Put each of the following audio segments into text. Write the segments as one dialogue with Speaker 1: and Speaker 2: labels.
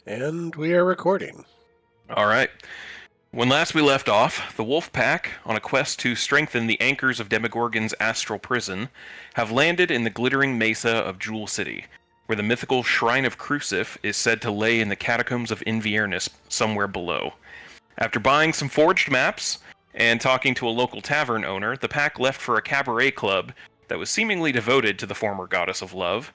Speaker 1: And we are recording.
Speaker 2: All right. When last we left off, the Wolf Pack, on a quest to strengthen the anchors of Demogorgon's astral prison, have landed in the glittering mesa of Jewel City, where the mythical Shrine of Crucif is said to lay in the Catacombs of Inviernus somewhere below. After buying some forged maps and talking to a local tavern owner, the pack left for a cabaret club that was seemingly devoted to the former goddess of love.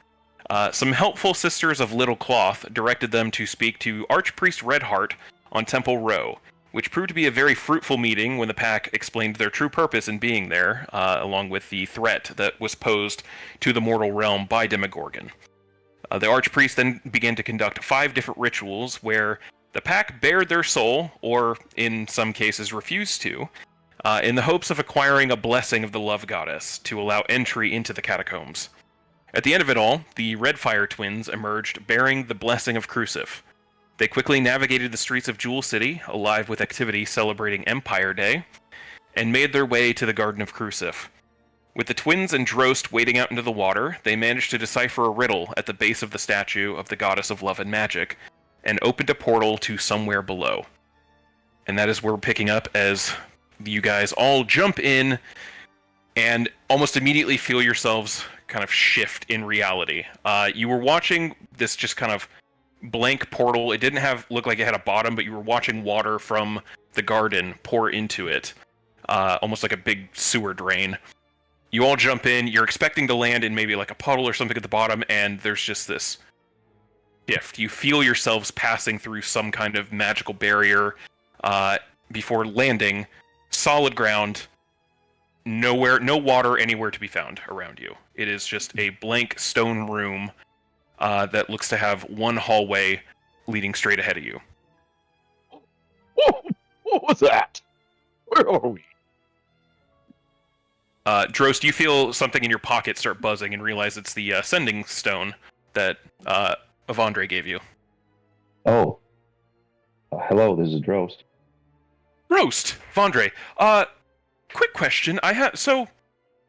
Speaker 2: Some helpful sisters of little cloth directed them to speak to Archpriest Redheart on Temple Row, which proved to be a very fruitful meeting when the pack explained their true purpose in being there, along with the threat that was posed to the mortal realm by Demogorgon. The Archpriest then began to conduct 5 different rituals where the pack bared their soul, or in some cases refused to, in the hopes of acquiring a blessing of the love goddess to allow entry into the catacombs. At the end of it all, the Redfire twins emerged bearing the blessing of Crucif. They quickly navigated the streets of Jewel City, alive with activity celebrating Empire Day, and made their way to the Garden of Crucif. With the twins and Drost wading out into the water, they managed to decipher a riddle at the base of the statue of the goddess of love and magic, and opened a portal to somewhere below. And that is where we're picking up as you guys all jump in and almost immediately feel yourselves kind of shift in reality. You were watching this just kind of blank portal. It didn't look like it had a bottom, but you were watching water from the garden pour into it, almost like a big sewer drain. You all jump in. You're expecting to land in maybe like a puddle or something at the bottom, and there's just this shift. You feel yourselves passing through some kind of magical barrier before landing. Solid ground. No water anywhere to be found around you. It is just a blank stone room that looks to have one hallway leading straight ahead of you.
Speaker 3: Oh, what was that? Where are we?
Speaker 2: Drost, you feel something in your pocket start buzzing and realize it's the sending stone that Avandre gave you.
Speaker 4: Oh. Hello, this is Drost.
Speaker 2: Drost! Avandre, quick question.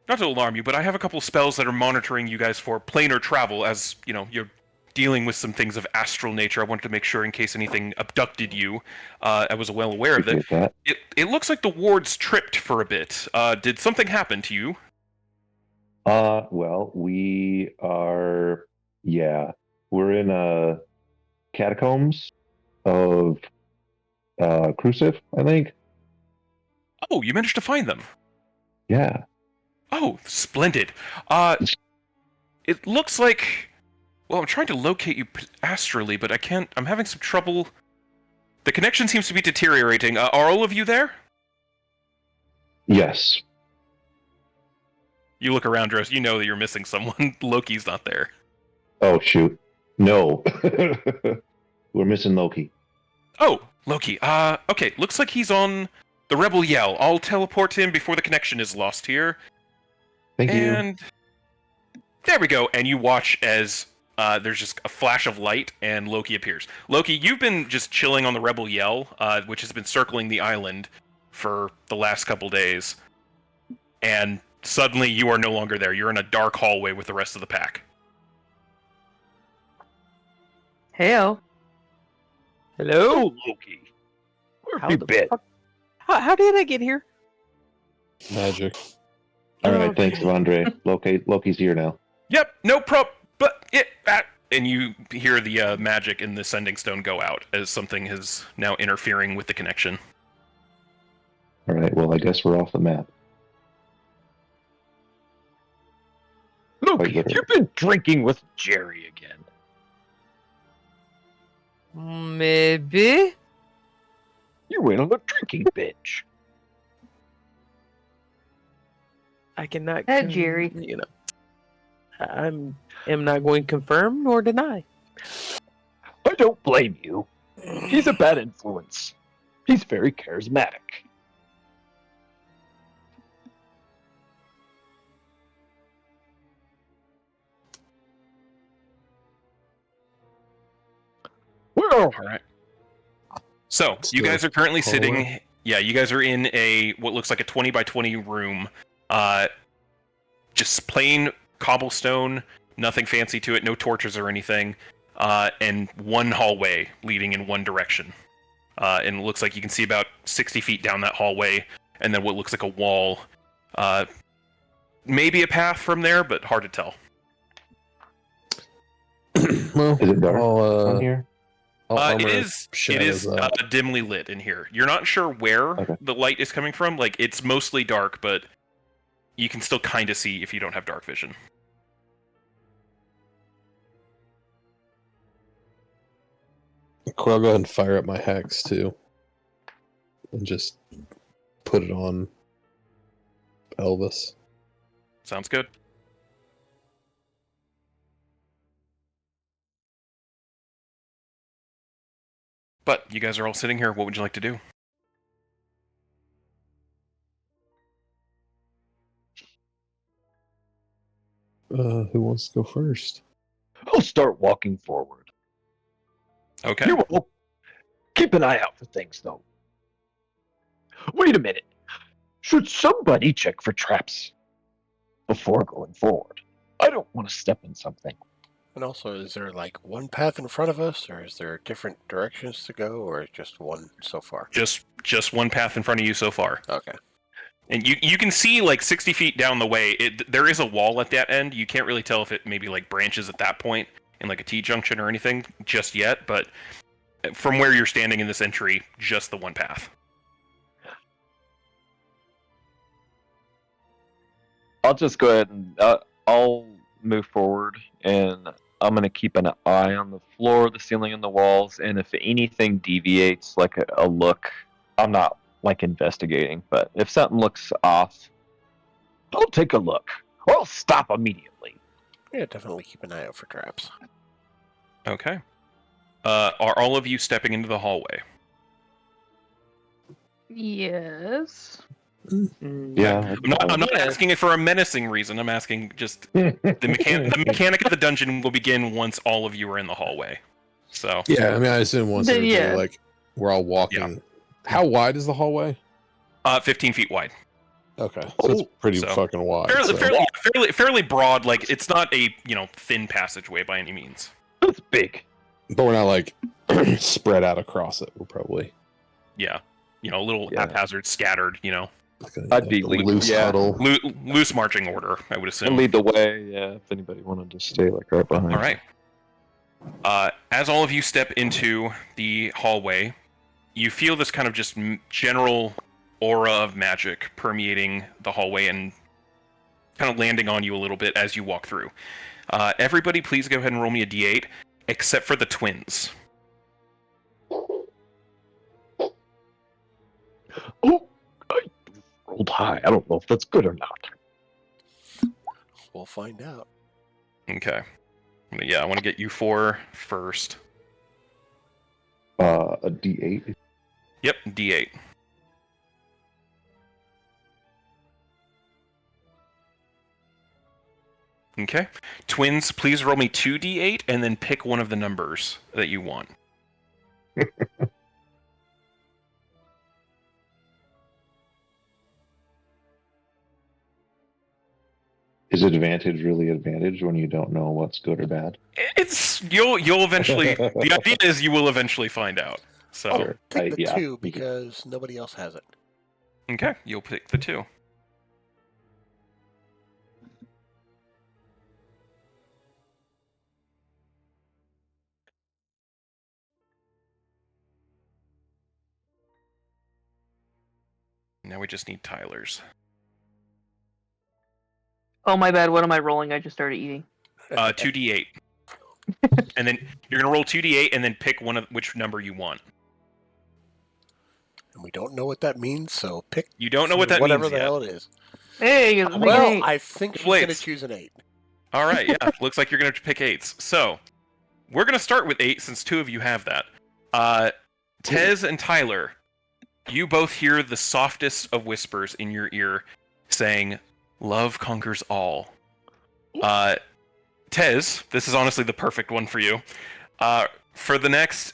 Speaker 2: Not to alarm you, but I have a couple spells that are monitoring you guys for planar travel, as, you know, you're dealing with some things of astral nature. I wanted to make sure in case anything abducted you. I was well aware of it. It looks like the wards tripped for a bit. Did something happen to you?
Speaker 4: Well, we're in Catacombs of Crucif, I think.
Speaker 2: Oh, you managed to find them.
Speaker 4: Yeah.
Speaker 2: Oh, splendid. It looks like... Well, I'm trying to locate you astrally, but I can't... I'm having some trouble... The connection seems to be deteriorating. Are all of you there?
Speaker 4: Yes.
Speaker 2: You look around, Drost. You know that you're missing someone. Loki's not there.
Speaker 4: Oh, shoot. No. We're missing Loki.
Speaker 2: Oh, Loki. Okay. Looks like he's on the Rebel Yell. I'll teleport him before the connection is lost here.
Speaker 4: Thank you.
Speaker 2: And there we go. And you watch as there's just a flash of light and Loki appears. Loki, you've been just chilling on the Rebel Yell, which has been circling the island for the last couple days. And suddenly you are no longer there. You're in a dark hallway with the rest of the pack.
Speaker 5: Heyo. Hello?
Speaker 3: Oh, Loki. Where have you been?
Speaker 5: How did I get here?
Speaker 1: Magic.
Speaker 4: All right, thanks, Avandre. Loki's here now.
Speaker 2: Yep, no problem. But and you hear the magic in the sending stone go out as something is now interfering with the connection.
Speaker 4: All right, well, I guess we're off the map.
Speaker 3: Loki, have you been drinking with Jerry again?
Speaker 5: Maybe.
Speaker 3: You went on a drinking binge.
Speaker 5: I cannot.
Speaker 6: Hey, Jerry.
Speaker 5: You know, I am not going to confirm nor deny.
Speaker 3: I don't blame you. He's a bad influence. He's very charismatic. Where are we?
Speaker 2: All right. So, you guys are currently sitting... Yeah, you guys are in what looks like a 20 by 20 room. Just plain cobblestone, nothing fancy to it, no torches or anything. and one hallway leading in one direction. And it looks like you can see about 60 feet down that hallway, and then what looks like a wall. Maybe a path from there, but hard to tell.
Speaker 1: Well,
Speaker 4: Is it dark
Speaker 1: I'll,
Speaker 4: on here?
Speaker 2: It is dimly lit in here. You're not sure where the light is coming from. Like, it's mostly dark, but you can still kind of see if you don't have dark vision.
Speaker 1: Cool, I'll go ahead and fire up my hex too, and just put it on Elvis.
Speaker 2: Sounds good. But you guys are all sitting here. What would you like to do?
Speaker 1: Who wants to go first?
Speaker 3: I'll start walking forward.
Speaker 2: Okay.
Speaker 3: You will. Keep an eye out for things, though. Wait a minute. Should somebody check for traps before going forward? I don't want to step in something.
Speaker 1: And also, is there like one path in front of us, or is there different directions to go, or just one so far?
Speaker 2: Just one path in front of you so far.
Speaker 1: Okay.
Speaker 2: And you can see like 60 feet down the way, there is a wall at that end. You can't really tell if it maybe like branches at that point in like a T-junction or anything just yet, but from where you're standing in this entry, just the one path.
Speaker 3: I'll just go ahead and I'll move forward, and I'm going to keep an eye on the floor, the ceiling, and the walls, and if anything deviates, like a look, I'm not like investigating, but if something looks off, I'll take a look, or I'll stop immediately.
Speaker 1: Yeah, definitely keep an eye out for traps.
Speaker 2: Okay. Are all of you stepping into the hallway?
Speaker 6: Yes.
Speaker 4: Yeah.
Speaker 2: I'm not asking it for a menacing reason. I'm asking just the mechanic of the dungeon will begin once all of you are in the hallway. So
Speaker 1: Yeah, I mean, I assume once
Speaker 6: Then,
Speaker 1: everybody,
Speaker 6: yeah.
Speaker 1: like, we're all walking. How wide is the hallway?
Speaker 2: 15 feet wide.
Speaker 1: Okay, so it's pretty
Speaker 2: So,
Speaker 1: fucking wide.
Speaker 2: Fairly broad. Like, it's not a thin passageway by any means.
Speaker 3: That's big.
Speaker 1: But we're not like spread out across it. We're probably
Speaker 2: Yeah, a little haphazard, scattered.
Speaker 1: like
Speaker 3: I'd be lead-
Speaker 1: loose
Speaker 3: yeah.
Speaker 1: huddle.
Speaker 2: Loose marching order, I would assume.
Speaker 3: And lead the way, yeah, if anybody wanted to stay like right behind.
Speaker 2: All right. As all of you step into the hallway, you feel this kind of just general aura of magic permeating the hallway and kind of landing on you a little bit as you walk through. Everybody, please go ahead and roll me a d8, except for the twins.
Speaker 3: Oh, I rolled high. I don't know if that's good or not.
Speaker 1: We'll find out.
Speaker 2: Okay. Yeah, I want to get you four first.
Speaker 4: A D8.
Speaker 2: Yep, d8. Okay. Twins, please roll me 2d8 and then pick one of the numbers that you want.
Speaker 4: Is advantage really advantage when you don't know what's good or bad?
Speaker 2: You'll eventually. The idea is you will eventually find out. So
Speaker 1: I'll pick the
Speaker 4: yeah.
Speaker 1: 2 because nobody else has it.
Speaker 2: okay, you'll pick the 2. Now we just need Tyler's.
Speaker 6: Oh, my bad. What am I rolling? I just started eating.
Speaker 2: 2d8. And then you're gonna roll 2d8 and then pick which number you want.
Speaker 1: And we don't know what that means, so pick
Speaker 2: You don't know what that
Speaker 1: whatever
Speaker 2: means
Speaker 1: the
Speaker 2: yet.
Speaker 1: hell it is.
Speaker 6: Hey, it's
Speaker 1: Well,
Speaker 6: me.
Speaker 1: I think she's
Speaker 2: Blades.
Speaker 1: going to choose an 8.
Speaker 2: All right, yeah. Looks like you're gonna pick 8s. So we're gonna start with 8 since 2 of you have that. Tez and Tyler, you both hear the softest of whispers in your ear, saying, "Love conquers all." Tez, this is honestly the perfect one for you. For the next,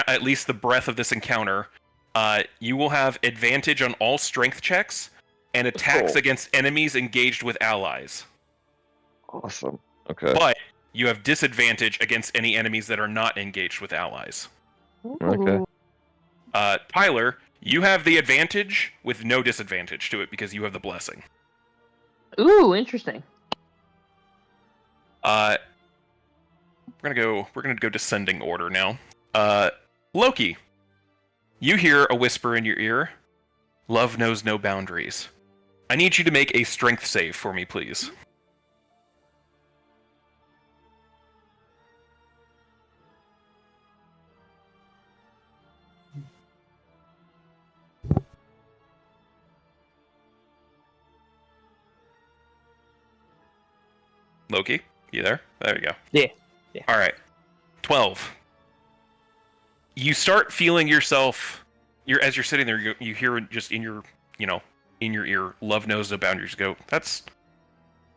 Speaker 2: at least the breadth of this encounter, you will have advantage on all strength checks and attacks
Speaker 3: Cool.
Speaker 2: against enemies engaged with allies.
Speaker 3: Awesome. Okay.
Speaker 2: But you have disadvantage against any enemies that are not engaged with allies.
Speaker 3: Okay.
Speaker 2: Tyler, you have the advantage with no disadvantage to it because you have the blessing.
Speaker 6: Ooh, interesting.
Speaker 2: We're gonna go descending order now. Loki, you hear a whisper in your ear. Love knows no boundaries. I need you to make a strength save for me, please. Loki, you there? There you go.
Speaker 5: Yeah.
Speaker 2: All right. 12. You start feeling yourself. As you're sitting there, you hear just in your ear, "Love knows no boundaries." Go. That's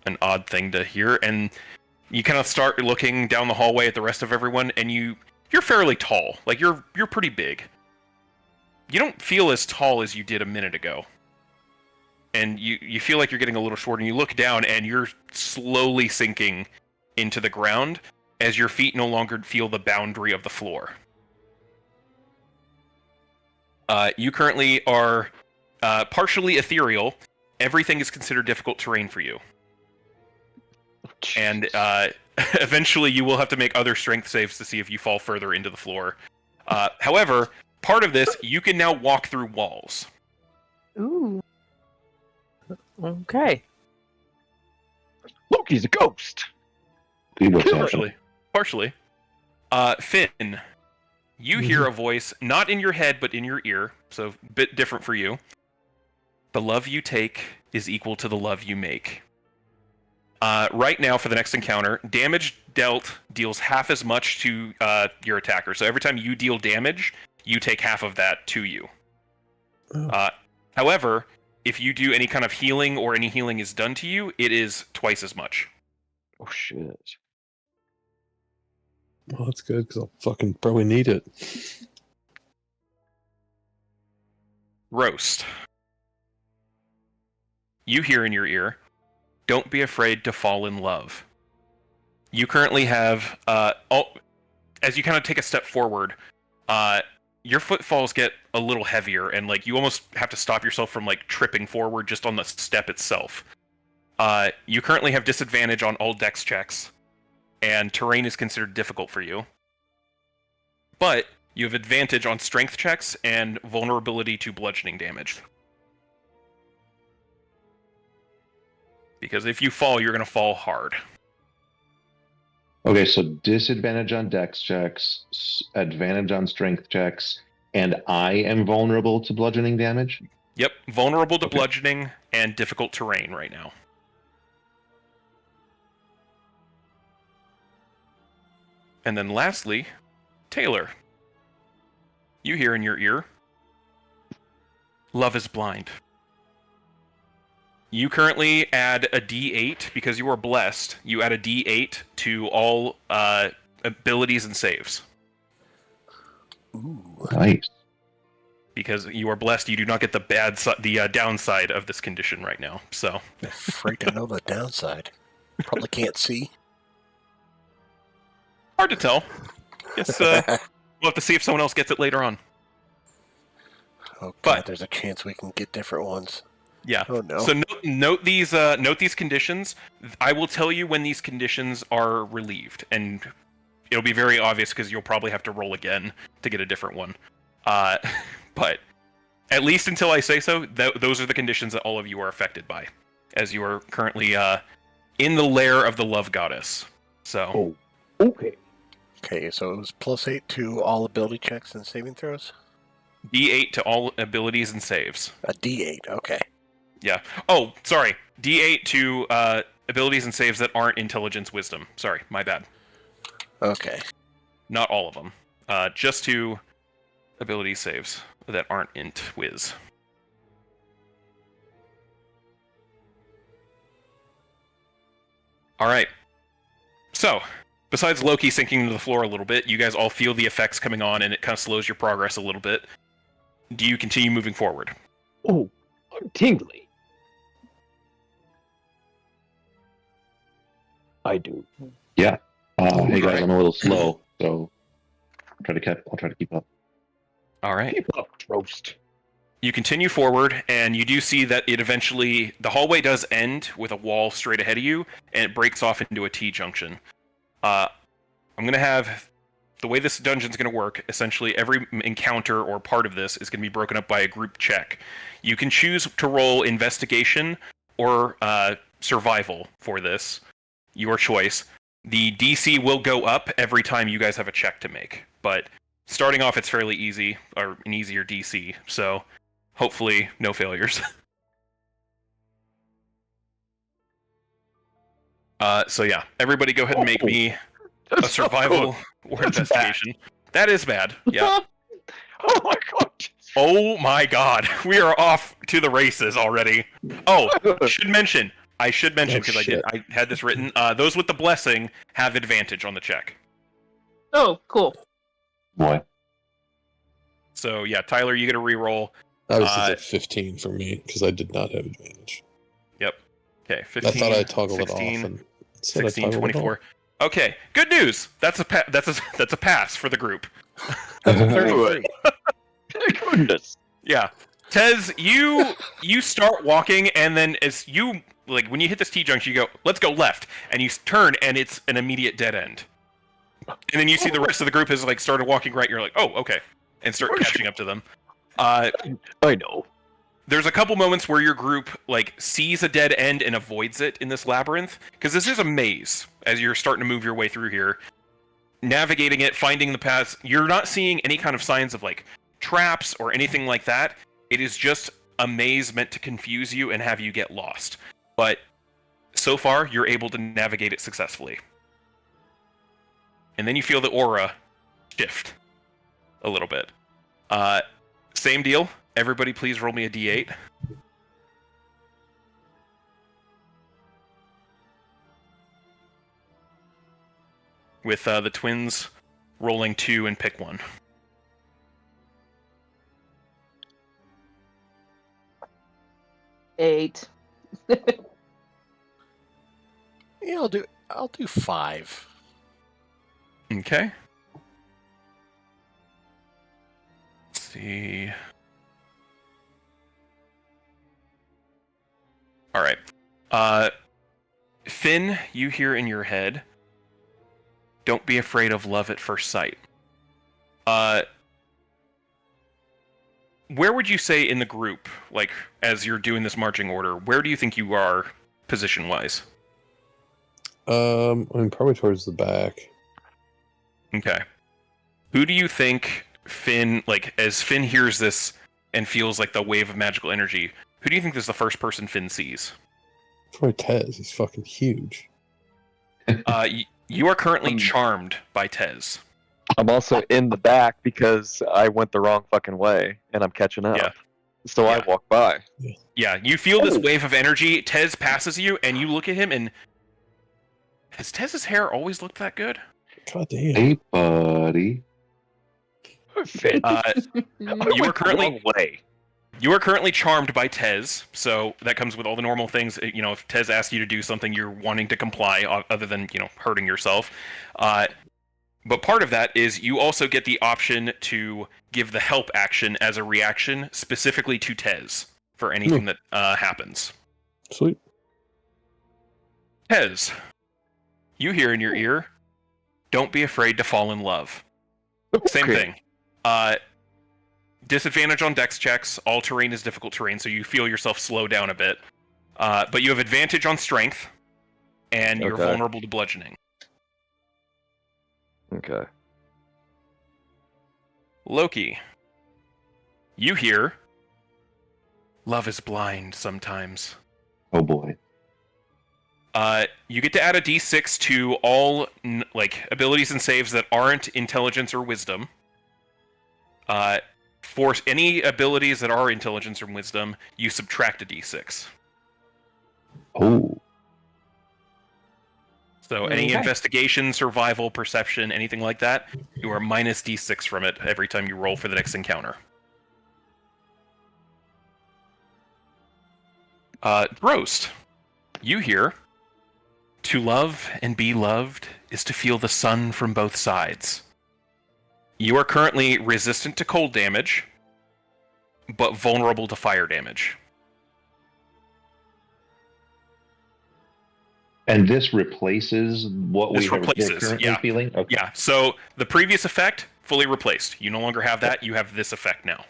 Speaker 2: an odd thing to hear, and you kind of start looking down the hallway at the rest of everyone, and you're fairly tall. Like you're pretty big. You don't feel as tall as you did a minute ago. And you feel like you're getting a little short, and you look down, and you're slowly sinking into the ground as your feet no longer feel the boundary of the floor. You currently are partially ethereal. Everything is considered difficult terrain for you. And eventually you will have to make other strength saves to see if you fall further into the floor. However, part of this, you can now walk through walls.
Speaker 6: Ooh.
Speaker 5: Okay.
Speaker 3: Loki's a ghost.
Speaker 4: See what's happening.
Speaker 2: Partially. Finn, you hear a voice, not in your head, but in your ear, so a bit different for you. The love you take is equal to the love you make. Right now, for the next encounter, damage dealt deals half as much to your attacker. So every time you deal damage, you take half of that to you. However, if you do any kind of healing or any healing is done to you, it is twice as much.
Speaker 3: Oh shit.
Speaker 1: Well, that's good because I'll fucking probably need it.
Speaker 2: Roast. You hear in your ear, "Don't be afraid to fall in love." You currently have, as you kind of take a step forward, your footfalls get a little heavier, and like you almost have to stop yourself from like tripping forward just on the step itself. You currently have disadvantage on all dex checks, and terrain is considered difficult for you. But you have advantage on strength checks and vulnerability to bludgeoning damage. Because if you fall, you're going to fall hard.
Speaker 4: Okay, so disadvantage on dex checks, advantage on strength checks, and I am vulnerable to bludgeoning damage?
Speaker 2: Yep, vulnerable to
Speaker 4: Okay.
Speaker 2: bludgeoning and difficult terrain right now. And then lastly, Taylor. You hear in your ear, "Love is blind." You currently add a D8 because you are blessed. You add a D8 to all abilities and saves.
Speaker 7: Ooh.
Speaker 4: Nice.
Speaker 2: Because you are blessed, you do not get the downside of this condition right now. So,
Speaker 7: Afraid to know the downside. Probably can't see.
Speaker 2: hard to tell. Guess we'll have to see if someone else gets it later on.
Speaker 7: Oh god,
Speaker 2: But-
Speaker 7: there's a chance we can get different ones.
Speaker 2: Yeah.
Speaker 7: Oh no.
Speaker 2: So note these conditions. I will tell you when these conditions are relieved, and it'll be very obvious because you'll probably have to roll again to get a different one. But at least until I say so, those are the conditions that all of you are affected by, as you are currently in the lair of the love goddess. So
Speaker 3: Oh, okay.
Speaker 7: Okay, so it was +8 to all ability checks and saving throws?
Speaker 2: D8 to all abilities and saves.
Speaker 7: A D8, okay.
Speaker 2: Yeah. Oh, sorry. D8 to abilities and saves that aren't intelligence wisdom. Sorry, my bad.
Speaker 7: Okay.
Speaker 2: Not all of them. Just to ability saves that aren't int whiz. Alright. So, besides Loki sinking into the floor a little bit, you guys all feel the effects coming on, and it kind of slows your progress a little bit. Do you continue moving forward?
Speaker 3: Oh, I'm tingly. I do.
Speaker 4: Hey guys,
Speaker 2: Alright.
Speaker 4: I'm a little slow, so I'll try to keep up.
Speaker 2: All right.
Speaker 3: Keep up, roast.
Speaker 2: You continue forward, and you do see that the hallway does end with a wall straight ahead of you, and it breaks off into a T-junction. I'm going to have... The way this dungeon's going to work, essentially every encounter or part of this is going to be broken up by a group check. You can choose to roll investigation or survival for this. Your choice. The DC will go up every time you guys have a check to make, but starting off it's fairly easy, or an easier DC, so hopefully no failures. So yeah, everybody go ahead and make me a survival or investigation. That is bad. Yeah.
Speaker 3: Oh my god.
Speaker 2: Oh my god. We are off to the races already. Oh, I should mention because I had this written. Those with the blessing have advantage on the check.
Speaker 6: Oh, cool.
Speaker 4: Boy.
Speaker 2: So yeah, Tyler, you get a reroll.
Speaker 1: Obviously, it's a 15 for me because I did not have advantage.
Speaker 2: Yep. Okay, 15.
Speaker 1: I thought I toggled
Speaker 2: 16,
Speaker 1: it off. And instead I
Speaker 2: 16,
Speaker 1: toggled it
Speaker 2: 24. Okay, good news. That's a pass for the group.
Speaker 1: off.
Speaker 7: 33.
Speaker 3: Goodness.
Speaker 2: Yeah. Tez, you start walking, and then as you when you hit this T-junction, you go, let's go left, and you turn, and it's an immediate dead end. And then you see the rest of the group has started walking right. You're like, oh, okay, and start catching up to them.
Speaker 3: I know.
Speaker 2: There's a couple moments where your group sees a dead end and avoids it in this labyrinth, because this is a maze as you're starting to move your way through here. Navigating it, finding the paths, you're not seeing any kind of signs of traps or anything like that. It is just a maze meant to confuse you and have you get lost. But so far, you're able to navigate it successfully. And then you feel the aura shift a little bit. Same deal. Everybody please roll me a d8. With the twins rolling 2 and pick 1.
Speaker 6: Eight.
Speaker 7: Yeah, I'll do 5.
Speaker 2: Okay. Let's see. All right. Finn, you hear in your head, don't be afraid of love at first sight. Where would you say in the group, as you're doing this marching order, where do you think you are position-wise?
Speaker 1: Probably towards the back.
Speaker 2: Okay. Who do you think Finn, as Finn hears this and feels the wave of magical energy, who do you think is the first person Finn sees?
Speaker 1: Probably Tez. He's fucking huge.
Speaker 2: You are currently charmed by Tez.
Speaker 3: I'm also in the back because I went the wrong fucking way and I'm catching up.
Speaker 2: Yeah.
Speaker 3: So
Speaker 2: Yeah.
Speaker 3: I walk by.
Speaker 2: Yeah, you feel this wave of energy. Tez passes you, and you look at him, and has Tez's hair always looked that good?
Speaker 1: God damn.
Speaker 4: Hey, buddy.
Speaker 2: You are currently charmed by Tez, so that comes with all the normal things. If Tez asks you to do something, you're wanting to comply, other than hurting yourself. But part of that is you also get the option to give the help action as a reaction specifically to Tez for anything that happens.
Speaker 1: Sweet.
Speaker 2: Tez, you hear in your ear, don't be afraid to fall in love. Same thing. Disadvantage on dex checks. All terrain is difficult terrain, so you feel yourself slow down a bit. But you have advantage on strength, and you're vulnerable to bludgeoning.
Speaker 3: Okay.
Speaker 2: Loki, you hear, love is blind sometimes.
Speaker 4: Oh boy.
Speaker 2: You get to add a d6 to all abilities and saves that aren't intelligence or wisdom. For any abilities that are intelligence or wisdom, you subtract a d6.
Speaker 4: Oh.
Speaker 2: So any investigation, survival, perception, anything like that, you are minus d6 from it every time you roll for the next encounter. Roast, you hear, To love and be loved is to feel the sun from both sides. You are currently resistant to cold damage, but vulnerable to fire damage.
Speaker 4: And this replaces what
Speaker 2: This
Speaker 4: we're
Speaker 2: replaces,
Speaker 4: currently
Speaker 2: yeah.
Speaker 4: feeling? Okay.
Speaker 2: Yeah, so the previous effect, fully replaced. You no longer have that, you have this effect now.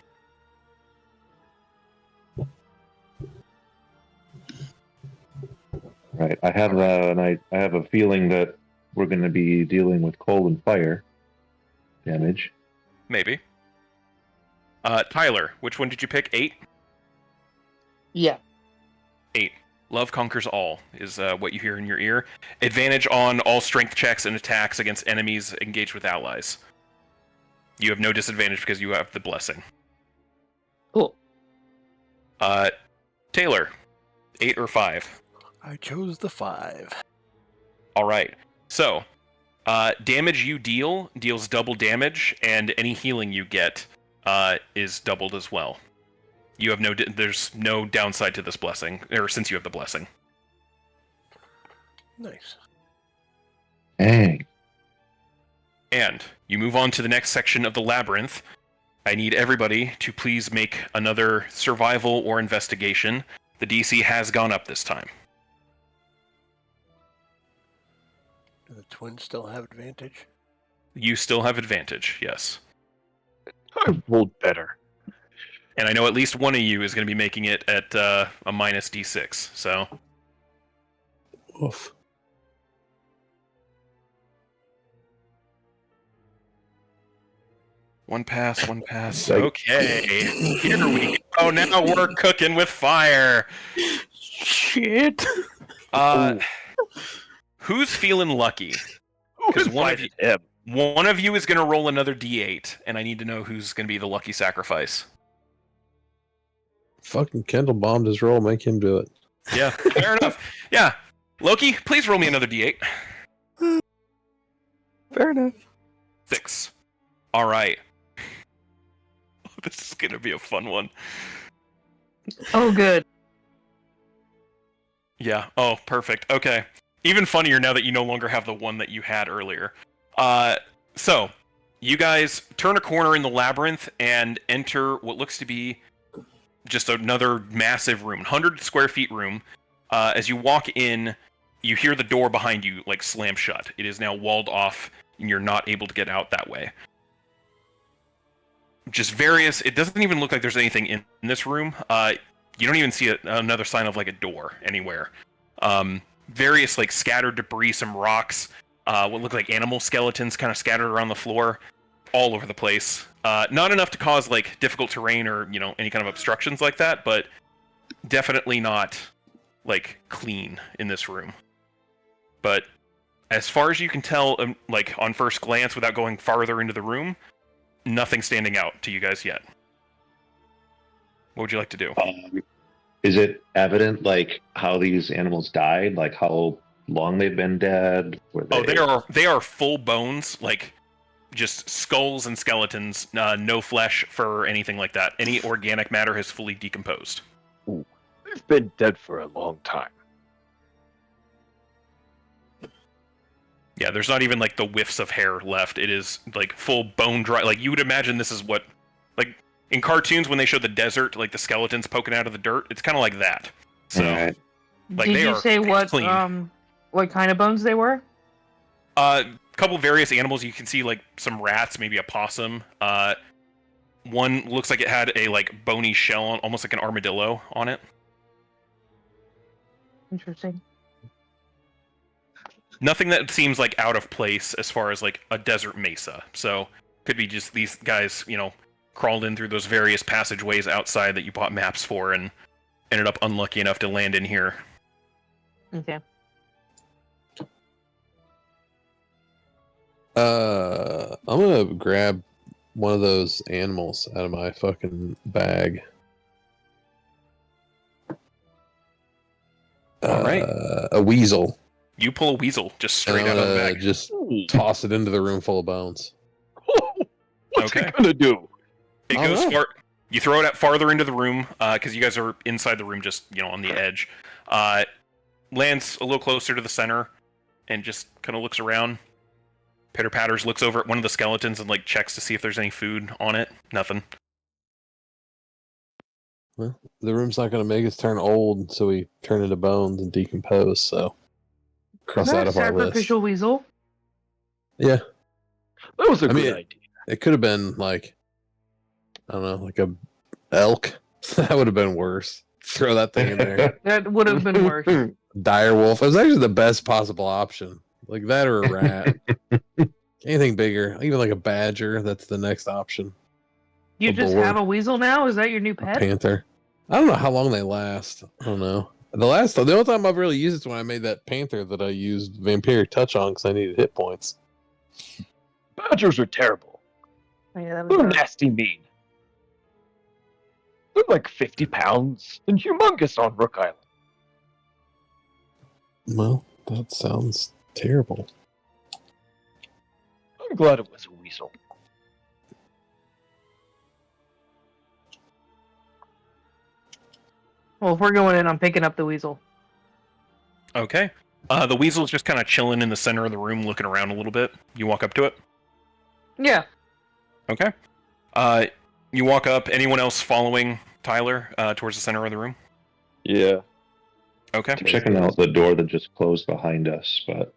Speaker 4: Right. I have and I have a feeling that we're going to be dealing with cold and fire damage.
Speaker 2: Maybe. Tyler, which one did you pick? 8?
Speaker 6: Yeah.
Speaker 2: 8. Love conquers all is what you hear in your ear. Advantage on all strength checks and attacks against enemies engaged with allies. You have no disadvantage because you have the blessing.
Speaker 6: Cool.
Speaker 2: Taylor, 8 or 5?
Speaker 7: I chose the 5.
Speaker 2: All right. So, damage you deals double damage, and any healing you get is doubled as well. You have there's no downside to this blessing, or since you have the blessing.
Speaker 7: Nice.
Speaker 4: Dang.
Speaker 2: And you move on to the next section of the labyrinth. I need everybody to please make another survival or investigation. The DC has gone up this time.
Speaker 7: Do the twins still have advantage?
Speaker 2: You still have advantage, yes.
Speaker 3: I rolled better.
Speaker 2: And I know at least one of you is going to be making it at a minus D6, so...
Speaker 1: Oof.
Speaker 2: One pass, one pass.
Speaker 4: Like-
Speaker 2: Okay, here we go. Now we're cooking with fire.
Speaker 5: Shit.
Speaker 2: Who's feeling lucky? Because one of you is going to roll another D8, and I need to know who's going to be the lucky sacrifice.
Speaker 1: Fucking Kendall bombed his roll. Make him do it.
Speaker 2: Yeah, fair enough. Yeah, Loki, please roll me another D8.
Speaker 5: Fair enough.
Speaker 2: 6. All right. This is going to be a fun one.
Speaker 6: Oh, good.
Speaker 2: Yeah. Oh, perfect. Okay. Even funnier now that you no longer have the one that you had earlier. So, you guys turn a corner in the labyrinth and enter what looks to be just another massive room, 100 square feet room. As you walk in, you hear the door behind you like slam shut. It is now walled off, and you're not able to get out that way. Just various. It doesn't even look like there's anything in this room. You don't even see another sign of like a door anywhere. Various like scattered debris, some rocks, what look like animal skeletons kind of scattered around the floor, all over the place. Not enough to cause like difficult terrain or any kind of obstructions like that, but definitely not like clean in this room. But as far as you can tell, like on first glance, without going farther into the room, nothing standing out to you guys yet. What would you like to do?
Speaker 4: Is it evident, like, how these animals died? Like, how long they've been dead?
Speaker 2: They are full bones, like just skulls and skeletons, no flesh, fur, anything like that. Any organic matter has fully decomposed.
Speaker 3: Ooh, they've been dead for a long time.
Speaker 2: Yeah, there's not even like the whiffs of hair left. It is like full bone dry. Like you would imagine this is what, like in cartoons when they show the desert, like the skeletons poking out of the dirt. It's kind of like that. So,
Speaker 4: Alright.
Speaker 2: like
Speaker 6: Did
Speaker 2: they
Speaker 6: you
Speaker 2: are
Speaker 6: say
Speaker 2: clean.
Speaker 6: what kind of bones they were?
Speaker 2: Couple various animals. You can see like some rats, maybe a possum. One looks like it had a like bony shell on, almost like an armadillo on it.
Speaker 6: Interesting.
Speaker 2: Nothing that seems like out of place as far as like a desert mesa. So could be just these guys, crawled in through those various passageways outside that you bought maps for and ended up unlucky enough to land in here.
Speaker 6: Okay.
Speaker 1: I'm gonna grab one of those animals out of my fucking bag.
Speaker 2: All right.
Speaker 1: A weasel.
Speaker 2: You pull a weasel just straight
Speaker 1: And
Speaker 2: out
Speaker 1: I'm
Speaker 2: of the
Speaker 1: gonna
Speaker 2: bag.
Speaker 1: just toss it into the room full of bones.
Speaker 3: What's
Speaker 2: Okay.
Speaker 3: it gonna do?
Speaker 2: It
Speaker 1: I don't
Speaker 2: goes
Speaker 1: know.
Speaker 2: far. You throw it out farther into the room because you guys are inside the room, just on the edge. Lands a little closer to the center. and just kind of looks around. Pitter patters, looks over at one of the skeletons and like checks to see if there's any food on it. Nothing.
Speaker 1: Well, the room's not going to make us turn old, so we turn into bones and decompose. So cross
Speaker 6: Is that
Speaker 1: that
Speaker 6: a
Speaker 1: off our list.
Speaker 6: sacrificial weasel?
Speaker 1: Yeah,
Speaker 3: That was a
Speaker 1: I
Speaker 3: good
Speaker 1: mean,
Speaker 3: idea.
Speaker 1: it could have been like, I don't know, like a elk. That would have been worse. Throw that thing in there.
Speaker 6: That would have been worse.
Speaker 1: Dire wolf. It was actually the best possible option. Like that or a rat. Anything bigger, even like a badger. That's the next option.
Speaker 6: You
Speaker 1: A
Speaker 6: just
Speaker 1: boar.
Speaker 6: have a weasel now? Is that your new
Speaker 1: A
Speaker 6: pet?
Speaker 1: panther. I don't know how long they last. I don't know. The only time I've really used it is when I made that panther that I used vampiric touch on because I needed hit points.
Speaker 3: Badgers are terrible.
Speaker 6: Oh, yeah, that was
Speaker 3: They're
Speaker 6: rough.
Speaker 3: nasty mean. They're like 50 pounds and humongous on Rook Island.
Speaker 1: Well, that sounds terrible.
Speaker 3: I'm glad it was a weasel.
Speaker 6: Well, if we're going in, I'm picking up the weasel.
Speaker 2: Okay. The weasel's just kind of chilling in the center of the room, looking around a little bit. You walk up to it.
Speaker 6: Yeah.
Speaker 2: Okay. You walk up. Anyone else following Tyler towards the center of the room?
Speaker 3: Yeah.
Speaker 2: Okay.
Speaker 4: I'm checking out the door that just closed behind us, but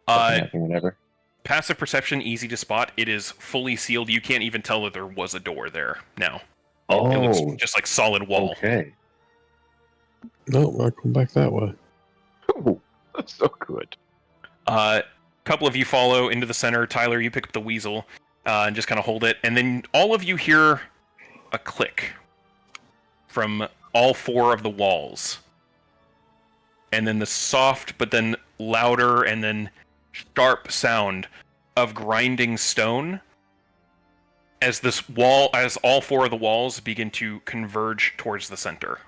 Speaker 4: nothing, whatever.
Speaker 2: Passive perception, easy to spot. It is fully sealed. You can't even tell that there was a door there now.
Speaker 4: Oh,
Speaker 2: It looks just like solid wall.
Speaker 4: okay.
Speaker 1: No, I'll come back that way.
Speaker 3: Ooh, that's so good.
Speaker 2: A couple of you follow into the center. Tyler, you pick up the weasel and just kind of hold it. And then all of you hear a click from all four of the walls. And then the soft, but then louder and then sharp sound of grinding stone as all four of the walls begin to converge towards the center.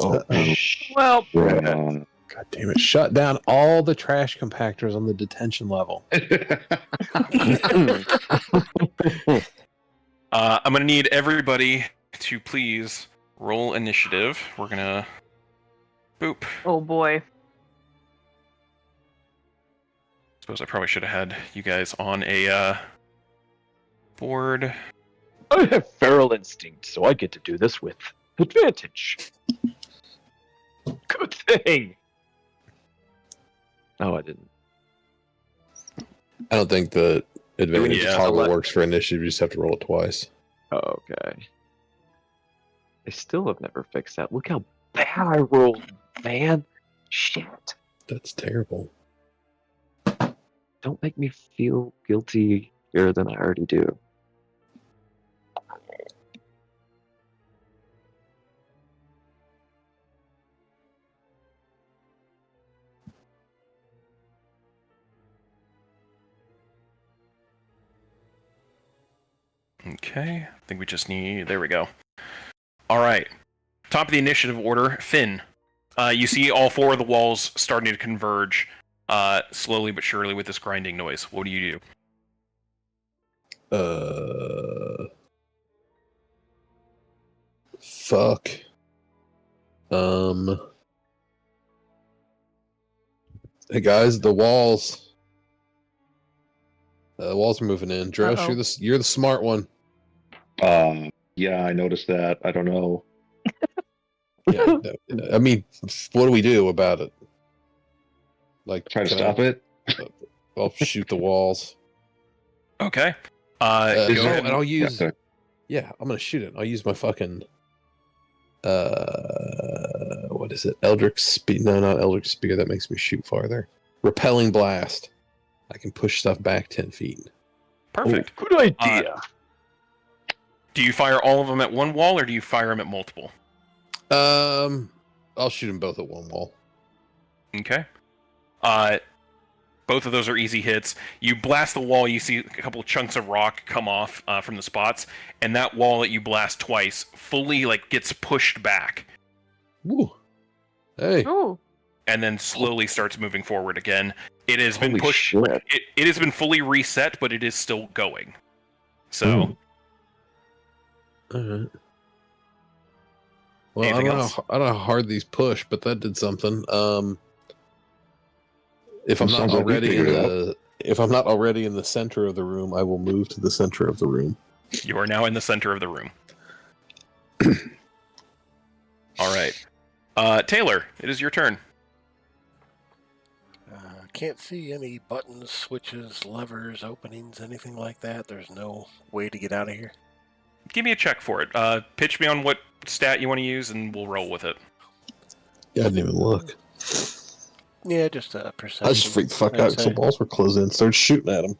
Speaker 4: Oh,
Speaker 6: Well,
Speaker 4: yeah.
Speaker 1: God damn it. Shut down all the trash compactors on the detention level.
Speaker 2: I'm going to need everybody to please roll initiative. We're going to... Boop.
Speaker 6: oh boy.
Speaker 2: Suppose I probably should have had you guys on a board.
Speaker 3: I have feral instinct, so I get to do this with advantage. Good thing. No, I didn't.
Speaker 1: I don't think the advantage
Speaker 2: Yeah,
Speaker 1: toggle
Speaker 3: select-
Speaker 1: works for initiative. You just have to roll it twice.
Speaker 3: Okay. I still have never fixed that. Look how bad I rolled, man. Shit.
Speaker 1: That's terrible.
Speaker 3: Don't make me feel guiltier than I already do.
Speaker 2: Okay, I think we just need... There we go. Alright. Top of the initiative order, Finn. You see all four of the walls starting to converge slowly but surely with this grinding noise. What do you do?
Speaker 1: Fuck. Hey guys, the walls. The walls are moving in. Drosh,
Speaker 6: Uh-oh.
Speaker 1: you're the smart one.
Speaker 4: Yeah, I noticed that. I don't know.
Speaker 1: Yeah, I mean, what do we do about it? Like,
Speaker 4: Try to
Speaker 1: can
Speaker 4: stop it.
Speaker 1: I'll shoot the walls.
Speaker 2: Okay.
Speaker 1: Go
Speaker 2: Go ahead.
Speaker 1: and I'll use.
Speaker 4: Yeah,
Speaker 1: Yeah, I'm gonna shoot it. I'll use my fucking. What is it? Eldritch Spear? No, not Eldritch Spear. That makes me shoot farther. Repelling Blast. I can push stuff back 10 feet.
Speaker 2: Perfect.
Speaker 3: Good idea.
Speaker 2: Do you fire all of them at one wall, or do you fire them at multiple?
Speaker 1: I'll shoot them both at one wall.
Speaker 2: Okay. Both of those are easy hits. You blast the wall, you see a couple chunks of rock come off from the spots, and that wall that you blast twice fully gets pushed back,
Speaker 1: Woo. Hey.
Speaker 6: Ooh.
Speaker 2: and then slowly starts moving forward again. It has been
Speaker 3: Holy
Speaker 2: pushed.
Speaker 3: shit.
Speaker 2: It has been fully reset, but it is still going. So,
Speaker 1: Alright. Well,
Speaker 2: Anything
Speaker 1: I don't
Speaker 2: else?
Speaker 1: know. I don't know how hard these push, but that did something. If I'm not
Speaker 4: Sounds like we
Speaker 1: already in
Speaker 4: figured it
Speaker 1: the center of the room, I will move to the center of the room.
Speaker 2: You are now in the center of the room. All right. Taylor, it is your turn.
Speaker 7: Can't see any buttons, switches, levers, openings, anything like that. There's no way to get out of here.
Speaker 2: Give me a check for it. Pitch me on what stat you want to use, and we'll roll with it.
Speaker 1: Yeah, I didn't even look.
Speaker 7: Yeah, just a perception.
Speaker 1: I just freaked the fuck
Speaker 7: I'd
Speaker 1: out because
Speaker 7: say.
Speaker 1: the walls were closing and started shooting at them.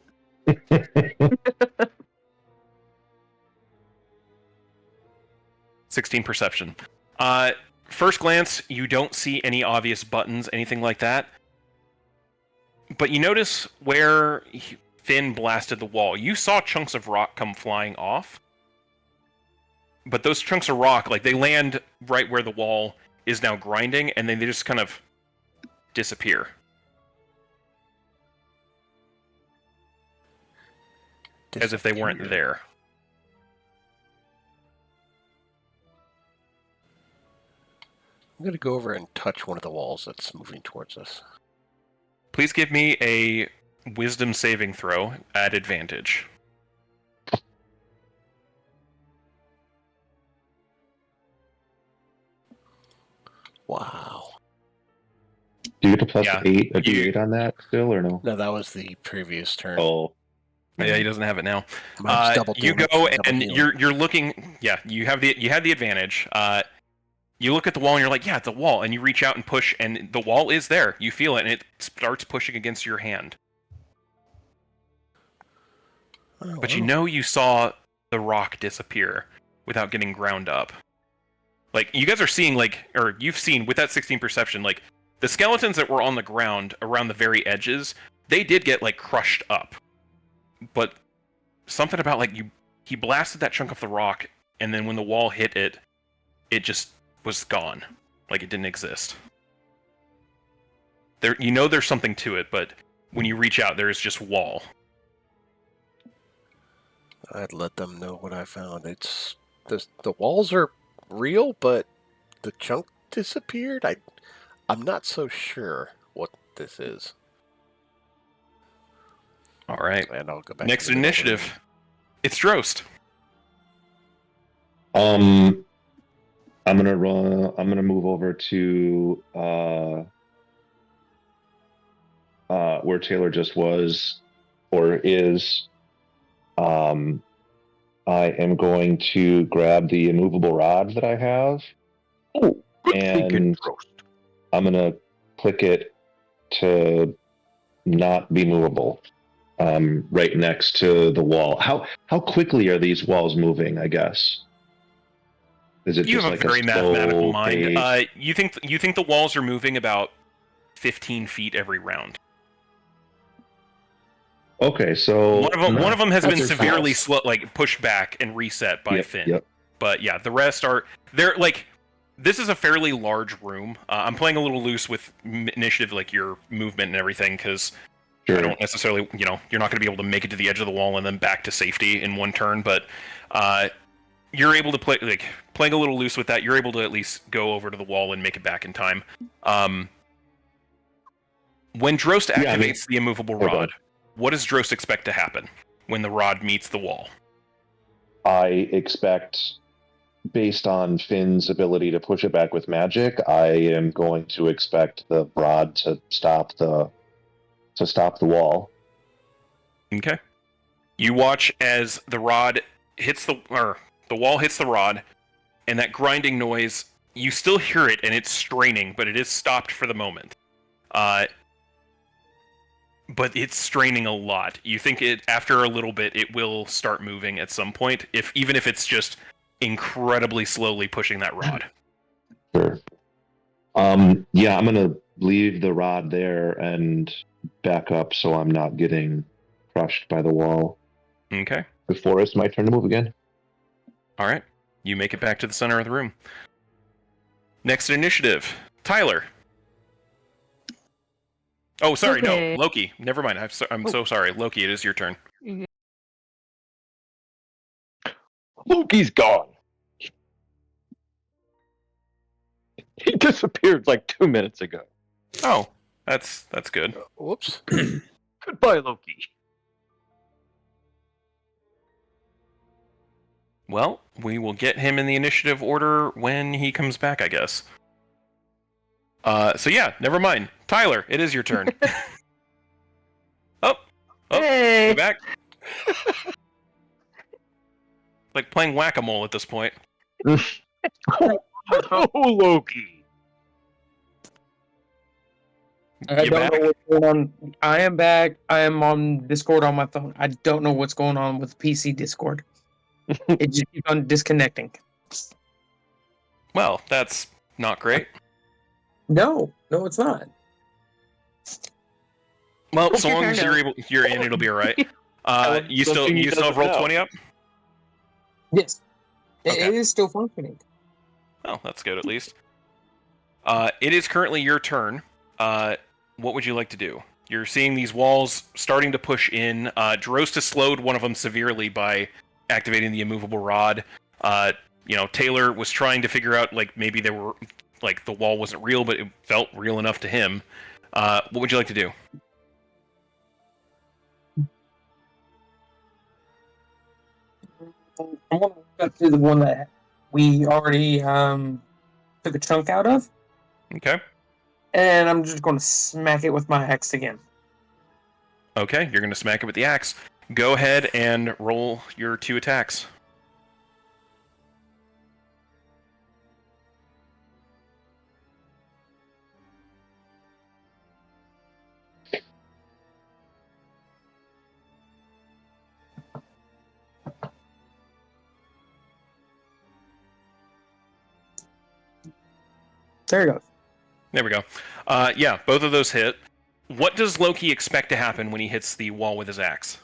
Speaker 2: 16 perception. First glance, you don't see any obvious buttons, anything like that. But you notice where Finn blasted the wall. You saw chunks of rock come flying off. But those chunks of rock, like, they land right where the wall is now grinding, and then they just kind of disappear. As if they weren't there.
Speaker 7: I'm going to go over and touch one of the walls that's moving towards us.
Speaker 2: Please give me a wisdom saving throw at advantage.
Speaker 7: Wow.
Speaker 4: Do you get a plus
Speaker 2: Yeah,
Speaker 4: 8, a D8 on that still, or no?
Speaker 7: No, that was the previous turn.
Speaker 4: Oh,
Speaker 2: Yeah, he doesn't have it now.
Speaker 7: Mine's double
Speaker 2: You
Speaker 7: damage,
Speaker 2: go
Speaker 7: double
Speaker 2: and
Speaker 7: healing.
Speaker 2: you're looking. Yeah, you had the advantage. You look at the wall and you're like, yeah, it's a wall, and you reach out and push, and the wall is there. You feel it, and it starts pushing against your hand.
Speaker 7: Oh,
Speaker 2: But you
Speaker 7: wow.
Speaker 2: know you saw the rock disappear without getting ground up. Like, you guys are seeing, like, or you've seen with that 16 perception, like, the skeletons that were on the ground around the very edges, they did get, like, crushed up. But something about, like, he blasted that chunk of the rock, and then when the wall hit it, it just was gone. Like, it didn't exist. There, you know there's something to it, but when you reach out, there is just wall.
Speaker 7: I'd let them know what I found. It's the walls are real, but the chunk disappeared. I'm not so sure what this is.
Speaker 2: All right.
Speaker 7: And I'll go back.
Speaker 2: Next
Speaker 7: to the middle of the
Speaker 2: initiative. It's Drost.
Speaker 4: I'm gonna run. I'm gonna move over to where Taylor just was or is. I am going to grab the immovable rod that I have.
Speaker 3: Oh, good
Speaker 4: And-
Speaker 3: thinking, Drost.
Speaker 4: I'm gonna click it to not be movable. Right next to the wall. How quickly are these walls moving? I guess. Is it
Speaker 2: You
Speaker 4: just
Speaker 2: have
Speaker 4: like
Speaker 2: a very mathematical
Speaker 4: slow
Speaker 2: mind.
Speaker 4: pace?
Speaker 2: You think the walls are moving about 15 feet every round.
Speaker 4: Okay, so
Speaker 2: One of them has
Speaker 4: That's
Speaker 2: been
Speaker 4: just
Speaker 2: severely
Speaker 4: fast.
Speaker 2: slow, like pushed back and reset by
Speaker 4: Yep,
Speaker 2: Finn.
Speaker 4: yep.
Speaker 2: But yeah, the rest are they're like. This is a fairly large room. I'm playing a little loose with initiative, like your movement and everything, because I
Speaker 4: Sure.
Speaker 2: don't necessarily, you're not going to be able to make it to the edge of the wall and then back to safety in one turn. But you're able to play, like playing a little loose with that. You're able to at least go over to the wall and make it back in time. When Drost activates
Speaker 4: Yeah, I mean-
Speaker 2: the immovable
Speaker 4: Okay.
Speaker 2: rod, what does Drost expect to happen when the rod meets the wall?
Speaker 4: I expect, based on Finn's ability to push it back with magic, I am going to expect the rod to stop the wall.
Speaker 2: Okay. You watch as the rod hits the wall hits the rod, and that grinding noise, you still hear it, and it's straining, but it is stopped for the moment. But it's straining a lot. You think it after a little bit it will start moving at some point, even if it's just incredibly slowly pushing that rod.
Speaker 4: Sure. Yeah, I'm gonna leave the rod there and back up so I'm not getting crushed by the wall.
Speaker 2: Okay.
Speaker 4: Before it's my turn to move again.
Speaker 2: All right. You make it back to the center of the room. Next initiative, Tyler. Oh, sorry,
Speaker 6: Okay.
Speaker 2: no, Loki. Never mind. I'm so sorry, Loki. It is your turn.
Speaker 3: Loki's gone. He disappeared like 2 minutes ago.
Speaker 2: Oh, That's good.
Speaker 7: Whoops.
Speaker 3: Goodbye, Loki.
Speaker 2: Well, we will get him in the initiative order when he comes back, I guess. So yeah, never mind. Tyler, it is your turn. Oh,
Speaker 6: Hey.
Speaker 2: you back? Like playing whack-a-mole at this point.
Speaker 3: Oh, Loki.
Speaker 5: I
Speaker 2: You
Speaker 5: don't
Speaker 2: back?
Speaker 5: know what's going on. I am back. I am on Discord on my phone. I don't know what's going on with PC Discord. It just keeps on disconnecting.
Speaker 2: Well, that's not great.
Speaker 5: No, it's not.
Speaker 2: Well,
Speaker 6: Take
Speaker 2: so
Speaker 6: your
Speaker 2: long
Speaker 6: turn,
Speaker 2: as you're in, it'll be all right. You still
Speaker 3: Something he
Speaker 2: have
Speaker 3: doesn't
Speaker 2: roll
Speaker 3: know.
Speaker 2: 20 up?
Speaker 5: Yes,
Speaker 2: Okay.
Speaker 5: it is still functioning.
Speaker 2: Oh, that's good at least. It is currently your turn. What would you like to do? You're seeing these walls starting to push in. Drosta slowed one of them severely by activating the immovable rod. Taylor was trying to figure out, like, maybe they were, like, the wall wasn't real, but it felt real enough to him. What would you like to do?
Speaker 5: I'm going to go to the one that we already took a chunk out of,
Speaker 2: Okay.
Speaker 5: and I'm just going to smack it with my axe again.
Speaker 2: Okay, you're going to smack it with the axe. Go ahead and roll your 2 attacks.
Speaker 5: There you go.
Speaker 2: There we go. Yeah, both of those hit. What does Loki expect to happen when he hits the wall with his axe?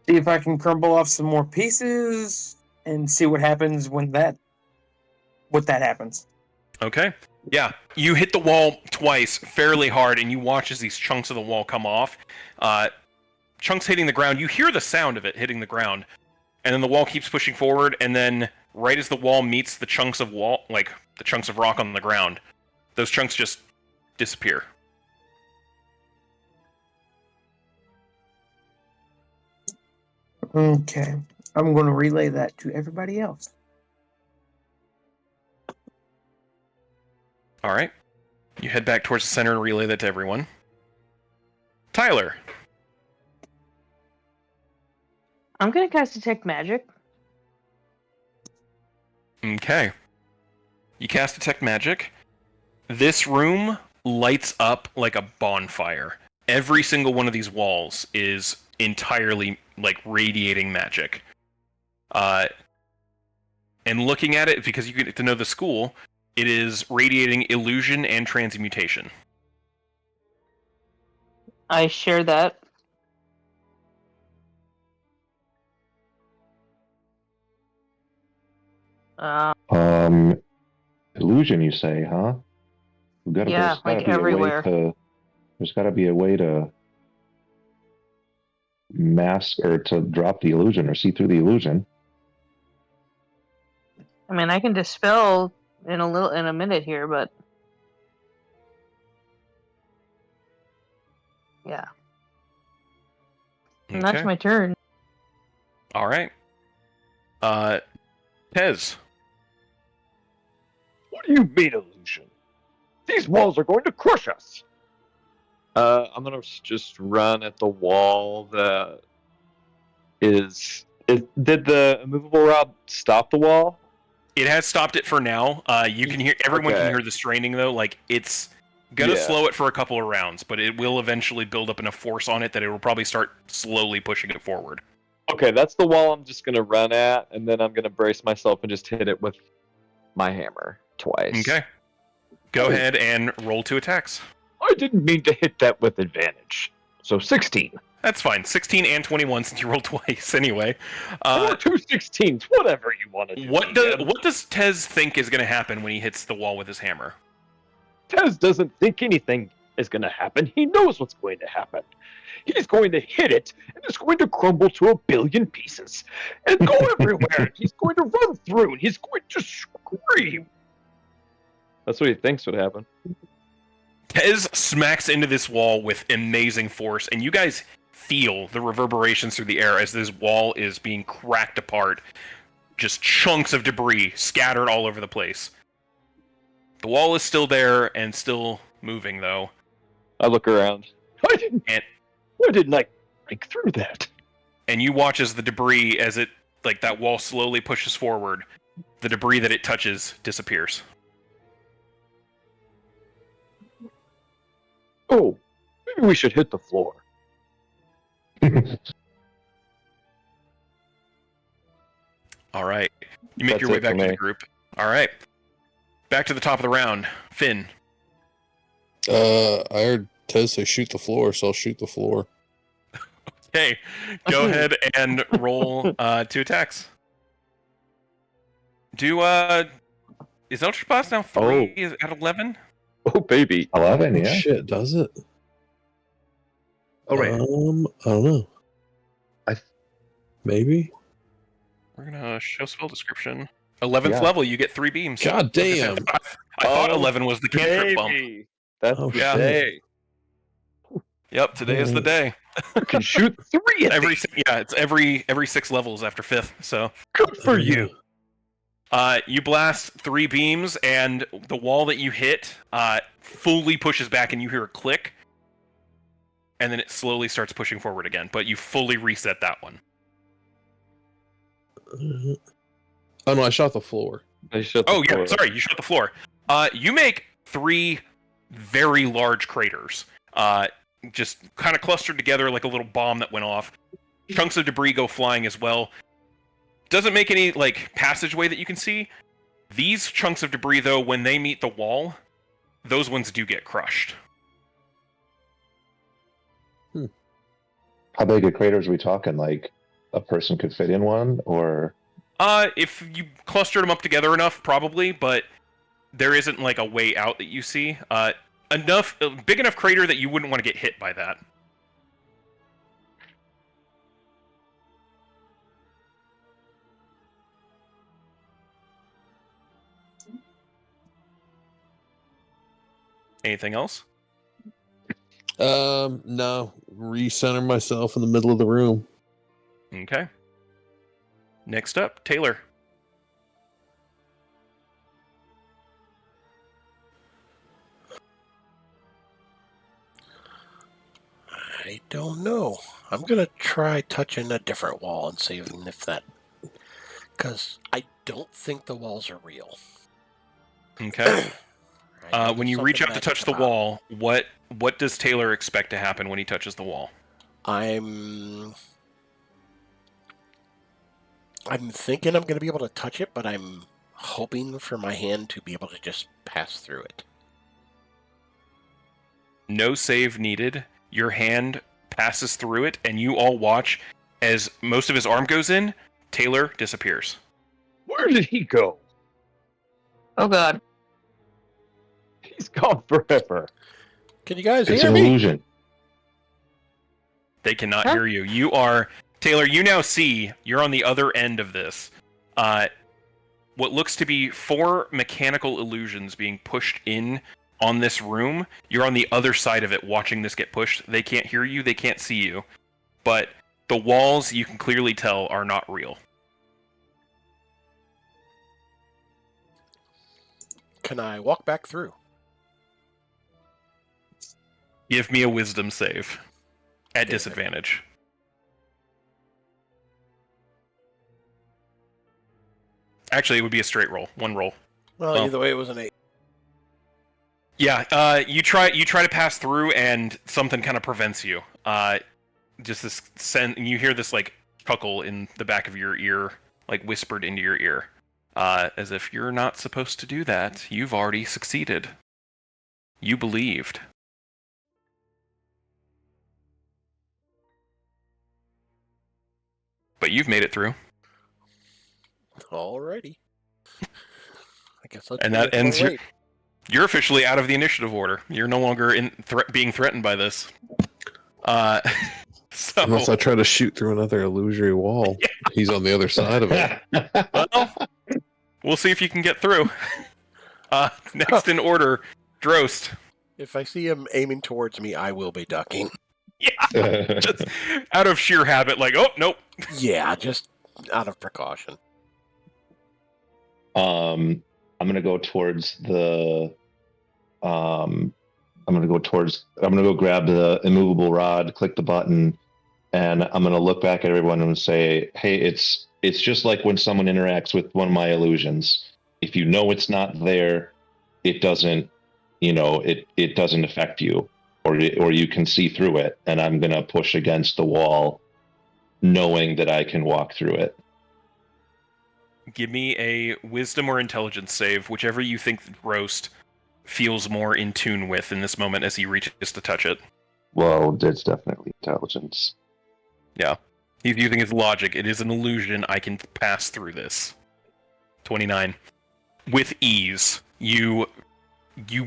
Speaker 5: See if I can crumble off some more pieces and see what happens when that happens.
Speaker 2: Okay. Yeah, you hit the wall twice fairly hard, and you watch as these chunks of the wall come off. Chunks hitting the ground. You hear the sound of it hitting the ground, and then the wall keeps pushing forward, and then right as the wall meets the chunks of wall, like the chunks of rock on the ground, those chunks just disappear.
Speaker 5: Okay. I'm going to relay that to everybody else.
Speaker 2: All right. You head back towards the center and relay that to everyone. Tyler.
Speaker 6: I'm gonna cast Detect Magic.
Speaker 2: Okay. You cast Detect Magic. This room lights up like a bonfire. Every single one of these walls is entirely, like, radiating magic. And looking at it, because you get to know the school, it is radiating illusion and transmutation.
Speaker 6: I share that.
Speaker 4: Illusion, you say, huh? We've got to,
Speaker 6: Yeah,
Speaker 4: there's got to
Speaker 6: like
Speaker 4: be
Speaker 6: everywhere.
Speaker 4: a way to. There's got to be a way to mask or to drop the illusion or see through the illusion.
Speaker 6: I mean, I can dispel in a minute here, but yeah. And that's my turn.
Speaker 2: All right. Tez.
Speaker 3: What do you mean, illusion? These walls are going to crush us. I'm gonna just run at the wall that is. Did the immovable rod stop the wall?
Speaker 2: It has stopped it for now. You can hear everyone can hear the straining though. Like, it's gonna slow it for a couple of rounds, but it will eventually build up enough force on it that it will probably start slowly pushing it forward.
Speaker 3: Okay, that's the wall I'm just gonna run at, and then I'm gonna brace myself and just hit it with my hammer twice.
Speaker 2: Okay. Go ahead and roll 2 attacks.
Speaker 3: I didn't mean to hit that with advantage. So 16.
Speaker 2: That's fine. 16 and 21 since you rolled twice anyway.
Speaker 3: Or 2 16s, whatever you want to do.
Speaker 2: What does Tez think is going to happen when he hits the wall with his hammer?
Speaker 3: Tez doesn't think anything is going to happen. He knows what's going to happen. He's going to hit it, and it's going to crumble to a billion pieces and go everywhere. He's going to run through, and he's going to scream. That's what he thinks would happen.
Speaker 2: Tez smacks into this wall with amazing force, and you guys feel the reverberations through the air as this wall is being cracked apart. Just chunks of debris scattered all over the place. The wall is still there and still moving, though.
Speaker 3: I look around. Why didn't I break through that?
Speaker 2: And you watch as the debris, as it, like, that wall slowly pushes forward. The debris that it touches disappears.
Speaker 3: Oh, maybe we should hit the floor.
Speaker 2: All right. You make
Speaker 3: That's
Speaker 2: your way
Speaker 3: it
Speaker 2: back
Speaker 3: for
Speaker 2: to the
Speaker 3: me.
Speaker 2: group. All right. Back to the top of the round. Finn.
Speaker 1: I heard Tez say shoot the floor, so I'll shoot the floor.
Speaker 2: Okay. Go ahead and roll 2 attacks. Is Eldritch Blast now 3 is at 11?
Speaker 3: Oh, baby.
Speaker 4: 11,
Speaker 1: Oh,
Speaker 4: yeah.
Speaker 1: shit, does it?
Speaker 4: Oh, wait.
Speaker 1: I don't know. Maybe?
Speaker 2: We're going to show spell description. 11th
Speaker 4: Yeah.
Speaker 2: level, you get 3 beams.
Speaker 1: God damn.
Speaker 2: I thought 11 was the cantrip bump.
Speaker 3: Baby. That's
Speaker 1: Oh,
Speaker 3: the
Speaker 1: shit.
Speaker 3: day.
Speaker 2: Yep, today is the day.
Speaker 3: You can shoot 3 at me.
Speaker 2: It's every 6 levels after 5th, so...
Speaker 3: Good for you.
Speaker 2: You blast 3 beams, and the wall that you hit fully pushes back, and you hear a click, and then it slowly starts pushing forward again. But you fully reset that one.
Speaker 1: Oh no, I shot the floor.
Speaker 3: I shut the
Speaker 2: Oh yeah,
Speaker 3: door.
Speaker 2: sorry, you shut the floor. You make 3 very large craters, just kind of clustered together like a little bomb that went off. Chunks of debris go flying as well. Doesn't make any like passageway that you can see. These chunks of debris, though, when they meet the wall, those ones do get crushed.
Speaker 4: How big a craters are we talking? Like a person could fit in one, or
Speaker 2: If you clustered them up together enough, probably, but there isn't like a way out that you see. Big enough crater that you wouldn't want to get hit by that. Anything else?
Speaker 1: No. Recenter myself in the middle of the room.
Speaker 2: Okay. Next up, Taylor.
Speaker 7: I don't know. I'm gonna try touching a different wall and see if that... Because I don't think the walls are real.
Speaker 2: Okay.
Speaker 7: I know
Speaker 2: When you
Speaker 7: something
Speaker 2: reach out to
Speaker 7: magic
Speaker 2: touch the
Speaker 7: about-
Speaker 2: wall, what does Taylor expect to happen when he touches the wall?
Speaker 7: I'm thinking I'm going to be able to touch it, but I'm hoping for my hand to be able to just pass through it.
Speaker 2: No save needed. Your hand passes through it, and you all watch as most of his arm goes in. Taylor disappears.
Speaker 3: Where did he go?
Speaker 6: Oh god.
Speaker 3: He's gone forever.
Speaker 7: Can you guys
Speaker 4: it's
Speaker 7: hear
Speaker 4: an
Speaker 7: me?
Speaker 4: illusion.
Speaker 2: They cannot
Speaker 6: Huh?
Speaker 2: hear you. You are... Taylor, you now see, you're on the other end of this. What looks to be 4 mechanical illusions being pushed in on this room. You're on the other side of it watching this get pushed. They can't hear you, they can't see you. But the walls, you can clearly tell, are not real.
Speaker 7: Can I walk back through?
Speaker 2: Give me a wisdom save. At
Speaker 7: Damn it.
Speaker 2: disadvantage. Actually, it would be a straight roll. 1 roll.
Speaker 7: Well,
Speaker 2: Well.
Speaker 7: either way, it was an 8.
Speaker 2: Yeah, you try to pass through, and something kind of prevents you. Just this you hear this like chuckle in the back of your ear, like whispered into your ear, as if you're not supposed to do that. You've already succeeded. You believed. But you've made it through,
Speaker 7: Alrighty. I guess that's
Speaker 2: and that ends your. You're officially out of the initiative order. You're no longer being threatened by this. So
Speaker 1: Unless I try to shoot through another illusory wall. He's on the other side of it.
Speaker 2: well, we'll see if you can get through. Next in order, Drost.
Speaker 7: If I see him aiming towards me, I will be ducking.
Speaker 2: Yeah, just out of sheer habit, like, oh, nope.
Speaker 7: Yeah, just out of precaution.
Speaker 4: I'm gonna go towards the. I'm gonna go grab the immovable rod, click the button, and I'm gonna look back at everyone and say, "Hey, it's just like when someone interacts with one of my illusions. If you know it's not there, it doesn't, it doesn't affect you, or you can see through it. And I'm gonna push against the wall, knowing that I can walk through it."
Speaker 2: Give me a wisdom or intelligence save, whichever you think Roast feels more in tune with in this moment as he reaches to touch it.
Speaker 4: Well, it's definitely intelligence.
Speaker 2: Yeah. He's using his logic. It is an illusion. I can pass through this. 29. With ease, you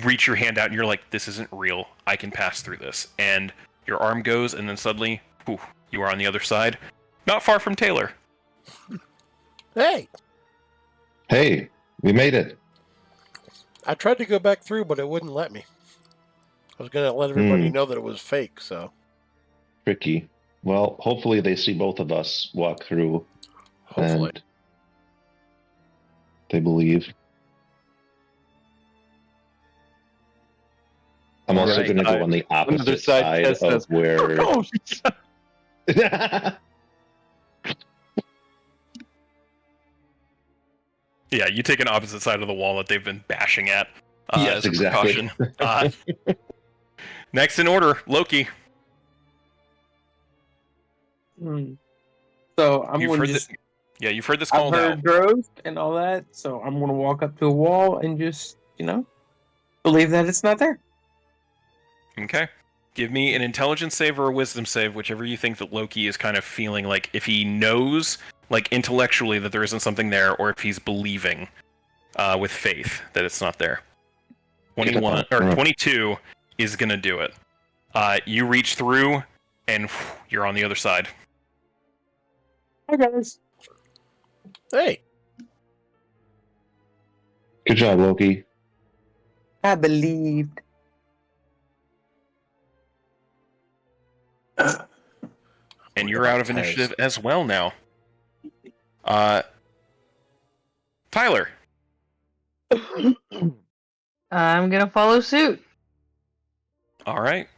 Speaker 2: reach your hand out and you're like, this isn't real. I can pass through this. And your arm goes, and then suddenly, whew, you are on the other side. Not far from Taylor.
Speaker 7: Hey!
Speaker 4: Hey, we made it.
Speaker 7: I tried to go back through, but it wouldn't let me. I was going to let everybody know that it was fake, so...
Speaker 4: Tricky. Well, hopefully they see both of us walk through.
Speaker 7: Hopefully.
Speaker 4: And they believe. I'm also
Speaker 3: Right.
Speaker 4: going to go on the opposite side of
Speaker 3: says,
Speaker 4: where...
Speaker 3: "Oh,
Speaker 2: Yeah, you take an opposite side of the wall that they've been bashing at.
Speaker 4: Yes,
Speaker 2: as a
Speaker 4: exactly.
Speaker 2: precaution. Next in order, Loki.
Speaker 5: So I'm
Speaker 2: You've
Speaker 5: going
Speaker 2: heard
Speaker 5: to
Speaker 2: this.
Speaker 5: just.
Speaker 2: Yeah, you've heard this
Speaker 5: I've
Speaker 2: called out.
Speaker 5: heard droves and all that, so I'm going to walk up to a wall and just, believe that it's not there.
Speaker 2: Okay. Give me an intelligence save or a wisdom save, whichever you think that Loki is kind of feeling like if he knows, like intellectually, that there isn't something there, or if he's believing with faith that it's not there. 21 or 22 is gonna do it. You reach through, and you're on the other side.
Speaker 5: Hi guys.
Speaker 7: Hey!
Speaker 4: Good job, Loki.
Speaker 5: I believed.
Speaker 2: And you're out of initiative as well now. Tyler.
Speaker 6: I'm gonna follow suit.
Speaker 2: All right.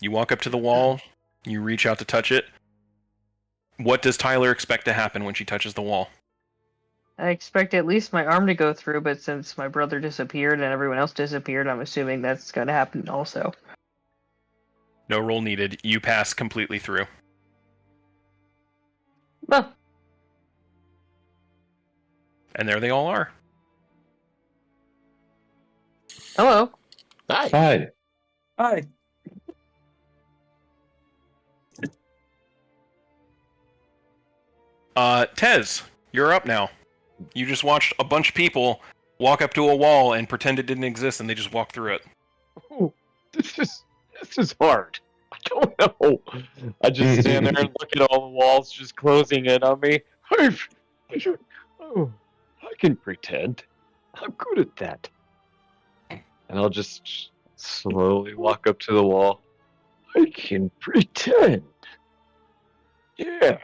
Speaker 2: You walk up to the wall. You reach out to touch it. What does Tyler expect to happen when she touches the wall?
Speaker 6: I expect at least my arm to go through, but since my brother disappeared and everyone else disappeared, I'm assuming that's gonna happen also.
Speaker 2: No roll needed. You pass completely through.
Speaker 6: Oh,
Speaker 2: And there they all are.
Speaker 6: hello.
Speaker 7: Hi!
Speaker 4: Hi.
Speaker 5: Hi.
Speaker 2: Tez, you're up now. You just watched a bunch of people walk up to a wall and pretend it didn't exist, and they just walked through it.
Speaker 3: Ooh, this is hard. I don't know. I just stand there and look at all the walls just closing in on me. I can pretend. I'm good at that. And I'll just slowly walk up to the wall. I can pretend. Yeah.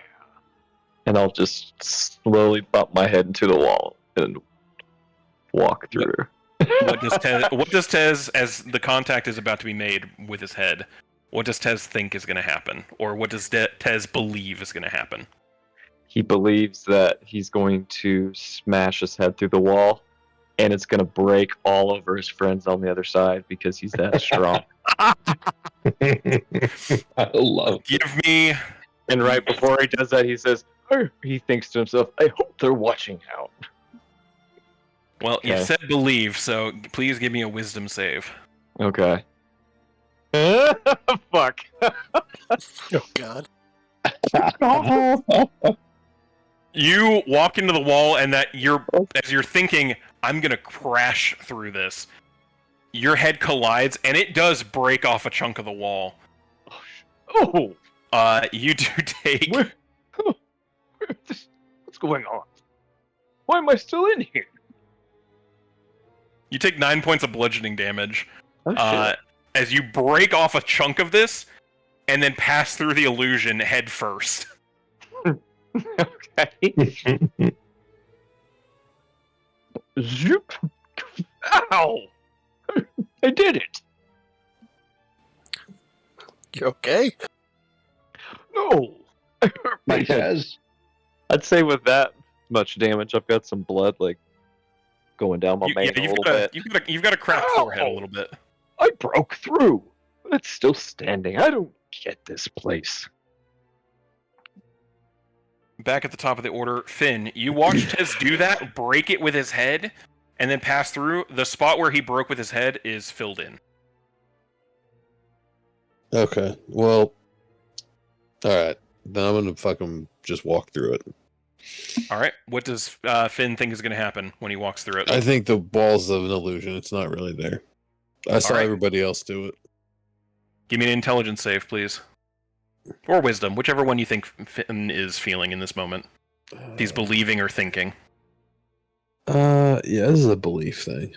Speaker 3: And I'll just slowly bump my head into the wall and walk through.
Speaker 2: What does Tez, as the contact is about to be made with his head, what does Tez think is going to happen? Or what does Tez believe is going to happen?
Speaker 3: He believes that he's going to smash his head through the wall, and it's going to break all over his friends on the other side because he's that strong.
Speaker 4: I love it.
Speaker 2: Give me...
Speaker 3: And right before he does that, he says, oh, he thinks to himself, I hope they're watching out.
Speaker 2: Well, you
Speaker 3: Okay.
Speaker 2: said believe, so please give me a wisdom save.
Speaker 3: Okay. Fuck.
Speaker 7: Oh, God.
Speaker 2: You walk into the wall, and as you're thinking, I'm gonna crash through this, your head collides, and it does break off a chunk of the wall.
Speaker 3: Oh!
Speaker 2: You do take...
Speaker 3: What's going on? Why am I still in here?
Speaker 2: You take 9 points of bludgeoning damage
Speaker 3: Oh,
Speaker 2: as you break off a chunk of this, and then pass through the illusion head first.
Speaker 3: Okay. Zoop. Ow! I did it.
Speaker 7: You okay?
Speaker 3: No. I hurt my
Speaker 4: Hey,
Speaker 3: head.
Speaker 4: Taz.
Speaker 3: I'd say with that much damage, I've got some blood like going down my mane a little bit.
Speaker 2: You've got a cracked forehead a little bit.
Speaker 3: I broke through, but it's still standing. I don't get this place.
Speaker 2: Back at the top of the order, Finn, you watched Tez do that, break it with his head, and then pass through. The spot where he broke with his head is filled in.
Speaker 1: Okay. Well. All right. Then I'm gonna fucking just walk through it.
Speaker 2: All right. What does Finn think is going to happen when he walks through it?
Speaker 1: I think the wall's of an illusion. It's not really there. I saw
Speaker 2: right.
Speaker 1: everybody else do it.
Speaker 2: Give me an intelligence save, please. Or wisdom, whichever one you think Finn is feeling in this moment. If he's believing or thinking.
Speaker 1: Yeah, this is a belief thing.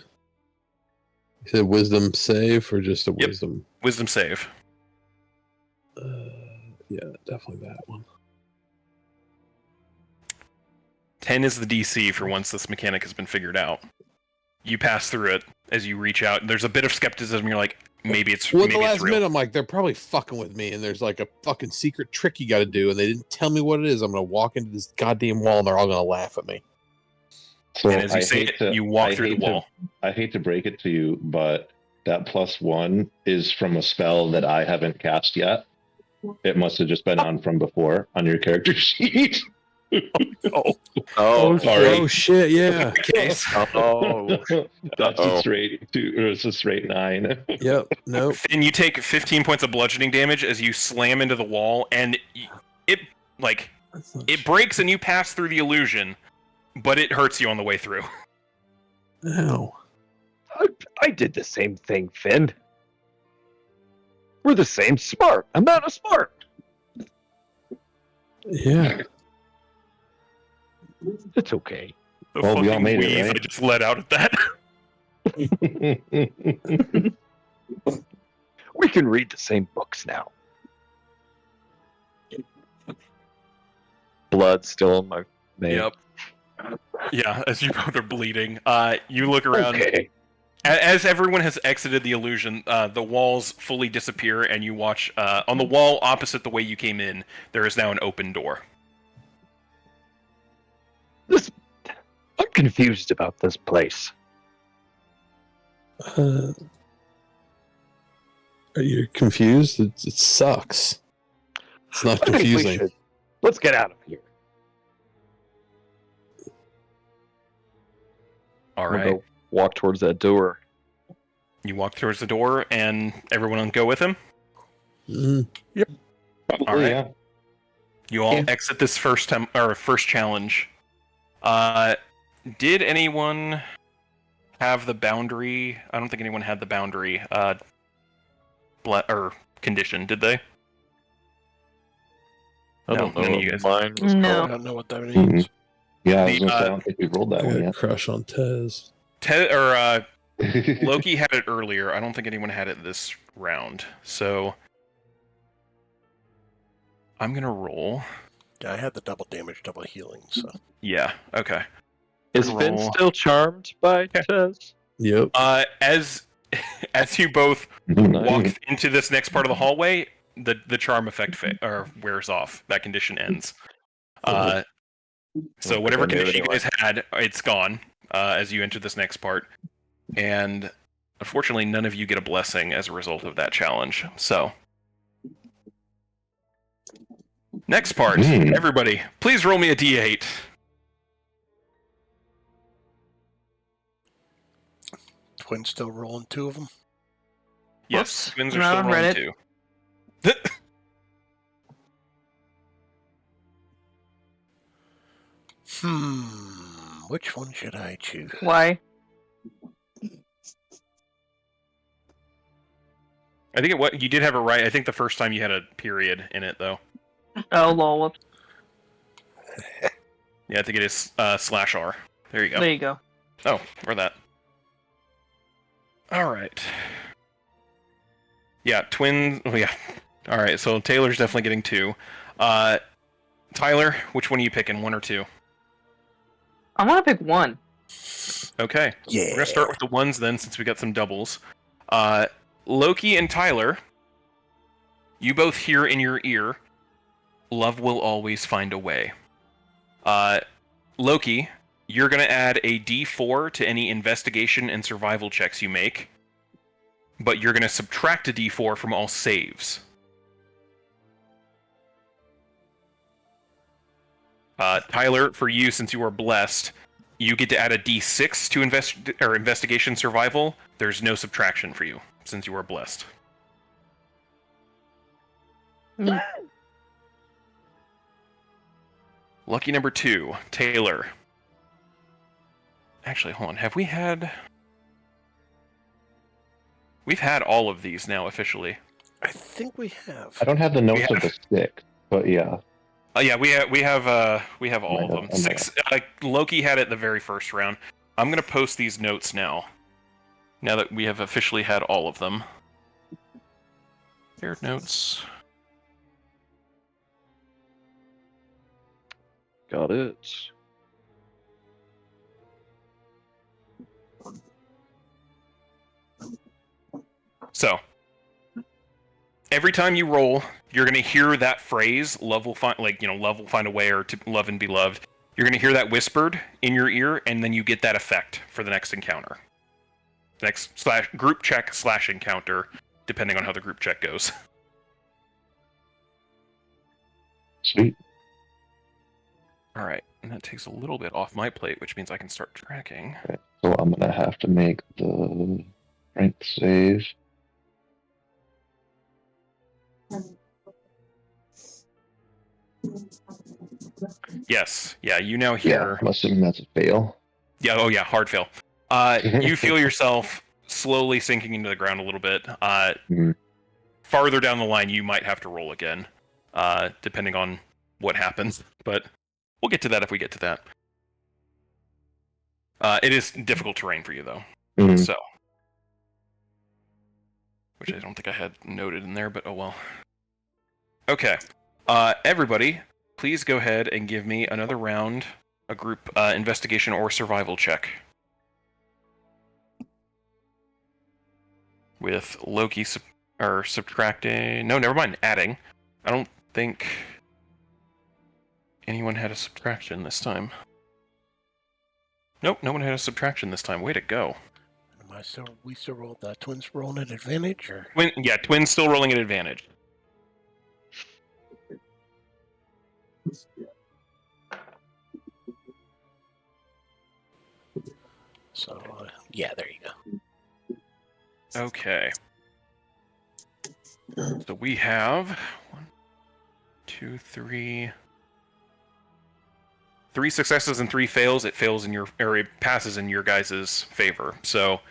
Speaker 1: You said wisdom save or just a
Speaker 2: Yep.
Speaker 1: wisdom?
Speaker 2: Wisdom save.
Speaker 1: Yeah, definitely that one.
Speaker 2: 10 is the DC for once this mechanic has been figured out. You pass through it as you reach out. There's a bit of skepticism. You're like, maybe it's
Speaker 1: Well, at
Speaker 2: maybe
Speaker 1: the
Speaker 2: it's
Speaker 1: last
Speaker 2: real.
Speaker 1: minute, I'm like, they're probably fucking with me, and there's like a fucking secret trick you got to do, and they didn't tell me what it is. I'm gonna walk into this goddamn wall, and they're all gonna laugh at me.
Speaker 4: So
Speaker 2: And as you
Speaker 4: I
Speaker 2: say
Speaker 4: hate
Speaker 2: it,
Speaker 4: to,
Speaker 2: you walk
Speaker 4: I
Speaker 2: through the
Speaker 4: hate to-
Speaker 2: wall.
Speaker 4: I hate to break it to you, but that +1 is from a spell that I haven't cast yet. It must have just been on from before on your character sheet.
Speaker 3: Oh,
Speaker 4: sorry.
Speaker 1: Oh shit! Yeah.
Speaker 2: Case.
Speaker 3: Oh,
Speaker 4: That's
Speaker 3: Uh-oh.
Speaker 4: a straight 2, or it's a straight 9.
Speaker 1: Yep. Nope.
Speaker 2: Finn, you take 15 points of bludgeoning damage as you slam into the wall, and it breaks and you pass through the illusion, but it hurts you on the way through.
Speaker 1: Ow.
Speaker 3: I did the same thing, Finn. We're the same smart. Amount of smart.
Speaker 1: Yeah.
Speaker 3: It's okay.
Speaker 2: The
Speaker 4: Well, we all
Speaker 2: fucking
Speaker 4: made it,
Speaker 2: wheeze
Speaker 4: right?
Speaker 2: I just let out at that.
Speaker 3: We can read the same books now. Blood still in my vein.
Speaker 2: Yep. Yeah, as you both are bleeding, you look around.
Speaker 3: Okay.
Speaker 2: As everyone has exited the illusion, the walls fully disappear, and you watch on the wall opposite the way you came in. There is now an open door.
Speaker 3: I'm confused about this place.
Speaker 1: Are you confused? It sucks. It's not
Speaker 3: I think we
Speaker 1: confusing.
Speaker 3: should- Let's get out of here.
Speaker 2: All
Speaker 3: I'm gonna
Speaker 2: right.
Speaker 3: go walk towards that door.
Speaker 2: You walk towards the door, and everyone go with him.
Speaker 1: Mhm.
Speaker 4: Probably,
Speaker 2: All right.
Speaker 4: yeah.
Speaker 2: You all
Speaker 5: Yeah.
Speaker 2: exit this first challenge. Did anyone have the boundary? I don't think anyone had the boundary condition, did they?
Speaker 3: I don't
Speaker 2: No,
Speaker 3: know.
Speaker 2: none of you guys.
Speaker 3: Mine was
Speaker 6: No.
Speaker 7: I don't know what that means.
Speaker 4: Yeah, I was
Speaker 2: The,
Speaker 4: gonna say, I don't think we rolled that
Speaker 1: I
Speaker 4: one
Speaker 1: got a
Speaker 4: yet.
Speaker 1: crush on Tez.
Speaker 2: Loki had it earlier. I don't think anyone had it this round. So I'm gonna roll.
Speaker 7: Yeah, I had the double damage, double healing, so.
Speaker 2: Yeah. Okay.
Speaker 3: Is Finn
Speaker 2: Roll.
Speaker 3: still charmed by Tez?
Speaker 1: Yep.
Speaker 2: As you both walk into this next part of the hallway, the charm effect wears off. That condition ends. So
Speaker 3: Well,
Speaker 2: whatever
Speaker 3: I knew it
Speaker 2: condition you
Speaker 3: anyway.
Speaker 2: guys had, it's gone as you enter this next part. And unfortunately, none of you get a blessing as a result of that challenge. So next part, everybody, please roll me a d8.
Speaker 7: Twin still rolling 2 of them.
Speaker 2: Yes,
Speaker 6: Whoops,
Speaker 2: twins are
Speaker 6: not
Speaker 2: still
Speaker 6: on
Speaker 2: rolling
Speaker 6: Reddit.
Speaker 2: 2.
Speaker 7: Which one should I choose?
Speaker 6: Why?
Speaker 2: I think you did have it right. I think the first time you had a period in it, though.
Speaker 6: Oh, lol. Whoops.
Speaker 2: Yeah, I think it is /R. There you go.
Speaker 6: There you go.
Speaker 2: Oh, or that. All right. Yeah, twins. Oh, yeah. All right, so Taylor's definitely getting 2. Tyler, which one are you picking, 1 or 2?
Speaker 6: I want to pick 1.
Speaker 2: Okay.
Speaker 7: Yeah.
Speaker 2: We're gonna start with the ones then, since we got some doubles. Loki and Tyler, you both hear in your ear, "Love will always find a way." Loki, you're gonna add a D4 to any investigation and survival checks you make, but you're gonna subtract a D4 from all saves. Tyler, for you, since you are blessed, you get to add a D6 to investigation survival. There's no subtraction for you since you are blessed.
Speaker 6: Neat.
Speaker 2: Lucky number 2, Taylor. Actually, hold on. Have we had? We've had all of these now officially.
Speaker 7: I think we have.
Speaker 4: I don't have the notes
Speaker 2: We
Speaker 4: of the 6, but yeah.
Speaker 2: Yeah, we have all of them.
Speaker 4: I might
Speaker 2: 6. Loki had it the very first round. I'm gonna post these notes now. Now that we have officially had all of them. Shared notes.
Speaker 3: Got it.
Speaker 2: So, every time you roll, you're gonna hear that phrase, "Love will find," "Love will find a way," or "to love and be loved." You're gonna hear that whispered in your ear, and then you get that effect for the next encounter. Next group check / encounter, depending on how the group check goes.
Speaker 4: Sweet.
Speaker 2: All right, and that takes a little bit off my plate, which means I can start tracking.
Speaker 4: Okay. So I'm gonna have to make the strength save.
Speaker 2: Yes, yeah, you now
Speaker 4: Yeah,
Speaker 2: hear.
Speaker 4: I'm assuming that's a fail.
Speaker 2: Yeah, oh yeah, hard fail. You feel yourself slowly sinking into the ground a little bit.
Speaker 4: Mhm.
Speaker 2: Farther down the line, you might have to roll again, depending on what happens. But we'll get to that if we get to that. It is difficult terrain for you, though.
Speaker 4: Mhm.
Speaker 2: So, which I don't think I had noted in there, but oh well. Okay, everybody, please go ahead and give me another round, a group investigation or survival check. With Loki subtracting. No, never mind. Adding. I don't think anyone had a subtraction this time. Nope, no one had a subtraction this time. Way to go.
Speaker 7: We still roll the twins rolling at advantage, or
Speaker 2: Twins still rolling at advantage.
Speaker 7: so? Yeah, there you go.
Speaker 2: Okay. So we have 1, 2, 3. 3 successes and 3 fails. It fails in your, or it passes in your guys' favor. So,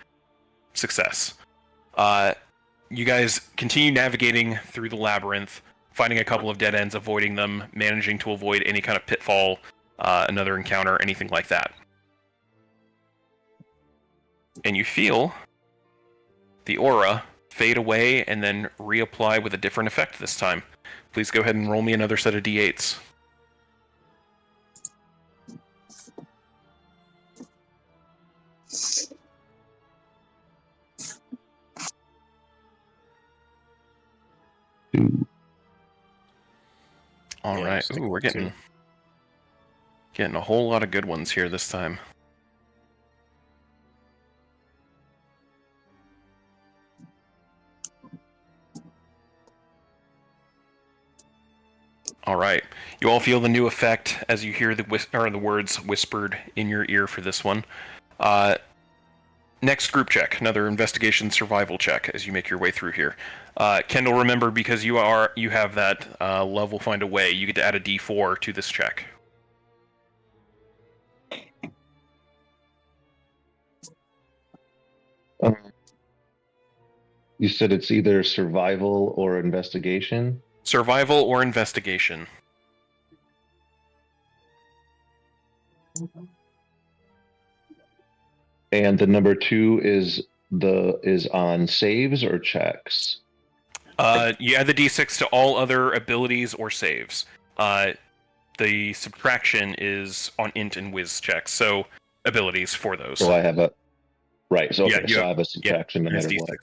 Speaker 2: success. You guys continue navigating through the labyrinth, finding a couple of dead ends, avoiding them, managing to avoid any kind of pitfall, another encounter, anything like that. And you feel the aura fade away and then reapply with a different effect this time. Please go ahead and roll me another set of d8s. All
Speaker 7: Yeah,
Speaker 2: right.
Speaker 7: stick
Speaker 2: Ooh, we're
Speaker 7: with 2.
Speaker 2: getting a whole lot of good ones here this time. All right. You all feel the new effect as you hear the words whispered in your ear for this one. Next group check, another investigation survival check as you make your way through here. Kendall, remember, because you have that love will find a way, you get to add a D4 to this check.
Speaker 4: You said it's either survival or investigation?
Speaker 2: Survival or investigation.
Speaker 4: And the number 2 is is on saves or checks?
Speaker 2: You add the d6 to all other abilities or saves. The subtraction is on int and whiz checks, so abilities for those.
Speaker 4: So I have a right. So
Speaker 2: Yeah,
Speaker 4: okay, so I have a subtraction no
Speaker 2: minus
Speaker 4: matter
Speaker 2: d6.
Speaker 4: what.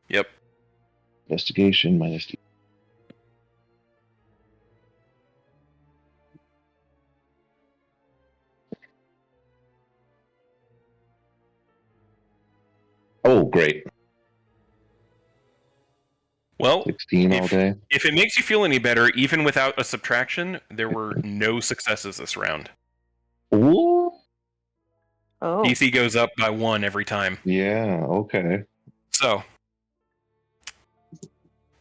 Speaker 2: Yep.
Speaker 4: Investigation minus D. Oh, great.
Speaker 2: Well,
Speaker 4: 16 all day.
Speaker 2: if it makes you feel any better, even without a subtraction, there were no successes this round.
Speaker 4: Ooh.
Speaker 6: Oh,
Speaker 2: DC goes up by 1 every time.
Speaker 4: Yeah, okay.
Speaker 2: So,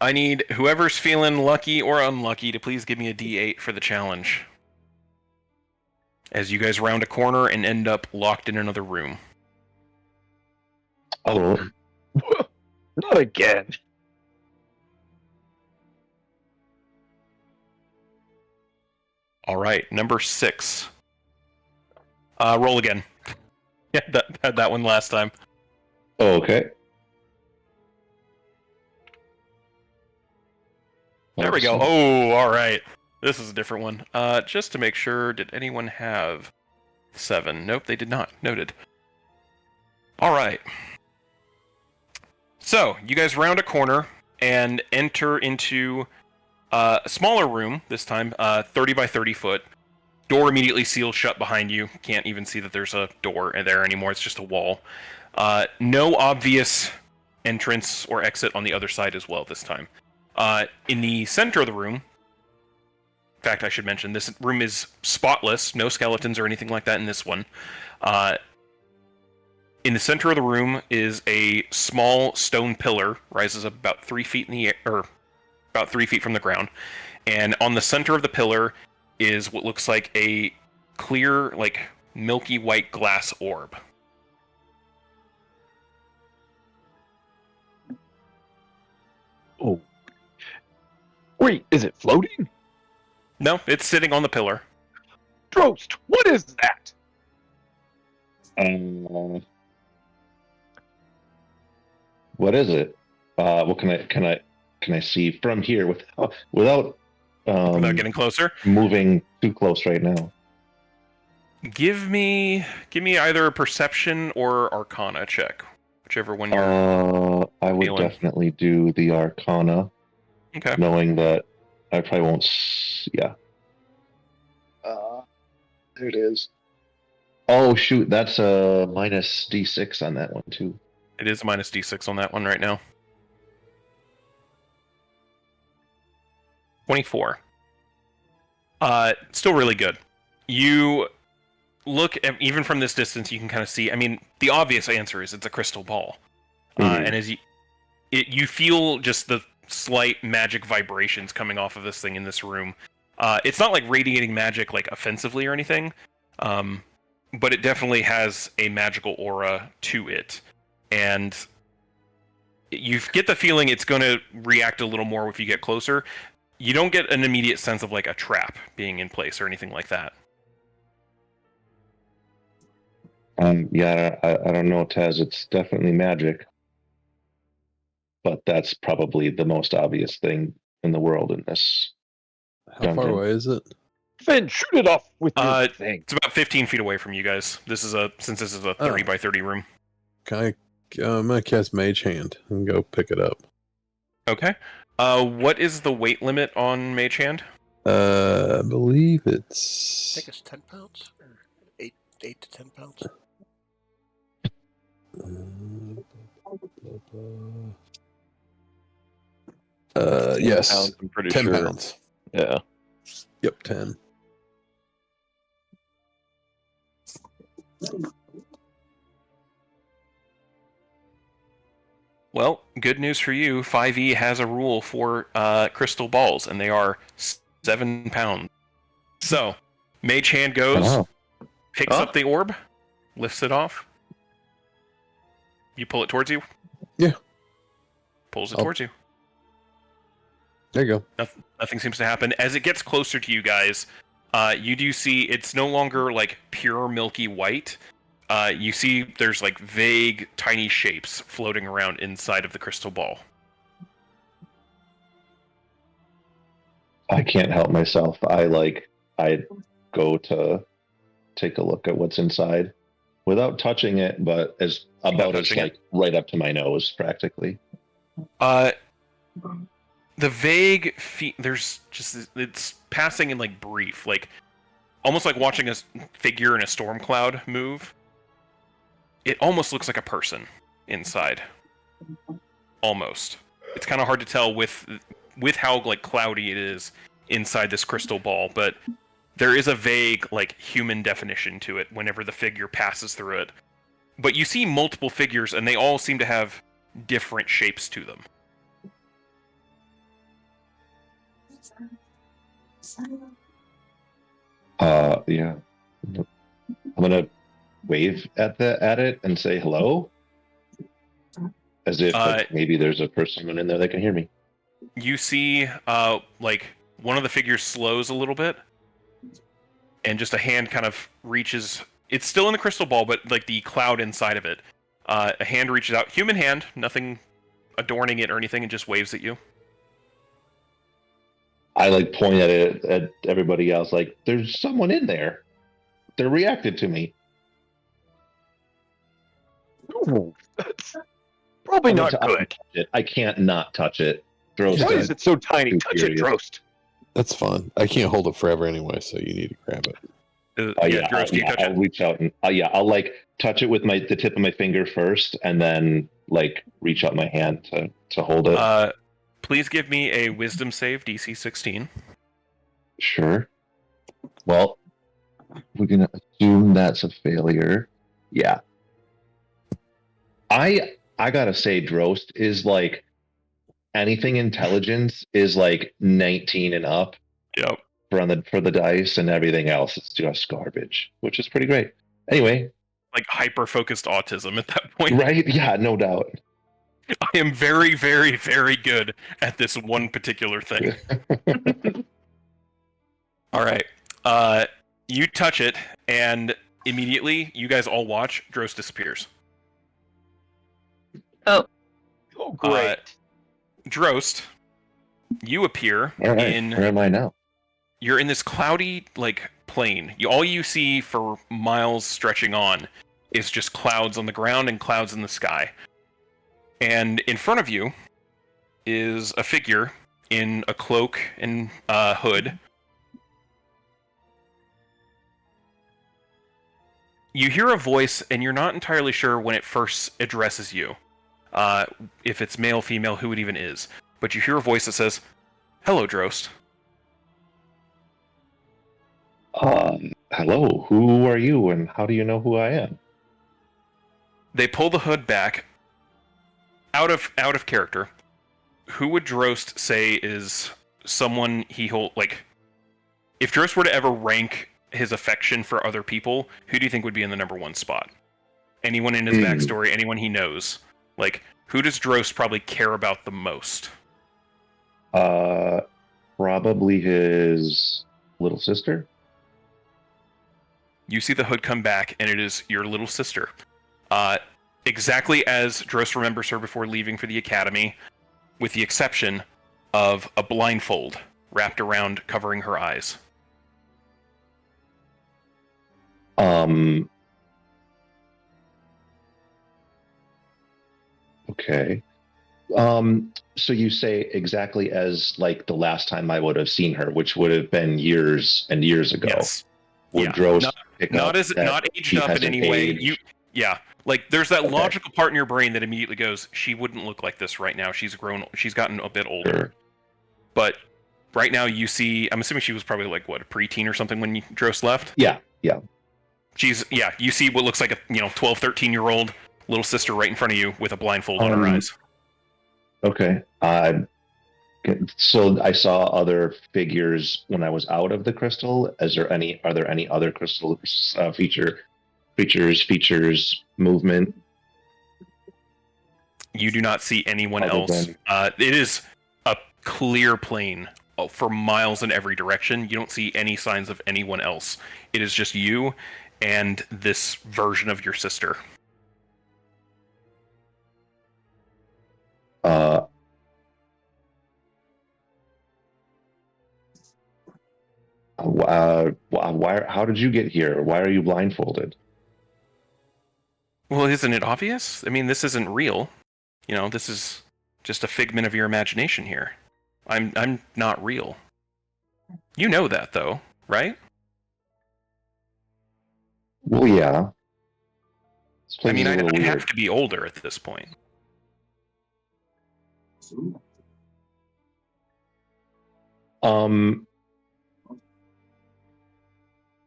Speaker 2: I need whoever's feeling lucky or unlucky to please give me a d8 for the challenge. As you guys round a corner and end up locked in another room.
Speaker 4: Oh,
Speaker 3: Not again.
Speaker 2: All right, number 6. Roll again. Yeah, had that one last time.
Speaker 4: okay.
Speaker 2: There we go. Oh, all right. This is a different one. Just to make sure, did anyone have 7? Nope, they did not. Noted. All right. So, you guys round a corner and enter into a smaller room this time, 30 by 30 foot. Door immediately seals shut behind you. Can't even see that there's a door there anymore. It's just a wall. No obvious entrance or exit on the other side as well this time. In the center of the room, in fact, I should mention, this room is spotless. No skeletons or anything like that in this one. In the center of the room is a small stone pillar, rises up about 3 feet in the air, or about 3 feet from the ground. And on the center of the pillar is what looks like a clear, like milky white glass orb.
Speaker 3: Oh. Wait, is it floating?
Speaker 2: No, it's sitting on the pillar.
Speaker 3: Drost, what is that?
Speaker 4: What is it? What can I see from here without
Speaker 2: Without getting closer,
Speaker 4: moving too close right now?
Speaker 2: give me either a perception or Arcana check, whichever one you're.
Speaker 4: I would
Speaker 2: feeling.
Speaker 4: definitely do the Arcana,
Speaker 2: Okay.
Speaker 4: knowing that I probably won't. Yeah. There it is. Oh shoot, that's a minus D6 on that one too.
Speaker 2: It is minus d6 on that one right now. 24. Still really good. You look at, even from this distance, you can kind of see. I mean, the obvious answer is it's a crystal ball, and as you feel just the slight magic vibrations coming off of this thing in this room. It's not like radiating magic like offensively or anything, but it definitely has a magical aura to it, and you get the feeling it's going to react a little more if you get closer. You don't get an immediate sense of like a trap being in place or anything like that.
Speaker 4: Yeah, I don't know, Taz. It's definitely magic, but that's probably the most obvious thing in the world in this.
Speaker 1: How far
Speaker 4: Dungeon.
Speaker 1: away is it?
Speaker 3: Finn, shoot it off with your thing.
Speaker 2: It's about 15 feet away from you guys. Since this is a 30 by 30 room.
Speaker 1: I'm gonna cast Mage Hand and go pick it up.
Speaker 2: Okay. What is the weight limit on Mage Hand?
Speaker 1: I believe
Speaker 7: I
Speaker 1: it's.
Speaker 7: think it's 10 pounds or 8 to 10 pounds.
Speaker 1: Yes,
Speaker 3: Pounds, I'm pretty
Speaker 1: 10
Speaker 3: sure.
Speaker 1: pounds.
Speaker 3: Yeah.
Speaker 1: Yep, 10.
Speaker 2: Well, good news for you. 5e has a rule for crystal balls, and they are 7 pounds. So, Mage Hand goes, picks up the orb, lifts it off. You pull it towards you?
Speaker 1: Yeah.
Speaker 2: Pulls it towards you.
Speaker 1: There you go.
Speaker 2: Nothing seems to happen. As it gets closer to you guys, you do see it's no longer like pure milky white. You see there's like vague, tiny shapes floating around inside of the crystal ball.
Speaker 4: I can't help myself. I go to take a look at what's inside without touching it, but as like right up to my nose, practically.
Speaker 2: The vague there's just, it's passing in like brief, like almost like watching a figure in a storm cloud move. It almost looks like a person inside. Almost. It's kind of hard to tell with how like cloudy it is inside this crystal ball, but there is a vague like human definition to it whenever the figure passes through it. But you see multiple figures and they all seem to have different shapes to them.
Speaker 4: Yeah. I'm gonna wave at it and say hello, as if like, maybe there's a person in there that can hear me.
Speaker 2: You see, like one of the figures slows a little bit, and just a hand kind of reaches. It's still in the crystal ball, but like the cloud inside of it. A hand reaches out, human hand, nothing adorning it or anything, and just waves at you.
Speaker 4: I like point at it at everybody else, like there's someone in there. They're reacted to me.
Speaker 3: Ooh, that's probably not good.
Speaker 4: I can't not touch it.
Speaker 3: Why is it so tiny? Touch it, Drost.
Speaker 1: That's fun. I can't hold it forever anyway, so you need to grab it.
Speaker 2: Drost, can you touch it?
Speaker 4: I'll reach out and I'll like touch it with the tip of my finger first, and then like reach out my hand to hold it.
Speaker 2: Please give me a wisdom save, DC 16.
Speaker 4: Sure. Well, we're gonna assume that's a failure. Yeah. I gotta say, Drost is like anything intelligence is like 19 and up.
Speaker 2: Yep.
Speaker 4: For the dice, and everything else it's just garbage, which is pretty great. Anyway,
Speaker 2: like hyper focused autism at that point,
Speaker 4: right? Yeah, no doubt.
Speaker 2: I am very, very, very good at this one particular thing. All right. You touch it, and immediately, you guys all watch, Drost disappears.
Speaker 6: Oh,
Speaker 3: great.
Speaker 2: Drost, you appear
Speaker 4: All right.
Speaker 2: in...
Speaker 4: Where am I now?
Speaker 2: You're in this cloudy, like, plain. All you see for miles stretching on is just clouds on the ground and clouds in the sky. And in front of you is a figure in a cloak and hood. You hear a voice, and you're not entirely sure when it first addresses you. If it's male, female, who it even is. But you hear a voice that says, "Hello, Drost."
Speaker 4: Hello. Who are you, and how do you know who I am?
Speaker 2: They pull the hood back. Out of character. Who would Drost say is someone he like? If Drost were to ever rank his affection for other people, who do you think would be in the number one spot? Anyone in his backstory, anyone he knows. Like, who does Drost probably care about the most?
Speaker 4: Probably his little sister.
Speaker 2: You see the hood come back, and it is your little sister. Exactly as Drost remembers her before leaving for the academy, with the exception of a blindfold wrapped around covering her eyes.
Speaker 4: Okay. So you say exactly as like the last time I would have seen her, which would have been years and years ago.
Speaker 2: Yes.
Speaker 4: Would Drost
Speaker 2: not aged up in any way. Like there's that logical part in your brain that immediately goes, she wouldn't look like this right now. She's gotten a bit older.
Speaker 4: Sure.
Speaker 2: But right now you see, I'm assuming she was probably like what, a preteen or something when Drost left?
Speaker 4: Yeah.
Speaker 2: You see what looks like a 12, 13-year-old little sister right in front of you with a blindfold on her eyes. Okay.
Speaker 4: So I saw other figures when I was out of the crystal. Are there any other crystal features, movement?
Speaker 2: You do not see anyone else. It is a clear plain for miles in every direction. You don't see any signs of anyone else. It is just you and this version of your sister.
Speaker 4: Why? How did you get here? Why are you blindfolded?
Speaker 2: Well, isn't it obvious? I mean, this isn't real. You know, this is just a figment of your imagination here. I'm not real. You know that, though, right?
Speaker 4: Well, yeah. This
Speaker 2: I
Speaker 4: place
Speaker 2: mean,
Speaker 4: is a
Speaker 2: I
Speaker 4: little weird.
Speaker 2: have to be older at this point.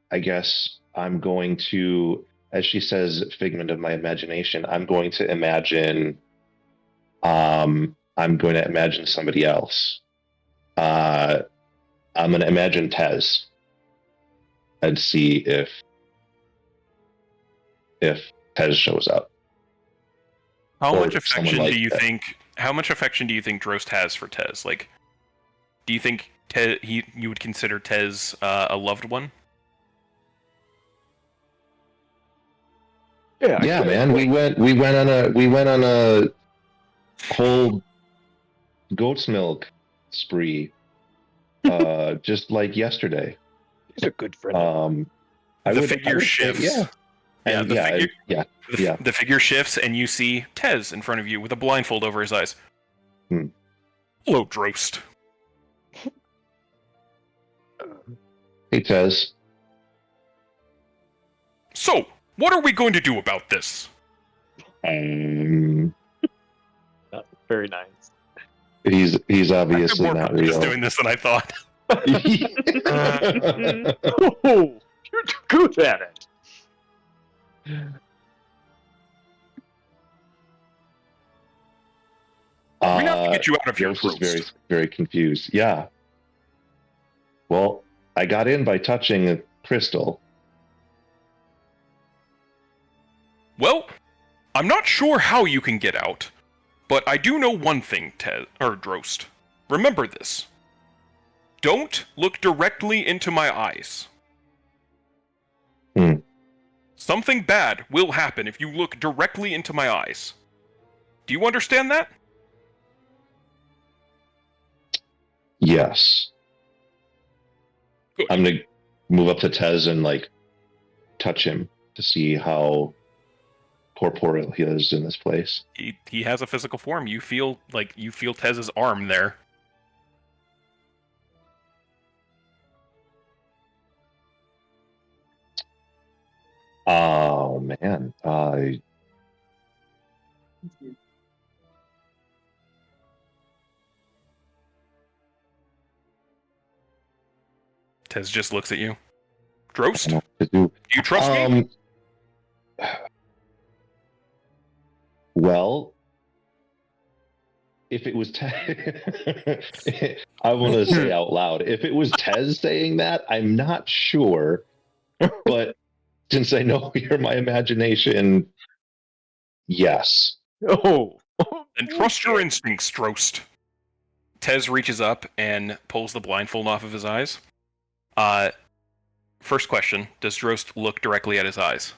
Speaker 4: I guess I'm going to, as she says, figment of my imagination. I'm going to imagine. I'm going to imagine somebody else. I'm going to imagine Tez, and see if Tez shows up.
Speaker 2: How
Speaker 4: Or
Speaker 2: much affection
Speaker 4: someone like
Speaker 2: do you
Speaker 4: that.
Speaker 2: think? How much affection do you think Drost has for Tez? Like, do you think you would consider Tez a loved one?
Speaker 4: Yeah, man. We went on a whole goat's milk spree, just like yesterday.
Speaker 8: He's a good friend.
Speaker 2: The figure shifts.
Speaker 4: Yeah.
Speaker 2: Yeah,
Speaker 4: And
Speaker 2: the figure shifts, and you see Tez in front of you with a blindfold over his eyes. Hello, Drost.
Speaker 4: Hey, Tez.
Speaker 2: So, what are we going to do about this?
Speaker 8: Very nice.
Speaker 4: He's obviously
Speaker 2: I'm more
Speaker 4: not
Speaker 2: practiced
Speaker 4: real.
Speaker 2: doing this than I thought.
Speaker 8: Oh, you're too good at it.
Speaker 2: We have to get you out of here,
Speaker 4: Yost is very,
Speaker 2: Drost.
Speaker 4: very confused. Yeah. Well, I got in by touching a crystal.
Speaker 2: Well, I'm not sure how you can get out, but I do know one thing, Drost. Remember this. Don't look directly into my eyes. Something bad will happen if you look directly into my eyes. Do you understand that?
Speaker 4: Yes.
Speaker 2: Good.
Speaker 4: I'm gonna move up to Tez and touch him to see how corporeal he is in this place.
Speaker 2: He has a physical form. You feel Tez's arm there.
Speaker 4: Oh man.
Speaker 2: Tez just looks at you. Drost,
Speaker 4: Do
Speaker 2: do you trust me?
Speaker 4: Well, if it was I want to say out loud, if it was Tez saying that, I'm not sure. But since I know you're my imagination, yes.
Speaker 8: Oh.
Speaker 2: And trust your instincts, Drost. Tez reaches up and pulls the blindfold off of his eyes. First question, does Drost look directly at his eyes?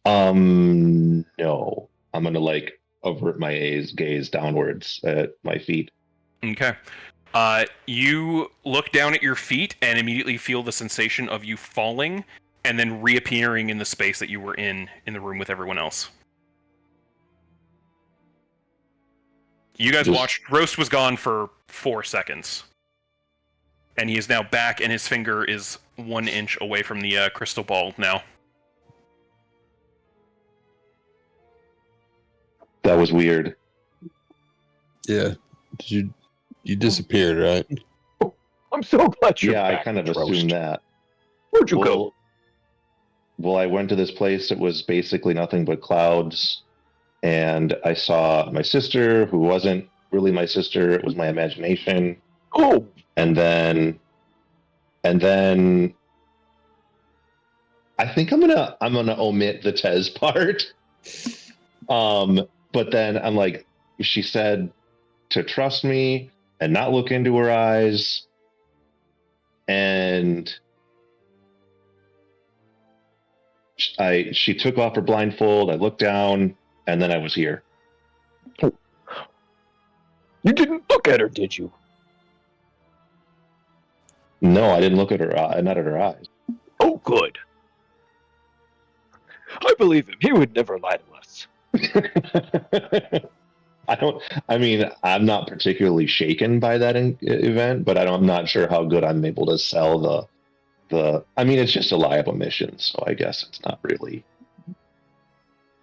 Speaker 4: No. I'm gonna avert my gaze downwards at my feet.
Speaker 2: Okay. You look down at your feet and immediately feel the sensation of you falling and then reappearing in the space that you were in the room with everyone else. You guys watched. Drost was gone for 4 seconds. And he is now back, and his finger is 1 inch away from the crystal ball now.
Speaker 4: That was weird.
Speaker 1: Yeah. You disappeared, right?
Speaker 8: I'm so glad you're
Speaker 4: Yeah,
Speaker 8: back,
Speaker 4: I kind of
Speaker 8: Drost.
Speaker 4: assumed that.
Speaker 8: Where'd you go?
Speaker 4: Well, I went to this place that was basically nothing but clouds, and I saw my sister, who wasn't really my sister. It was my imagination.
Speaker 8: Oh.
Speaker 4: And then I think I'm gonna omit the Tez part. But then I'm like, she said to trust me and not look into her eyes. And She took off her blindfold. I looked down, and then I was here.
Speaker 8: You didn't look at her, did you?
Speaker 4: No, I didn't look at her. Not at her eyes.
Speaker 8: Oh, good. I believe him. He would never lie to us.
Speaker 4: I mean, I'm not particularly shaken by that event, but I'm not sure how good I'm able to sell I mean, it's just a lie of omission, so I guess it's not really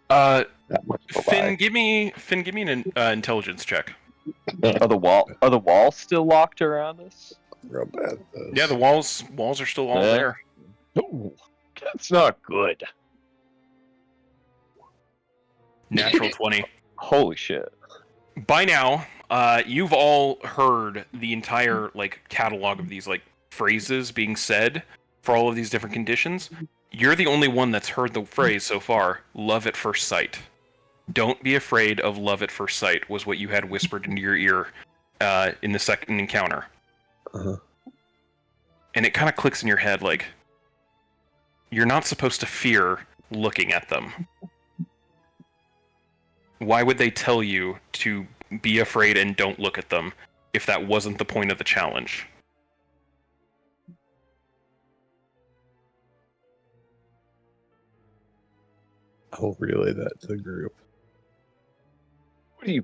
Speaker 4: that much of a
Speaker 2: Finn,
Speaker 4: lie.
Speaker 2: give me an intelligence check.
Speaker 3: Are the walls still locked around us?
Speaker 7: Real bad.
Speaker 2: Yeah, the walls are still all
Speaker 3: Yeah.
Speaker 2: there.
Speaker 8: No, that's not good.
Speaker 2: Natural 20.
Speaker 3: Holy shit.
Speaker 2: By now, you've all heard the entire catalog of these phrases being said for all of these different conditions. You're the only one that's heard the phrase so far, love at first sight. Don't be afraid of love at first sight was what you had whispered into your ear in the second encounter.
Speaker 1: Uh-huh.
Speaker 2: And it kind of clicks in your head you're not supposed to fear looking at them. Why would they tell you to be afraid and don't look at them if that wasn't the point of the challenge?
Speaker 1: I'll relay that to the group.
Speaker 8: I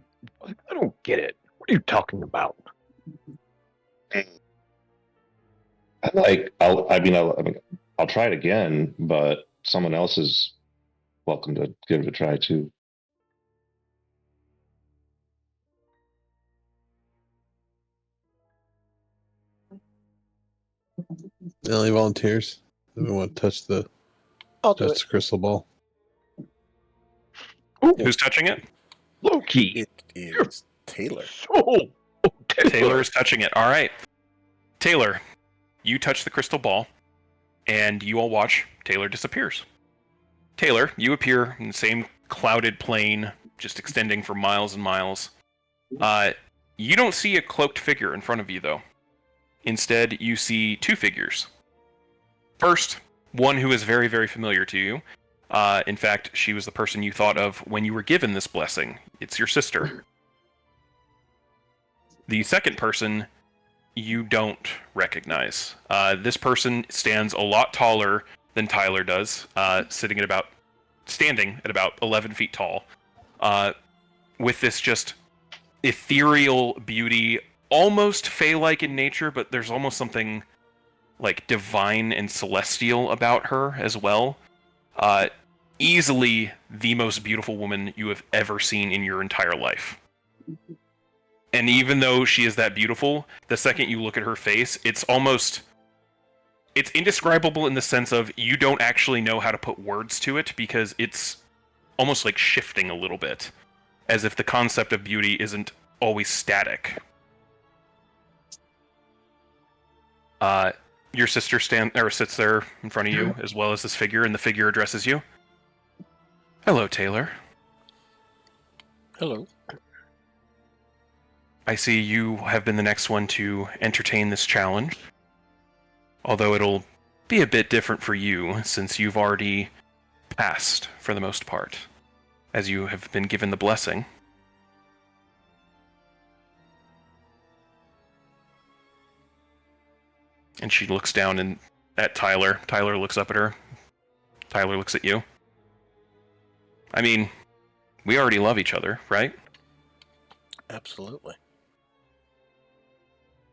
Speaker 8: don't get it. What are you talking about?
Speaker 4: I'll try it again, but someone else is welcome to give it a try too.
Speaker 1: Any volunteers? We want to touch the crystal ball.
Speaker 8: Ooh,
Speaker 2: Who's touching it?
Speaker 8: Loki.
Speaker 7: It is Taylor.
Speaker 8: Oh,
Speaker 2: Taylor is touching it. All right. Taylor, you touch the crystal ball, and you all watch Taylor disappears. Taylor, you appear in the same clouded plain, just extending for miles and miles. You don't see a cloaked figure in front of you, though. Instead, you see two figures. First, one who is very, very familiar to you. In fact, she was the person you thought of when you were given this blessing. It's your sister. The second person you don't recognize. This person stands a lot taller than Tyler does, standing at about 11 feet tall, with this just ethereal beauty, almost fey-like in nature, but there's almost something divine and celestial about her as well. Easily the most beautiful woman you have ever seen in your entire life. And even though she is that beautiful, the second you look at her face, it's indescribable in the sense of you don't actually know how to put words to it because it's almost shifting a little bit, as if the concept of beauty isn't always static. Your sister sits there in front of you, as well as this figure, and the figure addresses you. Hello, Taylor.
Speaker 7: Hello.
Speaker 2: I see you have been the next one to entertain this challenge. Although it'll be a bit different for you, since you've already passed, for the most part, as you have been given the blessing. And she looks down at Tyler. Tyler looks up at her. Tyler looks at you. I mean, we already love each other, right?
Speaker 7: Absolutely.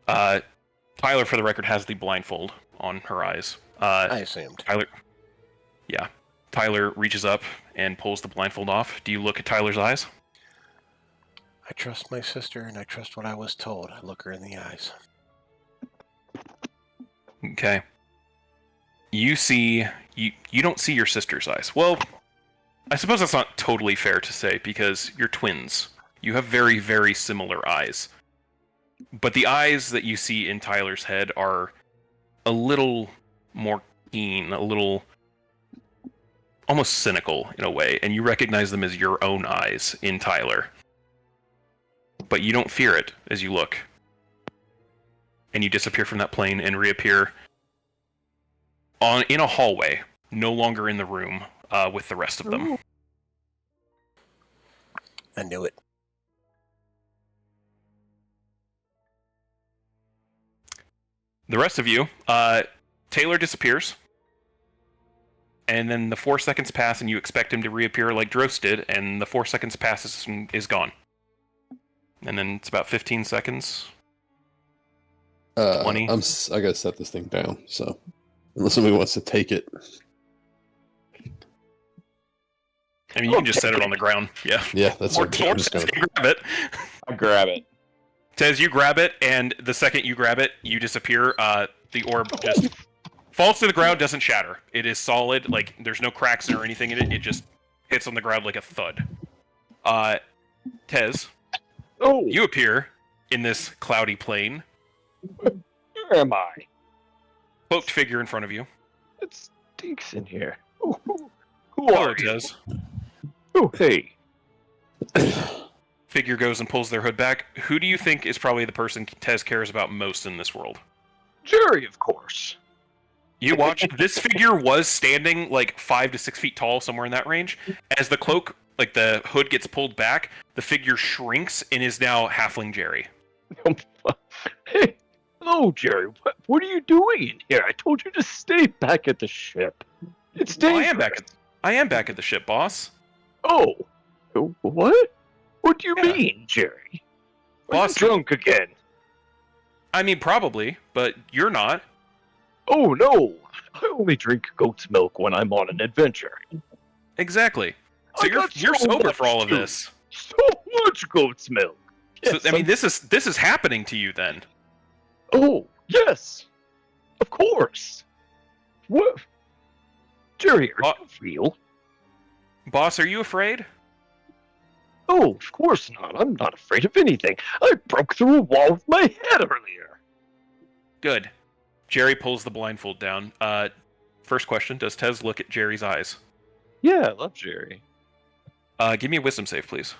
Speaker 2: Tyler, for the record, has the blindfold on her eyes.
Speaker 7: I assumed.
Speaker 2: Tyler reaches up and pulls the blindfold off. Do you look at Tyler's eyes?
Speaker 7: I trust my sister, and I trust what I was told. I look her in the eyes.
Speaker 2: Okay. You don't see your sister's eyes. Well, I suppose that's not totally fair to say, because you're twins. You have very, very similar eyes. But the eyes that you see in Tyler's head are a little more keen, a little almost cynical in a way, and you recognize them as your own eyes in Tyler. But you don't fear it as you look. And you disappear from that plane and reappear in a hallway no longer in the room with the rest of them.
Speaker 7: I knew it.
Speaker 2: The rest of you, Taylor disappears. And then the 4 seconds pass, and you expect him to reappear like Drost did, and the 4 seconds passes and is gone. And then it's about 15 seconds. 20.
Speaker 1: I gotta set this thing down. So, unless somebody wants to take it,
Speaker 2: I mean, you can just set it on the ground. Yeah.
Speaker 1: yeah, that's
Speaker 2: Or
Speaker 1: what I'm just
Speaker 2: Tez
Speaker 1: gonna.
Speaker 2: can grab it.
Speaker 3: I grab it.
Speaker 2: Tez, you grab it, and the second you grab it, you disappear. The orb just falls to the ground, doesn't shatter. It is solid. Like, there's no cracks or anything in it. It just hits on the ground like a thud. Tez,
Speaker 8: Oh,
Speaker 2: you appear in this cloudy plain.
Speaker 8: where am I?
Speaker 2: Cloaked figure in front of you.
Speaker 8: It stinks in here. Who
Speaker 2: Hello,
Speaker 8: are you?
Speaker 2: Tez.
Speaker 8: Oh, hey.
Speaker 2: Figure goes and pulls their hood back. Who do you think is probably the person Tez cares about most in this world?
Speaker 8: Jerry, of course.
Speaker 2: You watch, this figure was standing like 5 to 6 feet tall, somewhere in that range. As the cloak, like the hood gets pulled back, the figure shrinks and is now halfling Jerry.
Speaker 8: Hey, hello, Jerry. What are you doing in here? I told you to stay back at the ship. It's
Speaker 2: Well,
Speaker 8: dangerous.
Speaker 2: I am back at the ship, boss.
Speaker 8: Oh, what? What do you
Speaker 2: Yeah.
Speaker 8: mean, Jerry? Are
Speaker 2: Boss-
Speaker 8: you drunk again?
Speaker 2: I mean, probably, but you're not.
Speaker 8: Oh no, I only drink goat's milk when I'm on an adventure.
Speaker 2: Exactly. So
Speaker 8: I
Speaker 2: you're
Speaker 8: got
Speaker 2: you're
Speaker 8: so
Speaker 2: sober
Speaker 8: much
Speaker 2: for all of
Speaker 8: too.
Speaker 2: this.
Speaker 8: So much goat's milk.
Speaker 2: So
Speaker 8: Yes,
Speaker 2: I mean, this is happening to you then.
Speaker 8: Oh, yes. Of course. What? Jerry, are you real?
Speaker 2: Boss, are you afraid?
Speaker 8: Oh, of course not. I'm not afraid of anything. I broke through a wall with my head earlier.
Speaker 2: Good. Jerry pulls the blindfold down. First question, does Tez look at Jerry's eyes?
Speaker 3: Yeah, I love Jerry.
Speaker 2: Give me a wisdom save, please.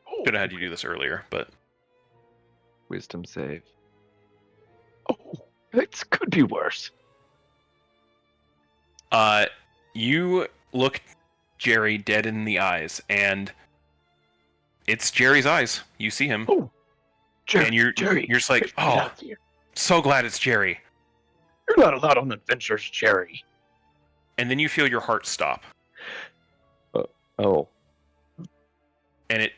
Speaker 8: Oh,
Speaker 2: Should have had you do this earlier, but...
Speaker 3: Wisdom save.
Speaker 8: oh, it could be worse.
Speaker 2: You look Jerry dead in the eyes, and it's Jerry's eyes. You see him,
Speaker 8: Oh, Jerry,
Speaker 2: and you're just like,
Speaker 8: get
Speaker 2: oh,
Speaker 8: out of here.
Speaker 2: so glad it's Jerry.
Speaker 8: You're not allowed on adventures, Jerry.
Speaker 2: And then you feel your heart stop,
Speaker 3: Oh.
Speaker 2: and it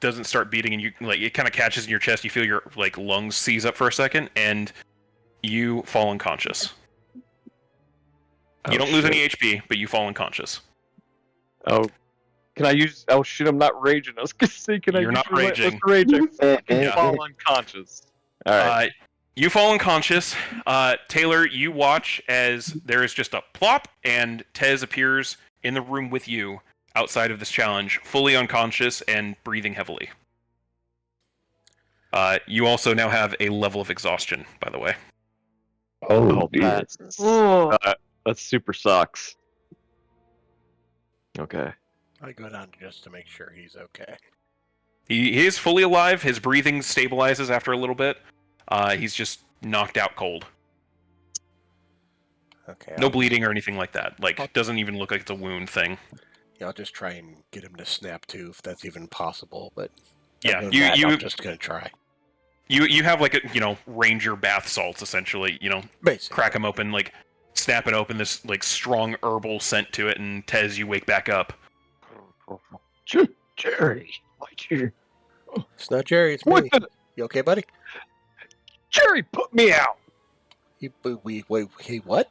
Speaker 2: doesn't start beating, and you like it kind of catches in your chest. You feel your like lungs seize up for a second, and you fall unconscious. You don't lose any HP, but you fall unconscious.
Speaker 3: Oh. Can I use... Oh, shit, I'm not raging. I was gonna say, can I
Speaker 2: You're
Speaker 3: use
Speaker 2: not
Speaker 3: relentless
Speaker 2: raging.
Speaker 3: raging? Fucking
Speaker 2: Yeah.
Speaker 3: fall unconscious. Alright.
Speaker 2: You fall unconscious. Taylor, you watch as there is just a plop, and Tez appears in the room with you outside of this challenge, fully unconscious and breathing heavily. You also now have a level of exhaustion, by the way.
Speaker 4: Oh, dear.
Speaker 3: That super sucks. Okay.
Speaker 7: I go down just to make sure he's okay.
Speaker 2: He is fully alive. His breathing stabilizes after a little bit. He's just knocked out cold.
Speaker 7: Okay.
Speaker 2: No bleeding or anything like that. Like, doesn't even look like it's a wound thing.
Speaker 7: Yeah, I'll just try and get him to snap to if that's even possible. But
Speaker 2: Yeah,
Speaker 7: other than that,
Speaker 2: you
Speaker 7: I'm just gonna try.
Speaker 2: You have like a ranger bath salts essentially.
Speaker 7: Basically.
Speaker 2: Crack them open, like snap it open. This like strong herbal scent to it, and Tez, you wake back up.
Speaker 8: Jerry, why'd you...
Speaker 7: It's not Jerry. It's
Speaker 8: What
Speaker 7: me.
Speaker 8: the...
Speaker 7: You okay, buddy?
Speaker 8: Jerry put me out.
Speaker 7: Wait, what?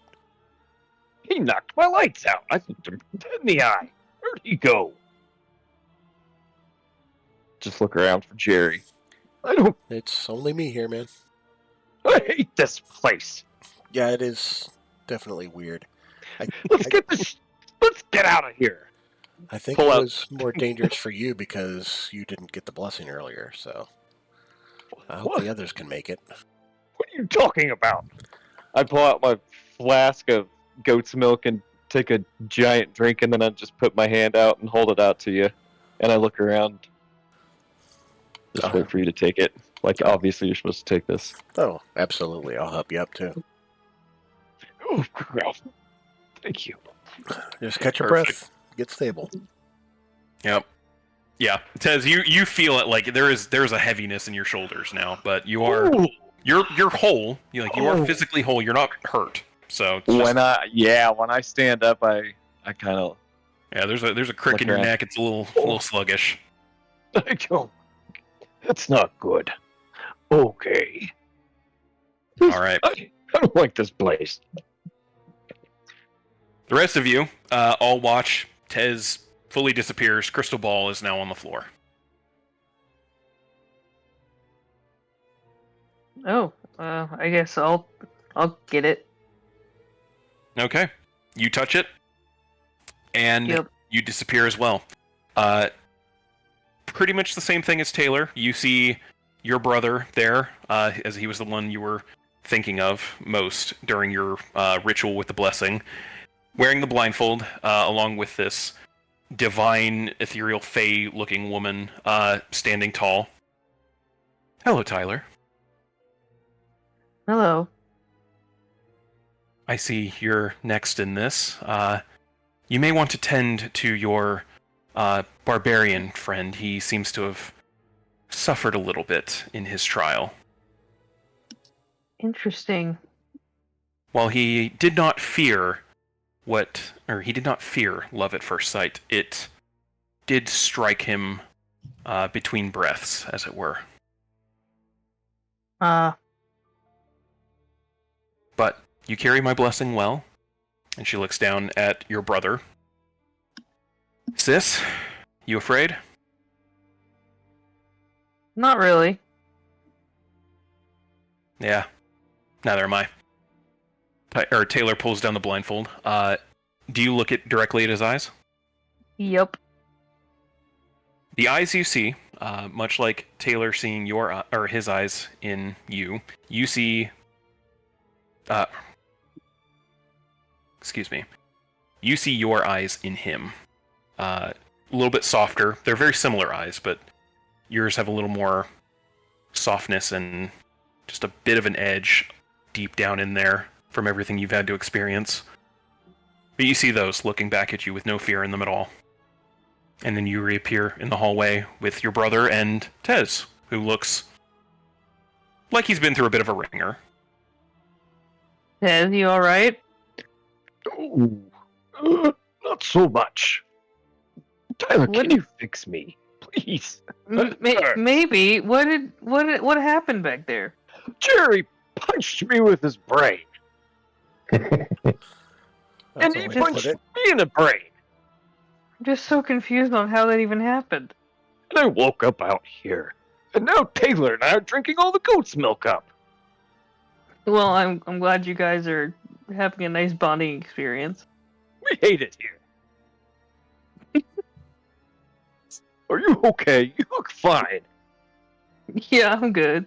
Speaker 8: He knocked my lights out. I looked him dead in the eye. Where'd he go?
Speaker 3: Just look around for Jerry.
Speaker 7: It's only me here, man.
Speaker 8: I hate this place.
Speaker 7: Yeah, it is definitely weird.
Speaker 8: Let's get out of here.
Speaker 7: I think
Speaker 3: Pull
Speaker 7: it
Speaker 3: out.
Speaker 7: was more dangerous for you because you didn't get the blessing earlier, so I hope
Speaker 8: What?
Speaker 7: the others can make it.
Speaker 8: What are you talking about?
Speaker 3: I pull out my flask of goat's milk and take a giant drink, and then I just put my hand out and hold it out to you. And I look around. Just wait for you to take it. Like, obviously, you're supposed to take this.
Speaker 7: Oh, absolutely. I'll help you up too.
Speaker 8: Oh, well, thank you.
Speaker 7: Just catch your
Speaker 2: Perfect.
Speaker 7: breath. Get stable.
Speaker 2: Yep. Yeah, Tez, you feel it like there's a heaviness in your shoulders now, but you're whole. You are physically whole. You're not hurt. So it's
Speaker 3: When I stand up, I kind of
Speaker 2: there's a crick in your
Speaker 3: around.
Speaker 2: neck. It's a little sluggish.
Speaker 8: I don't. That's not good. Okay.
Speaker 2: All right.
Speaker 8: I don't like this place.
Speaker 2: The rest of you all watch. Tez fully disappears. Crystal ball is now on the floor.
Speaker 6: Oh, I guess I'll get it.
Speaker 2: Okay. You touch it, and
Speaker 6: Yep.
Speaker 2: you disappear as well. Pretty much the same thing as Taylor. You see your brother there, as he was the one you were thinking of most during your ritual with the blessing, wearing the blindfold, along with this divine, ethereal, fey-looking woman standing tall. Hello, Tyler.
Speaker 6: Hello.
Speaker 2: I see you're next in this. You may want to tend to your barbarian friend. He seems to have suffered a little bit in his trial.
Speaker 6: Interesting.
Speaker 2: While he did not fear he did not fear love at first sight, it did strike him between breaths, as it were. But you carry my blessing well. And she looks down at your brother. Sis, you afraid?
Speaker 6: Not really.
Speaker 2: Yeah, neither am I. Taylor pulls down the blindfold. Do you look directly at his eyes?
Speaker 6: Yep.
Speaker 2: The eyes you see, much like Taylor seeing his eyes in you, you see. Excuse me. You see your eyes in him. A little bit softer. They're very similar eyes, but yours have a little more softness and just a bit of an edge deep down in there from everything you've had to experience. But you see those looking back at you with no fear in them at all. And then you reappear in the hallway with your brother and Tez, who looks like he's been through a bit of a ringer.
Speaker 6: Tez, you alright?
Speaker 8: Ooh, not so much. Tyler, can you fix me, please?
Speaker 6: Maybe. What happened back there?
Speaker 8: Jerry punched me with his brain, and he punched me in the brain.
Speaker 6: I'm just so confused on how that even happened.
Speaker 8: And I woke up out here, and now Taylor and I are drinking all the goat's milk up.
Speaker 6: Well, I'm glad you guys are having a nice bonding experience.
Speaker 8: We hate it here. Are you okay? You look fine.
Speaker 6: Yeah, I'm good.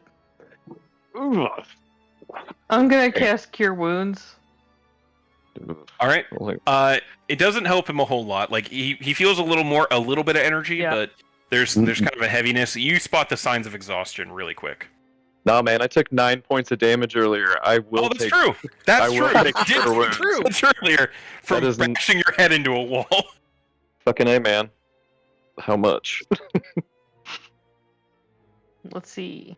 Speaker 8: Ugh.
Speaker 6: I'm gonna cast Cure Wounds.
Speaker 2: All right. It doesn't help him a whole lot. Like he feels a little bit of energy, but there's kind of a heaviness. You spot the signs of exhaustion really quick.
Speaker 3: Nah, man, I took 9 points of damage earlier. I will.
Speaker 2: Oh, that's true. That's true.
Speaker 3: Take
Speaker 2: True. That's earlier from bashing your head into a wall.
Speaker 3: Fucking A, man. How much?
Speaker 6: Let's see.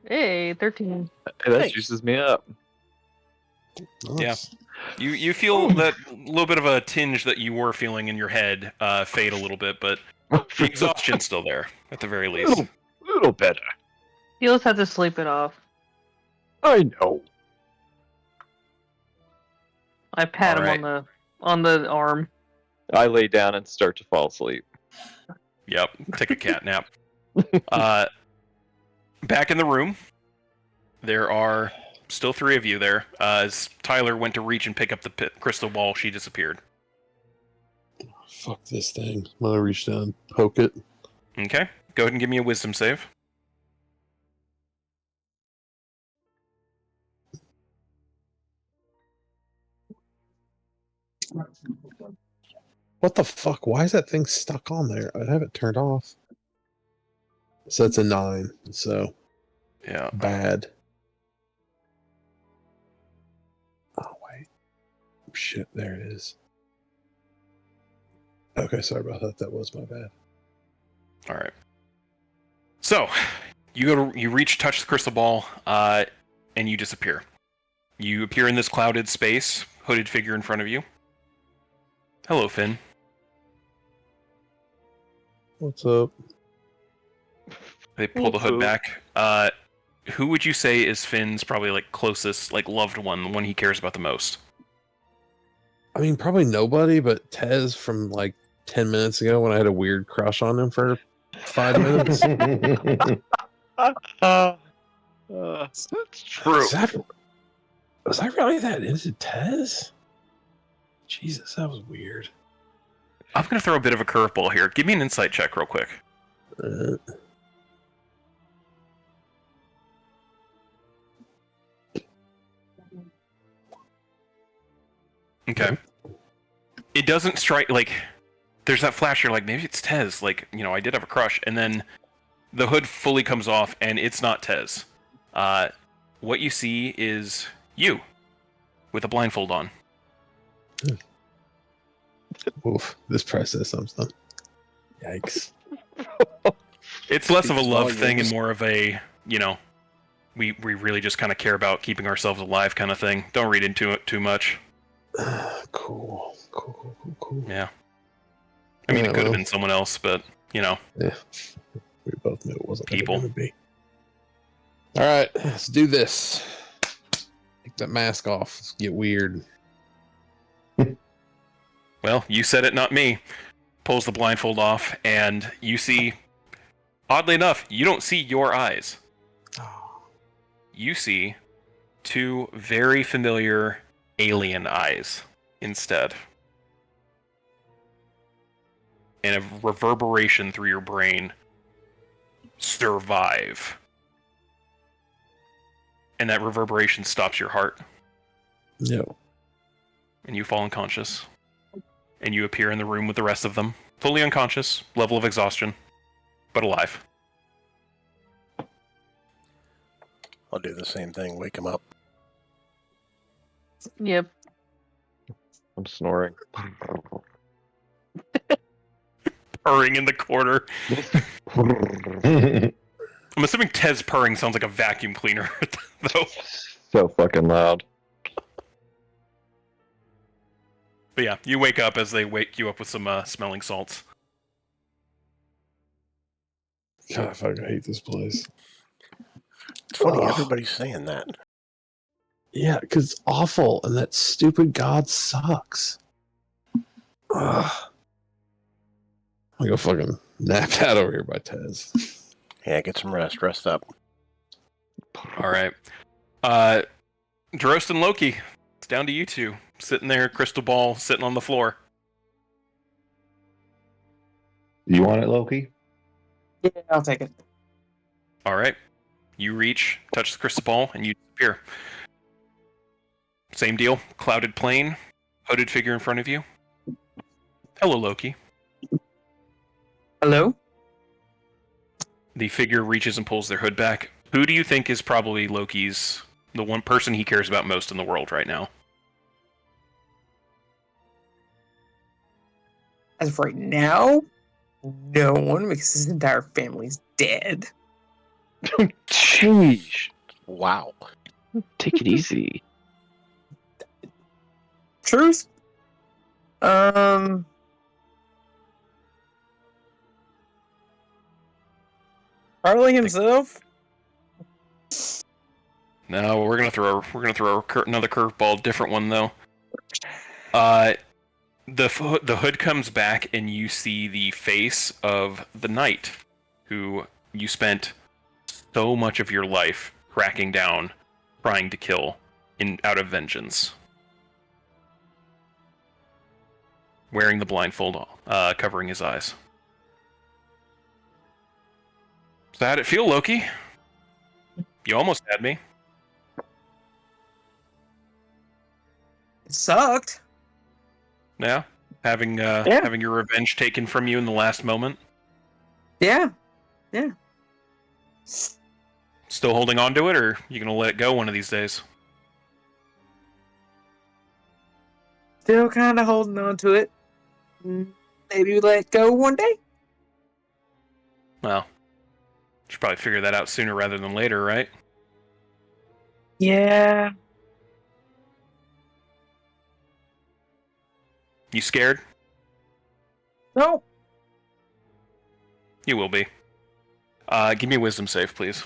Speaker 6: Hey, 13.
Speaker 3: Hey, that juices me up.
Speaker 1: Nice.
Speaker 2: Yeah. You feel that little bit of a tinge that you were feeling in your head fade a little bit, but the exhaustion's still there at the very least.
Speaker 8: Little better.
Speaker 6: You'll just have to sleep it off.
Speaker 8: I know.
Speaker 6: I pat him on the arm.
Speaker 3: I lay down and start to fall asleep.
Speaker 2: Yep. Take a cat nap. Back in the room, there are still 3 of you there. As Tyler went to reach and pick up the crystal ball, she disappeared.
Speaker 1: Fuck this thing. I'm gonna reach down and poke it.
Speaker 2: Okay. Go ahead and give me a wisdom save.
Speaker 1: What the fuck? Why is that thing stuck on there? I have it turned off. So it's a 9. So
Speaker 2: yeah,
Speaker 1: bad. Oh wait. shit, there it is. Okay, sorry about that. That was my bad.
Speaker 2: All right. So, you reach, touch the crystal ball, and you disappear. You appear in this clouded space, hooded figure in front of you. Hello, Finn.
Speaker 1: What's up?
Speaker 2: They pull the hood
Speaker 8: What's
Speaker 2: back. Who would you say is Finn's probably like closest, like loved one, the one he cares about the most?
Speaker 1: I mean, probably nobody, but Tez from like 10 minutes ago when I had a weird crush on him for 5 minutes.
Speaker 8: That's true.
Speaker 1: Was I really that into Tez? Jesus, that was weird.
Speaker 2: I'm going to throw a bit of a curveball here. Give me an insight check real quick. Okay. It doesn't strike, like, there's that flash, you're like, maybe it's Tez. Like, you know, I did have a crush. And then the hood fully comes off, and it's not Tez. What you see is you, with a blindfold on.
Speaker 1: Oof, this process something. Yikes.
Speaker 2: It's less of a
Speaker 7: Speaks
Speaker 2: love thing and
Speaker 7: volumes.
Speaker 2: more of a, you know, we really just kind of care about keeping ourselves alive kind of thing. Don't read into it too much.
Speaker 1: Cool.
Speaker 2: Yeah. I mean,
Speaker 1: Yeah,
Speaker 2: it could have
Speaker 1: well.
Speaker 2: been someone else, but, you know.
Speaker 1: Yeah, we both knew it wasn't
Speaker 2: People.
Speaker 1: going to be. All right, let's do this. Take that mask off. Let's get weird.
Speaker 2: Well, you said it, not me. Pulls the blindfold off, and you see, oddly enough, you don't see your eyes. You see two very familiar alien eyes instead. And a reverberation through your brain. Survive. And that reverberation stops your heart.
Speaker 1: No.
Speaker 2: And you fall unconscious. And you appear in the room with the rest of them. Fully unconscious, level of exhaustion, but alive.
Speaker 7: I'll do the same thing. Wake him up.
Speaker 6: Yep.
Speaker 3: I'm snoring.
Speaker 2: Purring in the corner. I'm assuming Tez purring sounds like a vacuum cleaner, though.
Speaker 3: So fucking loud.
Speaker 2: But yeah, you wake up as they wake you up with some smelling salts.
Speaker 1: God, I fucking hate this place.
Speaker 7: It's funny,
Speaker 1: Ugh.
Speaker 7: everybody's saying that.
Speaker 1: Yeah, because it's awful, and that stupid god sucks. Ugh. I'm gonna go fucking nap out over here by Tez.
Speaker 7: Yeah, get some rest. Rest up.
Speaker 2: Alright. Drost and Loki, it's down to you two. Sitting there, crystal ball, sitting on the floor.
Speaker 4: You want it, Loki?
Speaker 5: Yeah, I'll take it.
Speaker 2: Alright. You reach, touch the crystal ball, and you disappear. Same deal. Clouded plane, hooded figure in front of you. Hello, Loki.
Speaker 5: Hello?
Speaker 2: The figure reaches and pulls their hood back. Who do you think is probably Loki's, the one person he cares about most in the world right now?
Speaker 5: As of right now, no one, because his entire family's dead.
Speaker 8: Jeez.
Speaker 7: Wow.
Speaker 8: Take it easy.
Speaker 5: Truth? Probably himself?
Speaker 2: No, we're gonna throw another curveball, different one though. The hood comes back and you see the face of the knight, who you spent so much of your life cracking down, trying to kill, out of vengeance. Wearing the blindfold, covering his eyes. So how'd it feel, Loki? You almost had me.
Speaker 5: It sucked.
Speaker 2: Yeah, having your revenge taken from you in the last moment.
Speaker 5: Yeah.
Speaker 2: Still holding on to it, or you gonna let it go one of these days?
Speaker 5: Still kind of holding on to it. Maybe let go one day.
Speaker 2: Well, should probably figure that out sooner rather than later, right?
Speaker 5: Yeah.
Speaker 2: You scared?
Speaker 5: No.
Speaker 2: You will be. Give me a wisdom save, please.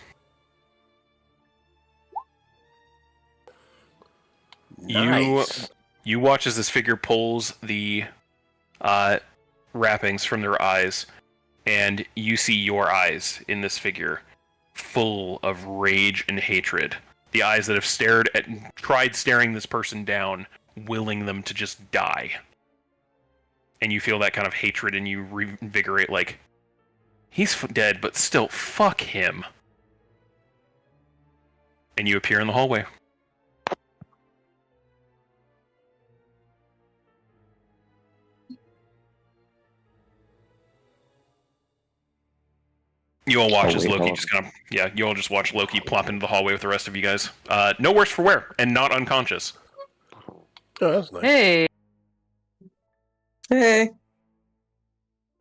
Speaker 7: Nice.
Speaker 2: You watch as this figure pulls the wrappings from their eyes, and you see your eyes in this figure, full of rage and hatred. The eyes that have tried staring this person down, willing them to just die. And you feel that kind of hatred, and you reinvigorate, like, he's dead, but still, fuck him. And you appear in the hallway. You all watch as Loki just kind of, you all just watch Loki plop into the hallway with the rest of you guys. No worse for wear, and not unconscious.
Speaker 7: Oh, that's nice.
Speaker 6: Hey,
Speaker 5: Hey.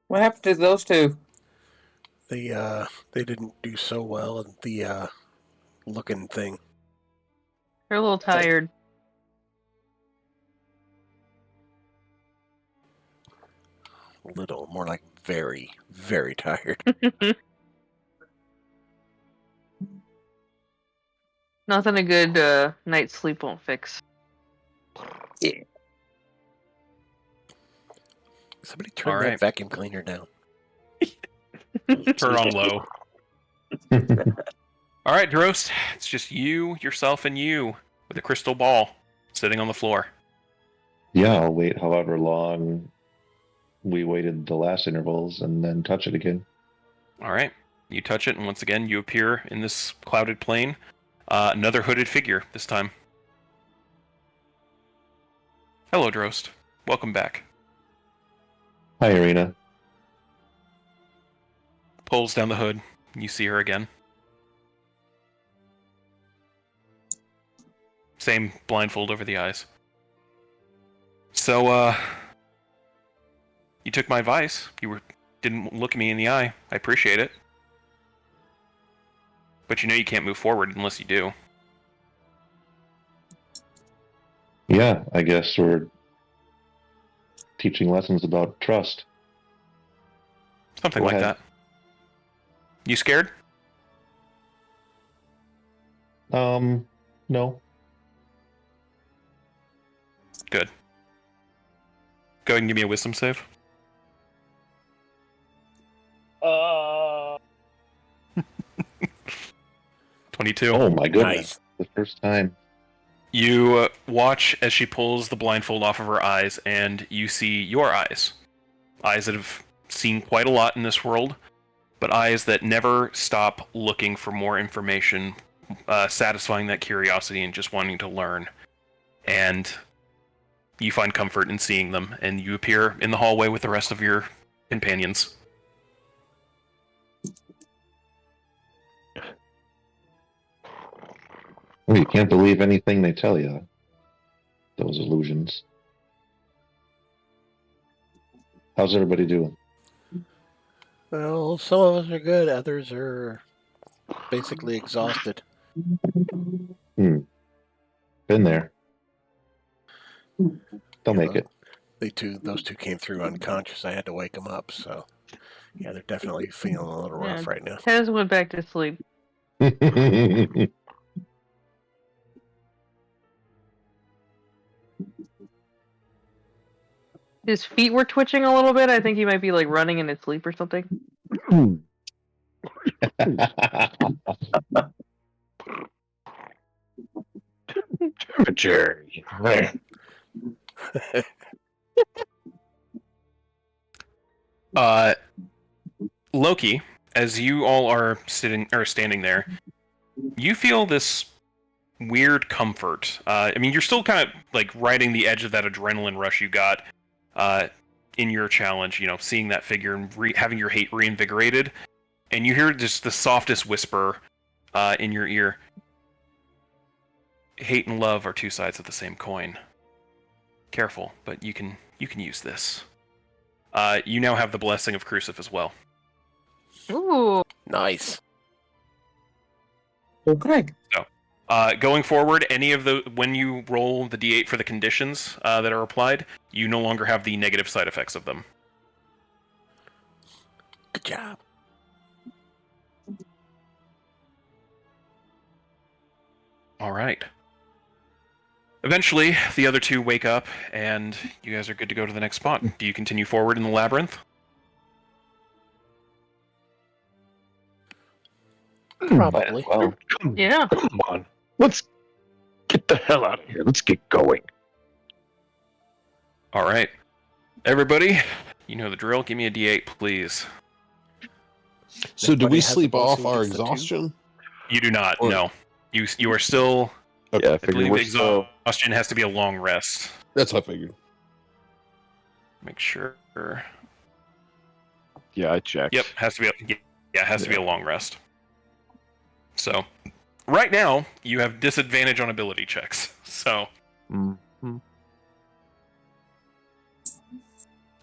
Speaker 5: What happened to those two?
Speaker 7: They didn't do so well in the looking thing.
Speaker 6: they're a little tired.
Speaker 7: Little more like very, very tired.
Speaker 6: Nothing a good night's sleep won't fix.
Speaker 5: Yeah.
Speaker 7: Somebody turn
Speaker 2: All
Speaker 7: that
Speaker 2: right.
Speaker 7: vacuum cleaner down.
Speaker 2: Turn on low. All right, Drost. It's just you, yourself, and you with a crystal ball sitting on the floor.
Speaker 4: Yeah, I'll wait however long we waited the last intervals and then touch it again.
Speaker 2: All right. You touch it, and once again, you appear in this clouded plane. Another hooded figure this time. Hello, Drost. Welcome back.
Speaker 4: Hi, Irina.
Speaker 2: Pulls down the hood. You see her again. Same blindfold over the eyes. So, you took my advice. Didn't look me in the eye. I appreciate it. But you know you can't move forward unless you do.
Speaker 4: Yeah, I guess we're teaching lessons about trust.
Speaker 2: Something
Speaker 4: Go
Speaker 2: like
Speaker 4: ahead.
Speaker 2: that. You scared?
Speaker 4: No.
Speaker 2: Good. Go ahead and give me a wisdom save. 22.
Speaker 4: Oh my goodness.
Speaker 7: Nice.
Speaker 4: The first time.
Speaker 2: You watch as she pulls the blindfold off of her eyes, and you see your eyes. Eyes that have seen quite a lot in this world, but eyes that never stop looking for more information, satisfying that curiosity and just wanting to learn. And you find comfort in seeing them, and you appear in the hallway with the rest of your companions.
Speaker 4: Well, you can't believe anything they tell you. Those illusions. How's everybody doing?
Speaker 7: Well, some of us are good, others are basically exhausted.
Speaker 4: Been there. They'll make it.
Speaker 7: Those two came through unconscious. I had to wake them up, so yeah, they're definitely feeling a little rough right now.
Speaker 6: Tez went back to sleep. His feet were twitching a little bit. I think he might be like running in his sleep or something.
Speaker 8: Jerry.
Speaker 2: Loki, as you all are standing there, you feel this weird comfort. I mean, you're still kind of like riding the edge of that adrenaline rush you got in your challenge. You know, seeing that figure and having your hate reinvigorated, and you hear just the softest whisper in your ear. Hate and love are two sides of the same coin. Careful, but you can use this. You now have the blessing of Crucif as well.
Speaker 6: Ooh.
Speaker 7: Nice.
Speaker 5: Okay.
Speaker 2: Going forward, when you roll the D8 for the conditions that are applied, you no longer have the negative side effects of them.
Speaker 7: Good job.
Speaker 2: All right. Eventually, the other two wake up, and you guys are good to go to the next spot. Do you continue forward in the labyrinth?
Speaker 7: Probably.
Speaker 3: Well,
Speaker 6: Yeah.
Speaker 8: Come on. Let's get the hell out of here. Let's get going.
Speaker 2: All right. Everybody, you know the drill. Give me a D8, please.
Speaker 1: So do
Speaker 7: Everybody
Speaker 1: we
Speaker 7: has a
Speaker 1: sleep
Speaker 7: blessing,
Speaker 1: off our
Speaker 7: gets the 2?
Speaker 1: exhaustion?
Speaker 2: You do not.
Speaker 1: Or-
Speaker 2: No. You are still.
Speaker 3: yeah, I
Speaker 2: I
Speaker 3: figured
Speaker 2: believe
Speaker 3: we're still.
Speaker 2: exhaustion has to be a long rest.
Speaker 1: That's what I figured.
Speaker 2: Make sure.
Speaker 8: Yeah, I checked.
Speaker 2: Yep, has to be. Yeah, it has to be a long rest. So, right now you have disadvantage on ability checks. So,
Speaker 3: Mhm.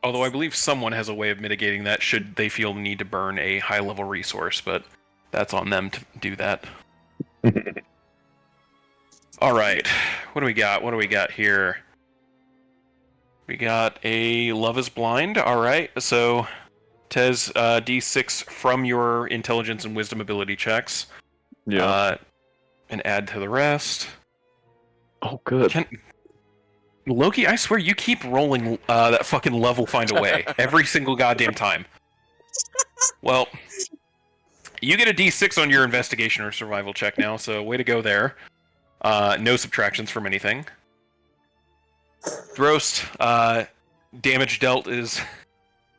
Speaker 2: although I believe someone has a way of mitigating that should they feel the need to burn a high level resource, but that's on them to do that. All right, what do we got? What do we got here? We got a Love is Blind. All right, so Tez, D6 from your intelligence and wisdom ability checks.
Speaker 3: Yeah.
Speaker 2: And add to the rest.
Speaker 3: Oh, good.
Speaker 2: Loki, I swear you keep rolling that fucking level find a way every single goddamn time. Well, you get a D6 on your investigation or survival check now, so way to go there. No subtractions from anything. Drost, damage dealt is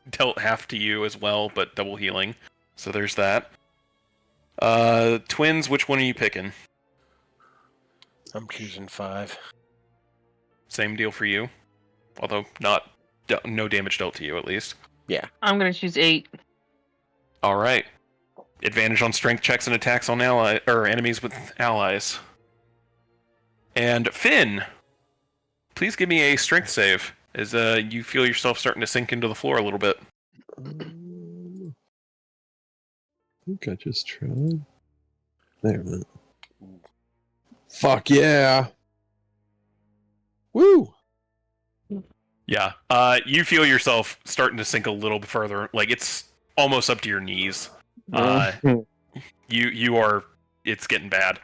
Speaker 2: dealt half to you as well, but double healing. So there's that. Twins, which one are you picking?
Speaker 7: I'm choosing 5.
Speaker 2: Same deal for you, although no damage dealt to you at least.
Speaker 6: I'm gonna choose 8.
Speaker 2: All right. Advantage on strength checks and attacks on enemies with allies. And Finn, please give me a strength save as you feel yourself starting to sink into the floor a little bit.
Speaker 1: I think I just tried. There, man. Fuck yeah! Woo!
Speaker 2: Yeah. You feel yourself starting to sink a little bit further, like it's almost up to your knees. You are. It's getting bad.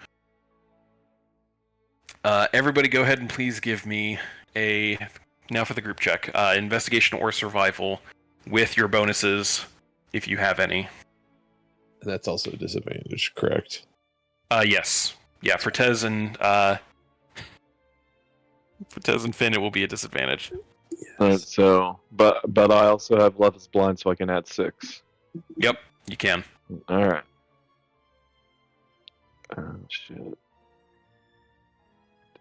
Speaker 2: Everybody, go ahead and please give me now for the group check. Investigation or survival with your bonuses, if you have any.
Speaker 1: And that's also a disadvantage, correct?
Speaker 2: Yes. Yeah, for Tez and Finn, it will be a disadvantage.
Speaker 3: So, but I also have Love is Blind, so I can add 6.
Speaker 2: Yep, you can.
Speaker 3: All right. Oh shit.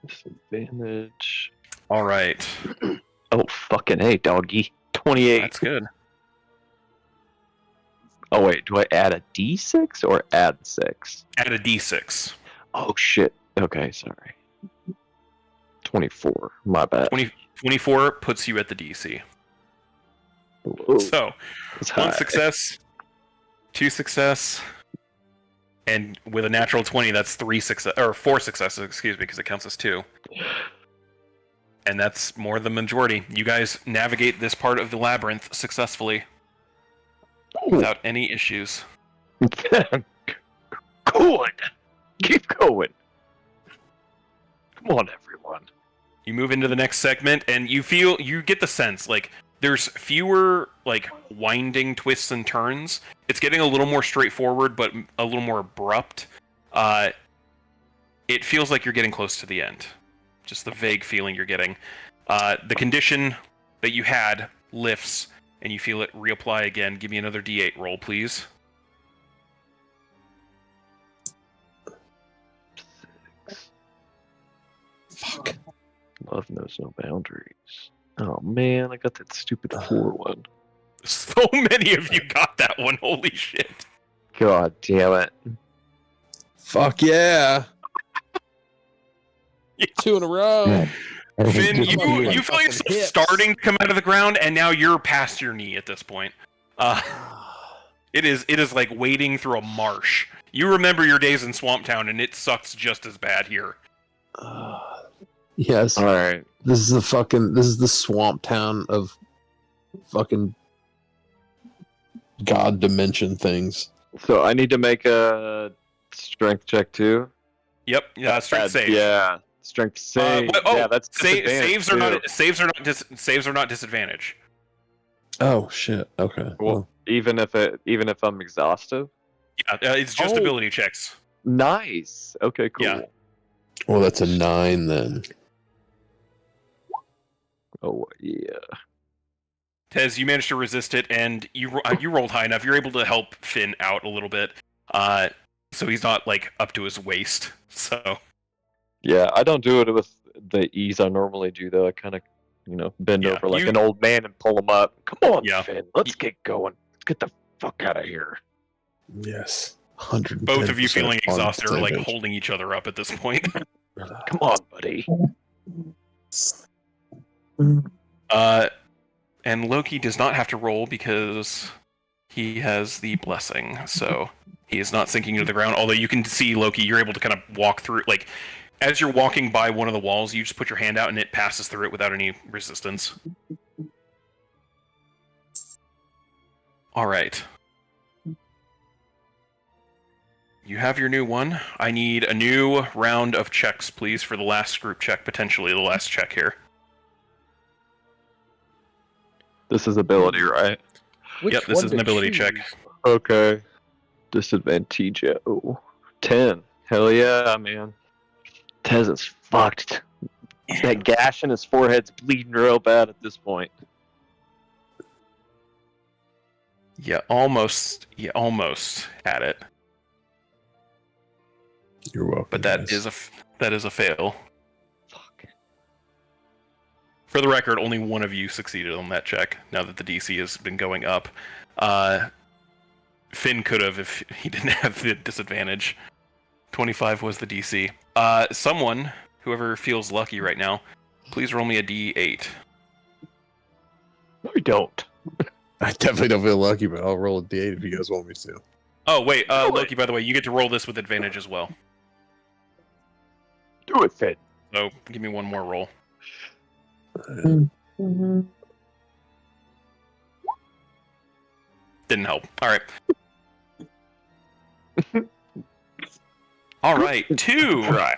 Speaker 3: Disadvantage.
Speaker 2: All right.
Speaker 3: Oh fucking hey, doggy. 28.
Speaker 2: That's good.
Speaker 3: Oh wait, do I add a D6 or add 6?
Speaker 2: Add a D6.
Speaker 3: Oh shit. Okay, sorry. 24. My bad.
Speaker 2: 24 puts you at the DC.
Speaker 3: Ooh,
Speaker 2: So,
Speaker 3: that's
Speaker 2: 1
Speaker 3: high.
Speaker 2: success, 2 success, and with a natural 20, that's 4 successes, excuse me, because it counts as 2. And that's more than the majority. You guys navigate this part of the labyrinth successfully without any issues.
Speaker 8: Good. Keep going. Come on, everyone.
Speaker 2: You move into the next segment, and you get the sense, like, there's fewer, like, winding twists and turns. It's getting a little more straightforward, but a little more abrupt. It feels like you're getting close to the end. Just the vague feeling you're getting. The condition that you had lifts, and you feel it reapply again. Give me another D8 roll, please.
Speaker 3: 6.
Speaker 1: Fuck.
Speaker 3: Love knows no boundaries. Oh man, I got that stupid 4 one.
Speaker 2: So many of you got that one. Holy shit.
Speaker 3: God damn it.
Speaker 1: Fuck yeah! 2 in a row.
Speaker 2: Finn,
Speaker 1: Just
Speaker 2: you
Speaker 1: fucking
Speaker 2: feel yourself
Speaker 1: hips.
Speaker 2: starting to come out of the ground, and now you're past your knee at this point. It is like wading through a marsh. You remember your days in Swamp Town, and it sucks just as bad here.
Speaker 1: Yes.
Speaker 3: All right.
Speaker 1: This is the swamp town of fucking god dimension things.
Speaker 3: So I need to make a strength check too.
Speaker 2: Yep, strength save.
Speaker 3: Yeah, strength save. Yeah, that's
Speaker 2: saves are not disadvantage.
Speaker 1: Oh shit. Okay.
Speaker 3: Well, even if I'm exhausted.
Speaker 2: Yeah, it's just ability checks.
Speaker 3: Nice. Okay, cool.
Speaker 2: Yeah.
Speaker 1: Well, that's a 9 then.
Speaker 3: Oh yeah.
Speaker 2: Tez, you managed to resist it, and you rolled high enough. You're able to help Finn out a little bit, so he's not like up to his waist. So
Speaker 3: Yeah, I don't do it with the ease I normally do, though. I kind of, bend over like an old man and pull him up. Come on, Finn, let's get going. Let's get the fuck out of here.
Speaker 1: Yes. 100.
Speaker 2: Both of you feeling exhausted are like holding each other up at this point.
Speaker 3: Come on, buddy.
Speaker 2: And Loki does not have to roll because he has the blessing, so he is not sinking into the ground. Although you can see, Loki, you're able to kind of walk through, like, as you're walking by one of the walls, you just put your hand out and it passes through it without any resistance. Alright. You have your new one. I need a new round of checks, please, for the last group check, potentially the last check here.
Speaker 3: This is ability, right?
Speaker 2: Yep, this is an ability check.
Speaker 3: Okay. Disadvantage. 10. Hell yeah, man. Tez is fucked. That gash in his forehead's bleeding real bad at this point.
Speaker 2: You almost had it.
Speaker 1: You're welcome.
Speaker 2: But that is a fail. Fuck. For the record, only one of you succeeded on that check. Now that the DC has been going up, Finn could have if he didn't have the disadvantage. 25 was the DC. Whoever feels lucky right now, please roll me a D8.
Speaker 3: I don't.
Speaker 1: I definitely don't feel lucky, but I'll roll a D8 if you guys want me to.
Speaker 2: Oh wait, Loki. By the way, you get to roll this with advantage as well.
Speaker 3: Do it, Finn.
Speaker 2: So give me one more roll. Didn't help. All right. All right, 2.
Speaker 3: Right.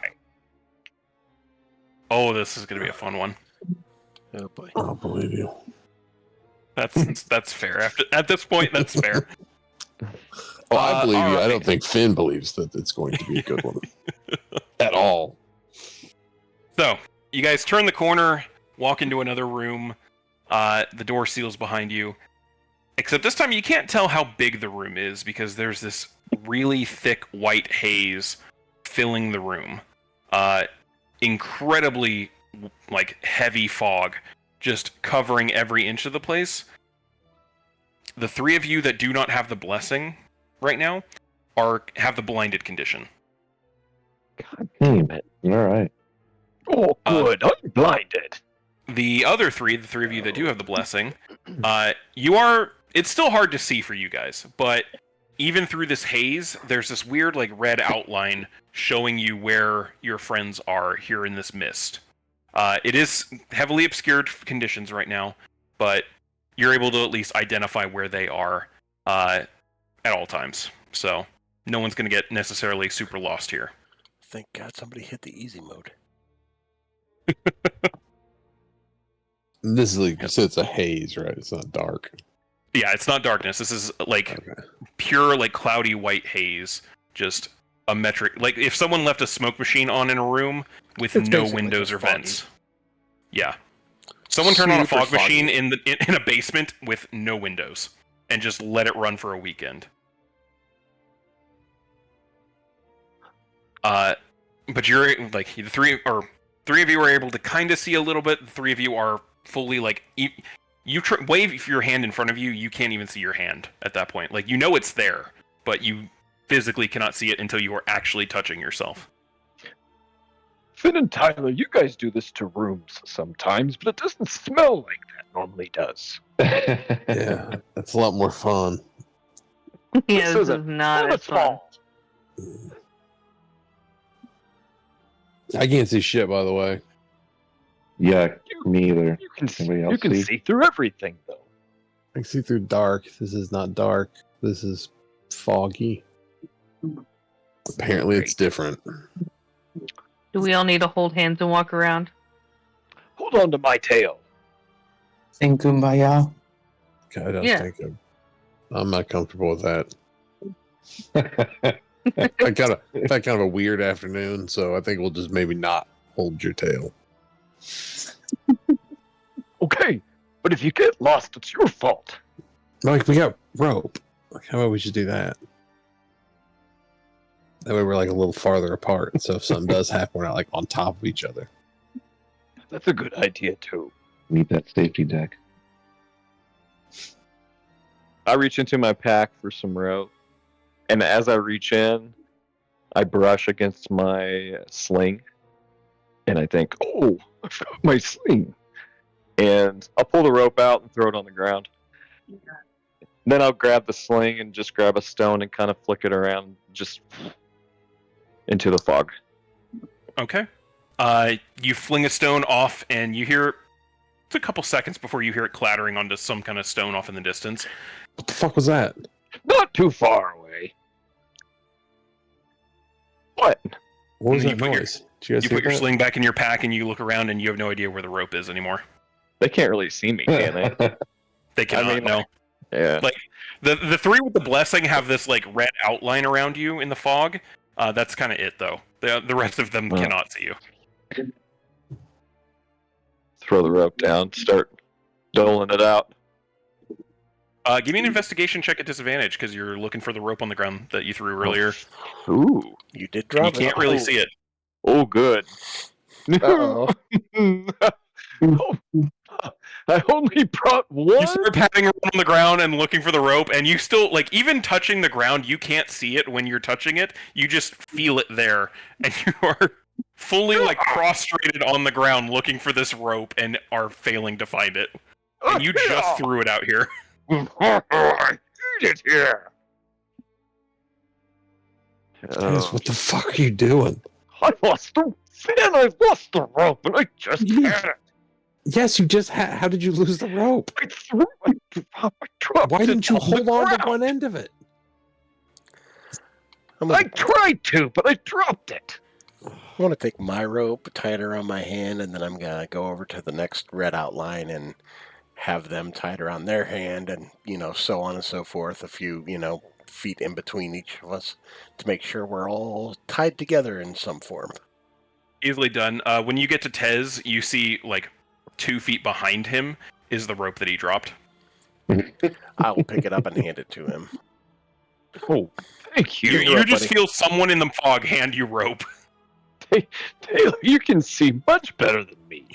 Speaker 2: Oh, this is gonna be a fun one.
Speaker 7: Oh boy.
Speaker 1: I don't believe you.
Speaker 2: That's fair. At this point, that's fair.
Speaker 1: Oh, I believe you.
Speaker 2: right.
Speaker 1: I don't think Finn believes that it's going to be a good one. At all.
Speaker 2: So, you guys turn the corner, walk into another room. The door seals behind you. Except this time you can't tell how big the room is because there's this really thick white haze filling the room. Incredibly heavy fog just covering every inch of the place. The 3 of you that do not have the blessing right now have the blinded condition.
Speaker 3: God damn it.
Speaker 4: All right.
Speaker 3: Oh, good. I'm blinded.
Speaker 2: The other 3, the 3 of you that do have the blessing, it's still hard to see for you guys, but even through this haze, there's this weird red outline showing you where your friends are here in this mist. It is heavily obscured conditions right now, but you're able to at least identify where they are at all times. So no one's going to get necessarily super lost here.
Speaker 7: Thank God somebody hit the easy mode.
Speaker 1: This is you said it's a haze, right? It's not dark.
Speaker 2: Yeah, it's not darkness. This is pure cloudy white haze. Just a metric. If someone left a smoke machine on in a room with no windows or vents. Yeah. Someone turned on a fog machine in a basement with no windows and just let it run for a weekend. But you're the 3 of you are able to kind of see a little bit. The 3 of you are fully you wave your hand in front of you. You can't even see your hand at that point. It's there, but you physically cannot see it until you are actually touching yourself.
Speaker 8: Finn and Tyler, you guys do this to rooms sometimes, but it doesn't smell like that normally does.
Speaker 1: Yeah, that's a lot more fun.
Speaker 6: Yeah, this is
Speaker 8: isn't
Speaker 6: not
Speaker 8: fun
Speaker 6: as
Speaker 8: at
Speaker 6: fun.
Speaker 8: all.
Speaker 1: I can't see shit, by the way.
Speaker 4: Yeah, me either.
Speaker 8: You can
Speaker 4: Anybody else
Speaker 8: you can see through everything though.
Speaker 1: I can see through dark. This is not dark. This is foggy. Apparently, it's different.
Speaker 6: Do we all need to hold hands and walk around?
Speaker 8: Hold on to my tail.
Speaker 5: Sing Kumbaya.
Speaker 1: God, I don't
Speaker 6: Yeah.
Speaker 1: think I'm not comfortable with that. I got kind of a weird afternoon, so I think we'll just maybe not hold your tail.
Speaker 8: Okay, but if you get lost, it's your fault.
Speaker 1: Like, we got rope. Like, how about we just do that? That way we're like a little farther apart. So if something does happen, we're not like on top of each other.
Speaker 8: That's a good idea too.
Speaker 4: Need that safety deck.
Speaker 3: I reach into my pack for some rope, and as I reach in, I brush against my sling, and I think, "Oh, I forgot my sling," and I'll pull the rope out and throw it on the ground. Then I'll grab the sling and just grab a stone and kind of flick it around, just into the fog.
Speaker 2: Okay. You fling a stone off, and you hear. It's a couple seconds before you hear it clattering onto some kind of stone off in the distance.
Speaker 1: What the fuck was that?
Speaker 8: Not too far away. What?
Speaker 1: What was
Speaker 2: You
Speaker 1: that
Speaker 2: put your-
Speaker 1: noise? Did you guys
Speaker 2: You
Speaker 1: hear
Speaker 2: put your
Speaker 1: that?
Speaker 2: sling back in your pack, and you look around, and you have no idea where the rope is anymore.
Speaker 3: They can't really see me, can they?
Speaker 2: They cannot.
Speaker 3: mean,
Speaker 2: No.
Speaker 3: Yeah.
Speaker 2: Like the three with the blessing have this like red outline around you in the fog. That's kind of it, though. The rest of them
Speaker 3: Oh.
Speaker 2: cannot see you.
Speaker 3: Throw the rope down, start doling it out.
Speaker 2: Give me an investigation check at disadvantage because you're looking for the rope on the ground that you threw earlier.
Speaker 3: Ooh.
Speaker 7: You did
Speaker 2: And
Speaker 7: drop
Speaker 2: you can't really see it.
Speaker 3: Oh, good.
Speaker 7: Uh-oh.
Speaker 8: I only brought one.
Speaker 2: You start patting around on the ground and looking for the rope, and you still like even touching the ground. You can't see it when you're touching it. You just feel it there, and you are fully like prostrated on the ground looking for this rope and are failing to find it. And you just threw it out here.
Speaker 8: I hate it here.
Speaker 1: Guys, what the fuck are you doing?
Speaker 8: I lost the Finn. I lost the rope, and I just
Speaker 1: You-
Speaker 8: had it.
Speaker 1: Yes, you just had. How did you lose the rope?
Speaker 8: I dropped
Speaker 1: Why
Speaker 8: it
Speaker 1: didn't you
Speaker 8: on the
Speaker 1: hold on to
Speaker 8: ground.
Speaker 1: one end of it?
Speaker 7: I'm
Speaker 8: I
Speaker 7: gonna,
Speaker 8: tried to, but I dropped it.
Speaker 7: I want to take my rope, tie it around my hand, and then I'm gonna go over to the next red outline and have them tied around their hand, and so on and so forth. A few feet in between each of us to make sure we're all tied together in some form.
Speaker 2: Easily done. When you get to Tez, you see like 2 feet behind him is the rope that he dropped.
Speaker 7: I will pick it up and hand it to him.
Speaker 8: Oh, thank you.
Speaker 2: You just feel someone in the fog hand you rope.
Speaker 8: Taylor, you can see much better than me.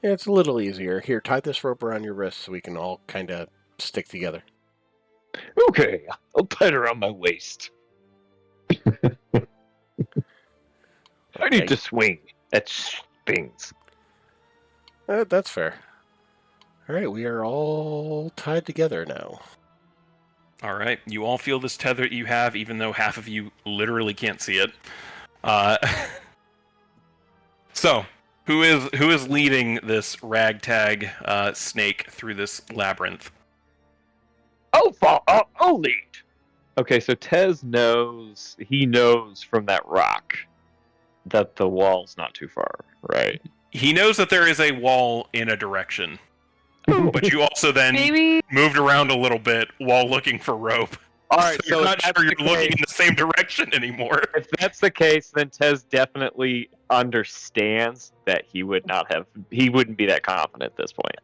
Speaker 7: Yeah, it's a little easier. Here, tie this rope around your wrist so we can all kind of stick together.
Speaker 8: Okay, I'll tie it around my waist. I need to swing. That stings.
Speaker 7: That's fair. All right, we are all tied together now.
Speaker 2: All right, you all feel this tether that you have, even though half of you literally can't see it. So, who is leading this ragtag snake through this labyrinth?
Speaker 8: I'll lead.
Speaker 3: Okay, so Tez knows, he knows from that rock that the wall's not too far, right?
Speaker 2: He knows that there is a wall in a direction, but you also then
Speaker 6: Maybe
Speaker 2: moved around a little bit while looking for rope.
Speaker 3: Alright,
Speaker 2: So you're not
Speaker 3: if that's
Speaker 2: sure you're
Speaker 3: the
Speaker 2: looking
Speaker 3: case-
Speaker 2: in the same direction anymore.
Speaker 3: If that's the case, then Tez definitely understands that he wouldn't be that confident at this point.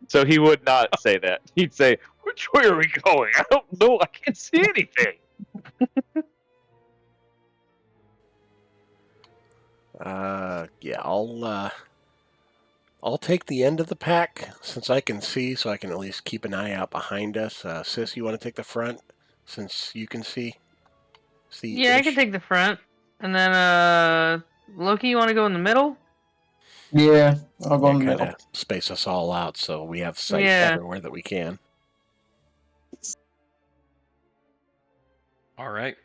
Speaker 3: So he would not say that. He'd say,
Speaker 8: Which way are we going? I don't know. I can't see anything.
Speaker 7: Yeah, I'll take the end of the pack since I can see, so I can at least keep an eye out behind us. Sis, you want to take the front since you can see?
Speaker 6: yeah, I can take the front, and then Loki, you want to go in the middle?
Speaker 5: Yeah, I'll go in the
Speaker 7: Kind
Speaker 5: middle.
Speaker 7: of space us all out so we have sight
Speaker 6: Yeah.
Speaker 7: everywhere that we can.
Speaker 2: All right.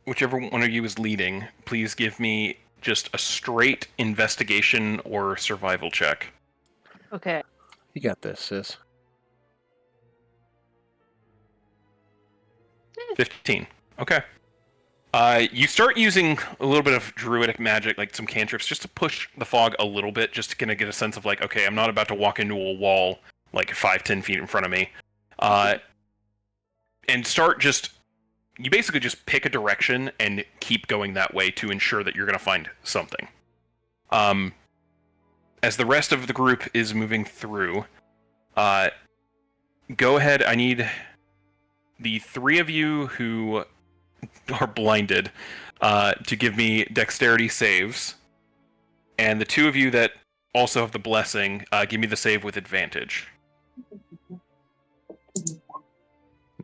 Speaker 2: Whichever one of you is leading, please give me just a straight investigation or survival check.
Speaker 6: Okay.
Speaker 7: You got this, sis.
Speaker 2: 15. Okay. You start using a little bit of druidic magic, like some cantrips, just to push the fog a little bit, just to kind of get a sense of like, okay, I'm not about to walk into a wall like 5-10 feet in front of me. And start just... You basically just pick a direction and keep going that way to ensure that you're going to find something. As the rest of the group is moving through, go ahead. I need the 3 of you who are blinded to give me dexterity saves, and the 2 of you that also have the blessing, give me the save with advantage.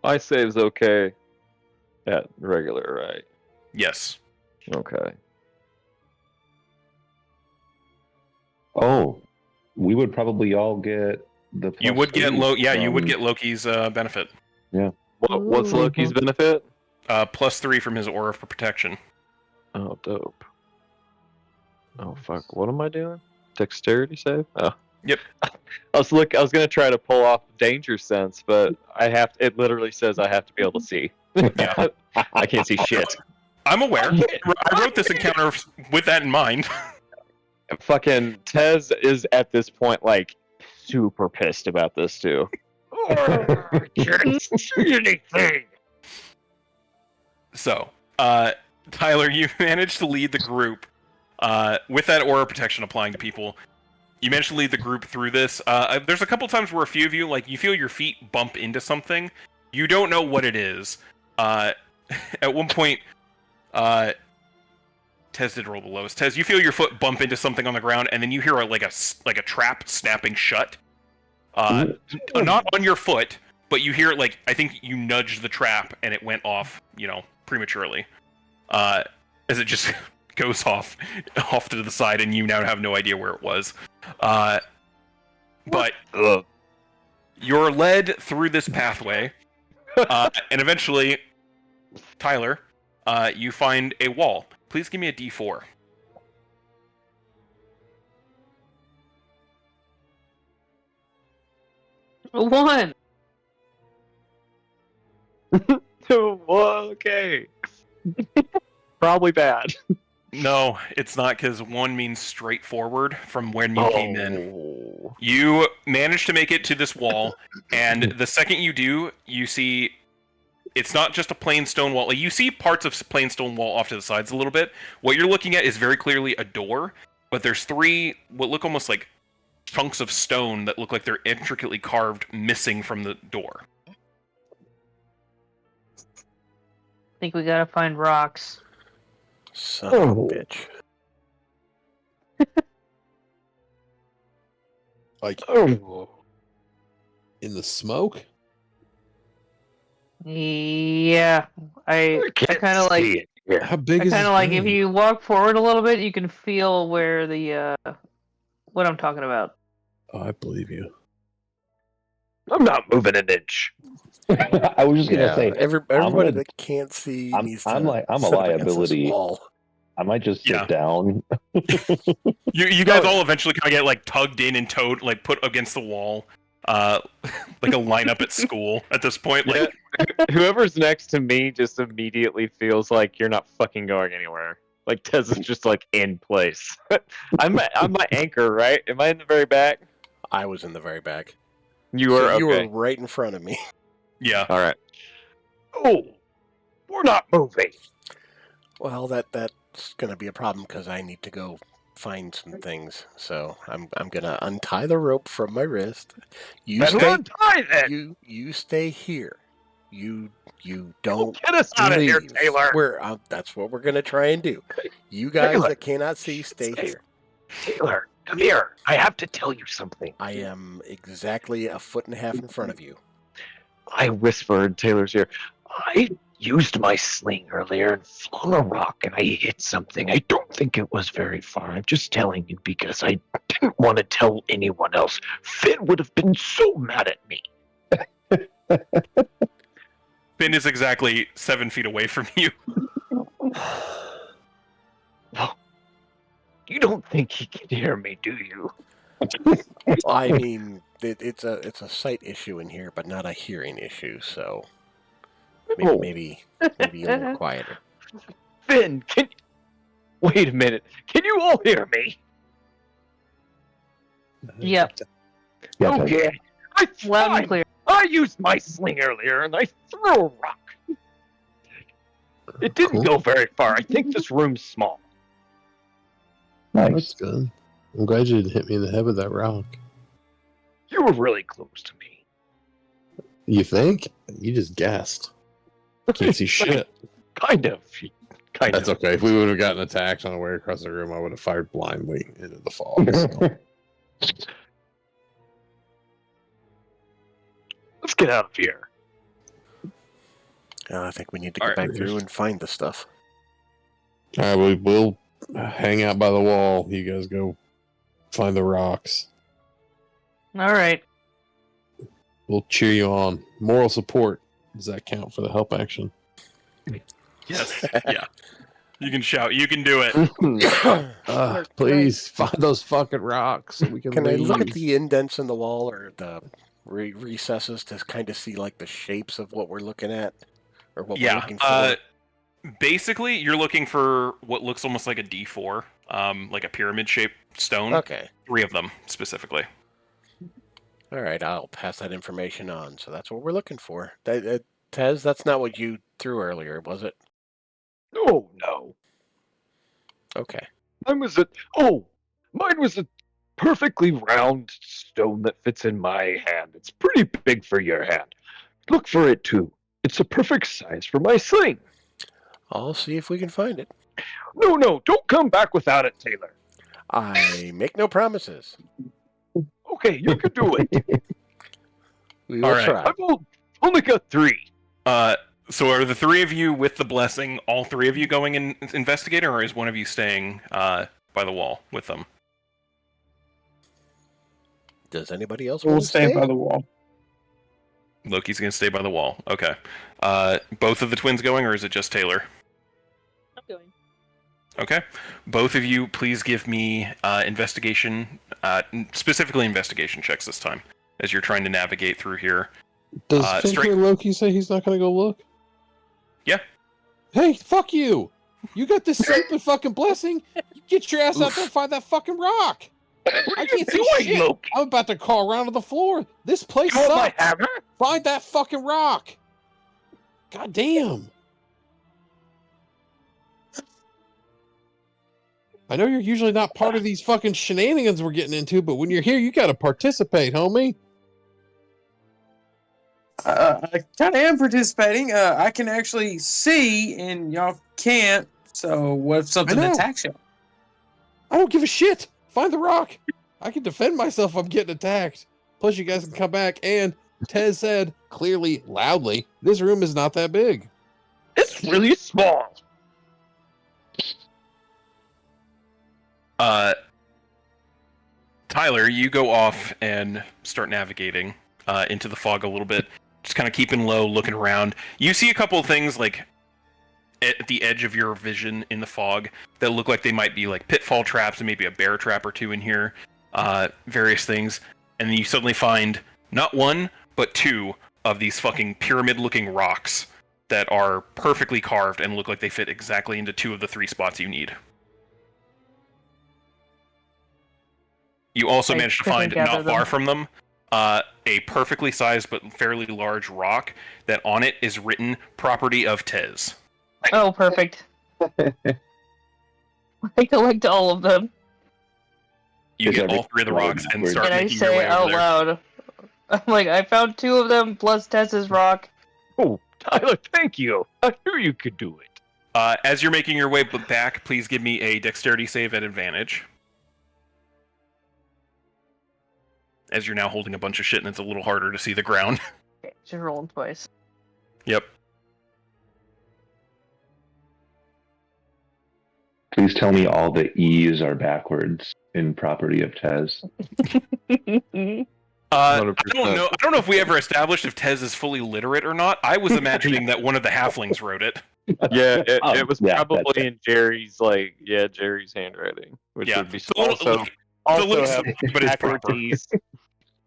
Speaker 3: My save's okay at regular, right?
Speaker 2: Yes.
Speaker 3: Okay.
Speaker 4: Oh, we would probably all get the.
Speaker 2: You would get
Speaker 4: +3
Speaker 2: you would
Speaker 4: from-
Speaker 2: get Loki's benefit.
Speaker 3: What's Loki's
Speaker 6: Ooh.
Speaker 3: benefit?
Speaker 2: +3 from his aura for protection.
Speaker 3: Oh, dope. Oh fuck! What am I doing? Dexterity save? Oh.
Speaker 2: Yep.
Speaker 3: I was gonna try to pull off danger sense, but I have. It literally says I have to be able to see.
Speaker 2: Yeah.
Speaker 3: I can't see shit.
Speaker 2: I'm aware. I wrote this encounter with that in mind.
Speaker 3: Fucking Tez is at this point like super pissed about this too.
Speaker 8: Can't see anything.
Speaker 2: So, Tyler, you managed to lead the group with that aura protection applying to people. You managed to lead the group through this. There's a couple times where a few of you, like, you feel your feet bump into something. You don't know what it is. At one point, Tez did roll the lowest. Tez, you feel your foot bump into something on the ground, and then you hear a trap snapping shut. Not on your foot, but you hear it like, I think you nudged the trap and it went off, prematurely. As it just goes off to the side, and you now have no idea where it was. But you're led through this pathway, and eventually, Tyler, you find a wall. Please give me a D4.
Speaker 6: One.
Speaker 3: Okay. Probably bad.
Speaker 2: No, it's not, because 1 means straightforward from when you came in.
Speaker 3: Oh.
Speaker 2: You manage to make it to this wall, and the second you do, you see it's not just a plain stone wall. Like, you see parts of plain stone wall off to the sides a little bit. What you're looking at is very clearly a door, but there's 3 what look almost like chunks of stone that look like they're intricately carved missing from the door.
Speaker 6: I think we gotta find rocks.
Speaker 7: Son of a bitch.
Speaker 1: Like
Speaker 8: Oh.
Speaker 1: in the smoke?
Speaker 6: Yeah, I kind of like.
Speaker 8: see it here.
Speaker 1: How big
Speaker 6: I
Speaker 1: is
Speaker 6: kind
Speaker 1: this
Speaker 6: of like if
Speaker 1: thing?
Speaker 6: you walk forward a little bit, you can feel where the what I'm talking about.
Speaker 1: Oh, I believe you.
Speaker 8: I'm not moving an inch.
Speaker 4: I was just gonna say,
Speaker 7: everybody
Speaker 4: gonna-
Speaker 7: that can't see
Speaker 4: I'm-
Speaker 7: needs
Speaker 4: I'm
Speaker 7: to
Speaker 4: like- I'm a
Speaker 7: sit up against this
Speaker 4: liability.
Speaker 7: wall.
Speaker 4: I might just sit
Speaker 2: Yeah.
Speaker 4: down.
Speaker 2: You guys all eventually kind of get like tugged in and towed, like put against the wall, like a lineup at school at this point. Like,
Speaker 3: Whoever's next to me just immediately feels like you're not fucking going anywhere. Like Tez is just like in place. I'm my anchor, right? Am I in the very back?
Speaker 7: I was in the very back.
Speaker 3: You were
Speaker 7: So you
Speaker 3: okay.
Speaker 7: were right in front of me.
Speaker 2: yeah.
Speaker 3: All right.
Speaker 8: Oh, we're not moving.
Speaker 7: Well, that's going to be a problem because I need to go find some things. So I'm going to untie the rope from my wrist. You
Speaker 8: Better
Speaker 7: stay.
Speaker 8: untie then.
Speaker 7: You stay here. You don't
Speaker 8: Get us out of here,
Speaker 7: leave.
Speaker 8: Taylor.
Speaker 7: That's what we're going to try and do. You guys
Speaker 8: Taylor.
Speaker 7: that cannot see, stay here.
Speaker 8: Taylor, come here. I have to tell you something.
Speaker 7: I am exactly 1.5 feet in front of you.
Speaker 3: I whispered Taylor's ear. I
Speaker 8: used my sling earlier and flung a rock and I hit something. I don't think it was very far. I'm just telling you because I didn't want to tell anyone else. Finn would have been so mad at me.
Speaker 2: Finn is exactly 7 feet away from you.
Speaker 8: Well, you don't think he can hear me, do you?
Speaker 7: I mean, it's a sight issue in here, but not a hearing issue. So
Speaker 8: Oh.
Speaker 7: maybe a little quieter.
Speaker 8: Finn, wait a minute. Can you all hear me?
Speaker 6: Yep.
Speaker 4: Yeah,
Speaker 8: Okay.
Speaker 6: Loud and clear.
Speaker 8: I used my sling earlier and I threw a rock. It didn't
Speaker 1: Cool.
Speaker 8: go very far. I think this room's small.
Speaker 4: nice.
Speaker 1: That's good. I'm glad you didn't hit me in the head with that rock.
Speaker 8: You were really close to me.
Speaker 1: You think? You just guessed. Can't see shit.
Speaker 8: Kind of.
Speaker 1: That's okay. If we would have gotten attacked on the way across the room, I would have fired blindly into the fog. So.
Speaker 8: Let's get out of here.
Speaker 7: I think we need to
Speaker 2: All
Speaker 7: get
Speaker 2: right.
Speaker 7: back through and find the stuff.
Speaker 1: All right, we'll hang out by the wall. You guys go find the rocks.
Speaker 6: All right.
Speaker 1: We'll cheer you on. Moral support. Does that count for the help action?
Speaker 2: Yes. Yeah. You can shout. You can do it.
Speaker 1: Please find those fucking rocks so we can
Speaker 7: Can I
Speaker 1: leave.
Speaker 7: look at the indents in the wall or the recesses to kind of see like the shapes of what we're looking at or what we're looking for?
Speaker 2: Basically, you're looking for what looks almost like a D4, like a pyramid-shaped stone.
Speaker 7: Okay.
Speaker 2: 3 of them specifically.
Speaker 7: All right, I'll pass that information on. So that's what we're looking for. Tez, that's not what you threw earlier, was it?
Speaker 8: Oh, no.
Speaker 7: Okay.
Speaker 8: Mine was a perfectly round stone that fits in my hand. It's pretty big for your hand. Look for it, too. It's a perfect size for my sling.
Speaker 7: I'll see if we can find it.
Speaker 8: No, don't come back without it, Taylor.
Speaker 7: I make no promises.
Speaker 8: Okay, you can do it.
Speaker 7: We will
Speaker 2: All right.
Speaker 7: try.
Speaker 8: I've only got 3.
Speaker 2: So are the 3 of you with the blessing, all 3 of you going and investigating, or is one of you staying by the wall with them?
Speaker 7: Does anybody else
Speaker 5: We'll
Speaker 7: want to
Speaker 5: stay
Speaker 7: stay?
Speaker 5: by the wall.
Speaker 2: Loki's going to stay by the wall. Okay. Both of the twins going, or is it just Taylor?
Speaker 9: I'm going.
Speaker 2: Okay. Both of you, please give me investigation, specifically investigation checks this time, as you're trying to navigate through here.
Speaker 1: Does Fincher Loki say he's not going to go look?
Speaker 2: Yeah.
Speaker 1: Hey, fuck you! You got this stupid fucking blessing. You get your ass out there and find that fucking rock. I can't see shit.
Speaker 8: Loki?
Speaker 1: I'm about to crawl around to the floor. This place
Speaker 8: You want my
Speaker 1: sucks.
Speaker 8: hammer?
Speaker 1: Find that fucking rock. God damn. I know you're usually not part of these fucking shenanigans we're getting into, but when you're here, you got to participate, homie.
Speaker 5: I kind of am participating. I can actually see, and y'all can't. So what if something
Speaker 1: I know.
Speaker 5: attacks you?
Speaker 1: I don't give a shit. Find the rock. I can defend myself if I'm getting attacked. Plus, you guys can come back. And Tez said, clearly, loudly, this room is not that big.
Speaker 8: It's really small.
Speaker 2: Tyler, you go off and start navigating into the fog a little bit, just kind of keeping low, looking around. You see a couple of things like at the edge of your vision in the fog that look like they might be like pitfall traps and maybe a bear trap or 2 in here, various things. And then you suddenly find not 1, but 2 of these fucking pyramid-looking rocks that are perfectly carved and look like they fit exactly into 2 of the 3 spots you need. You also
Speaker 6: I
Speaker 2: managed to
Speaker 6: couldn't
Speaker 2: find,
Speaker 6: gather
Speaker 2: not far
Speaker 6: them.
Speaker 2: from them, a perfectly sized but fairly large rock that on it is written "Property of Tez."
Speaker 6: Oh, perfect. I collect all of them.
Speaker 2: You
Speaker 4: Is
Speaker 2: get
Speaker 4: every-
Speaker 2: all 3 of the rocks and start
Speaker 6: And I
Speaker 2: making your
Speaker 6: say
Speaker 2: way
Speaker 6: out
Speaker 2: over there.
Speaker 6: loud, I'm like, I found 2 of them plus Tess's rock.
Speaker 8: Oh, Tyler, thank you. I knew you could do it.
Speaker 2: As you're making your way back, please give me a dexterity save at advantage. As you're now holding a bunch of shit and it's a little harder to see the ground.
Speaker 6: Okay, just rolling twice.
Speaker 2: Yep.
Speaker 4: Please tell me all the E's are backwards in Property of Tez.
Speaker 2: I don't know. I don't know if we ever established if Tez is fully literate or not. I was imagining that one of the halflings wrote it.
Speaker 3: Yeah, it was
Speaker 4: yeah,
Speaker 3: probably in Jerry's Jerry's handwriting, which
Speaker 2: Yeah,
Speaker 3: would be
Speaker 2: it's a little,
Speaker 3: also
Speaker 2: little
Speaker 3: have
Speaker 2: silly, but it's proper.
Speaker 3: backwards.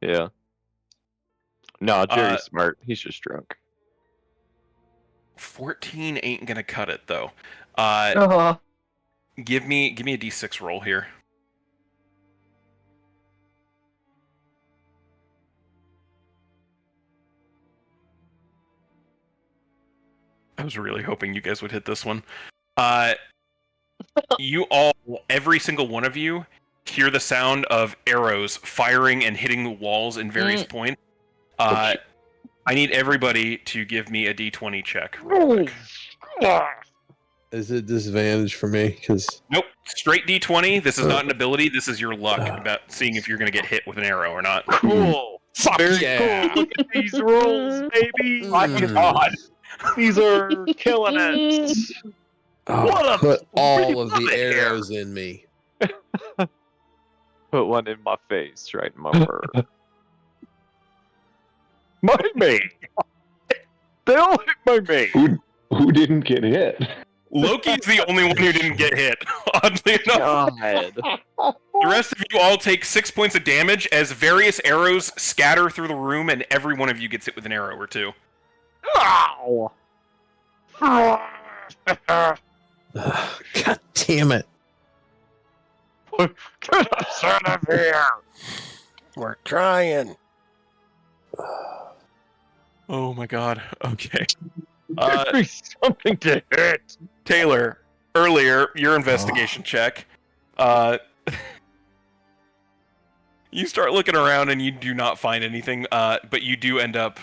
Speaker 3: Yeah. No, Jerry's smart. He's just drunk.
Speaker 2: 14 ain't gonna cut it though. Give me a d6 roll here. I was really hoping you guys would hit this one. You all, every single one of you, hear the sound of arrows firing and hitting the walls in various points. I need everybody to give me a d20 check. Real quick.
Speaker 1: Is it disadvantage for me? Because
Speaker 2: Nope, straight d20. This is not an ability. This is your luck about seeing if you're going to get hit with an arrow or not.
Speaker 3: Cool.
Speaker 1: fuck
Speaker 3: Very
Speaker 1: yeah!
Speaker 3: cool. Look at these rolls, baby. My God. These are killing it.
Speaker 1: Oh, put all of the
Speaker 3: love it here.
Speaker 1: arrows in me.
Speaker 3: Put one in my face, right in my fur. My mate. They all hit my mate.
Speaker 4: Who didn't get hit?
Speaker 2: Loki's the only one who didn't get hit, oddly enough.
Speaker 3: God.
Speaker 2: The rest of you all take 6 points of damage as various arrows scatter through the room and every one of you gets hit with an arrow or two.
Speaker 3: Ow.
Speaker 1: God damn it.
Speaker 3: Get us out of here.
Speaker 7: We're trying.
Speaker 2: Oh my god, okay.
Speaker 3: Give me something to hit.
Speaker 2: Taylor, earlier, your investigation check. You start looking around and you do not find anything, but you do end up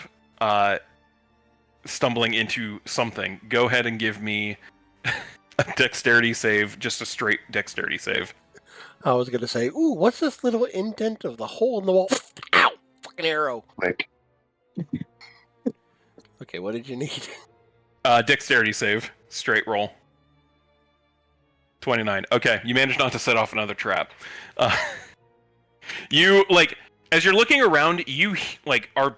Speaker 2: stumbling into something. Go ahead and give me a dexterity save, just a straight dexterity save.
Speaker 7: I was going to say, ooh, what's this little indent of the hole in the wall? Ow! Fucking arrow.
Speaker 4: Like,
Speaker 7: Okay, what did you need?
Speaker 2: Dexterity save, straight roll. 29. Okay, you managed not to set off another trap. You, as you're looking around, you, are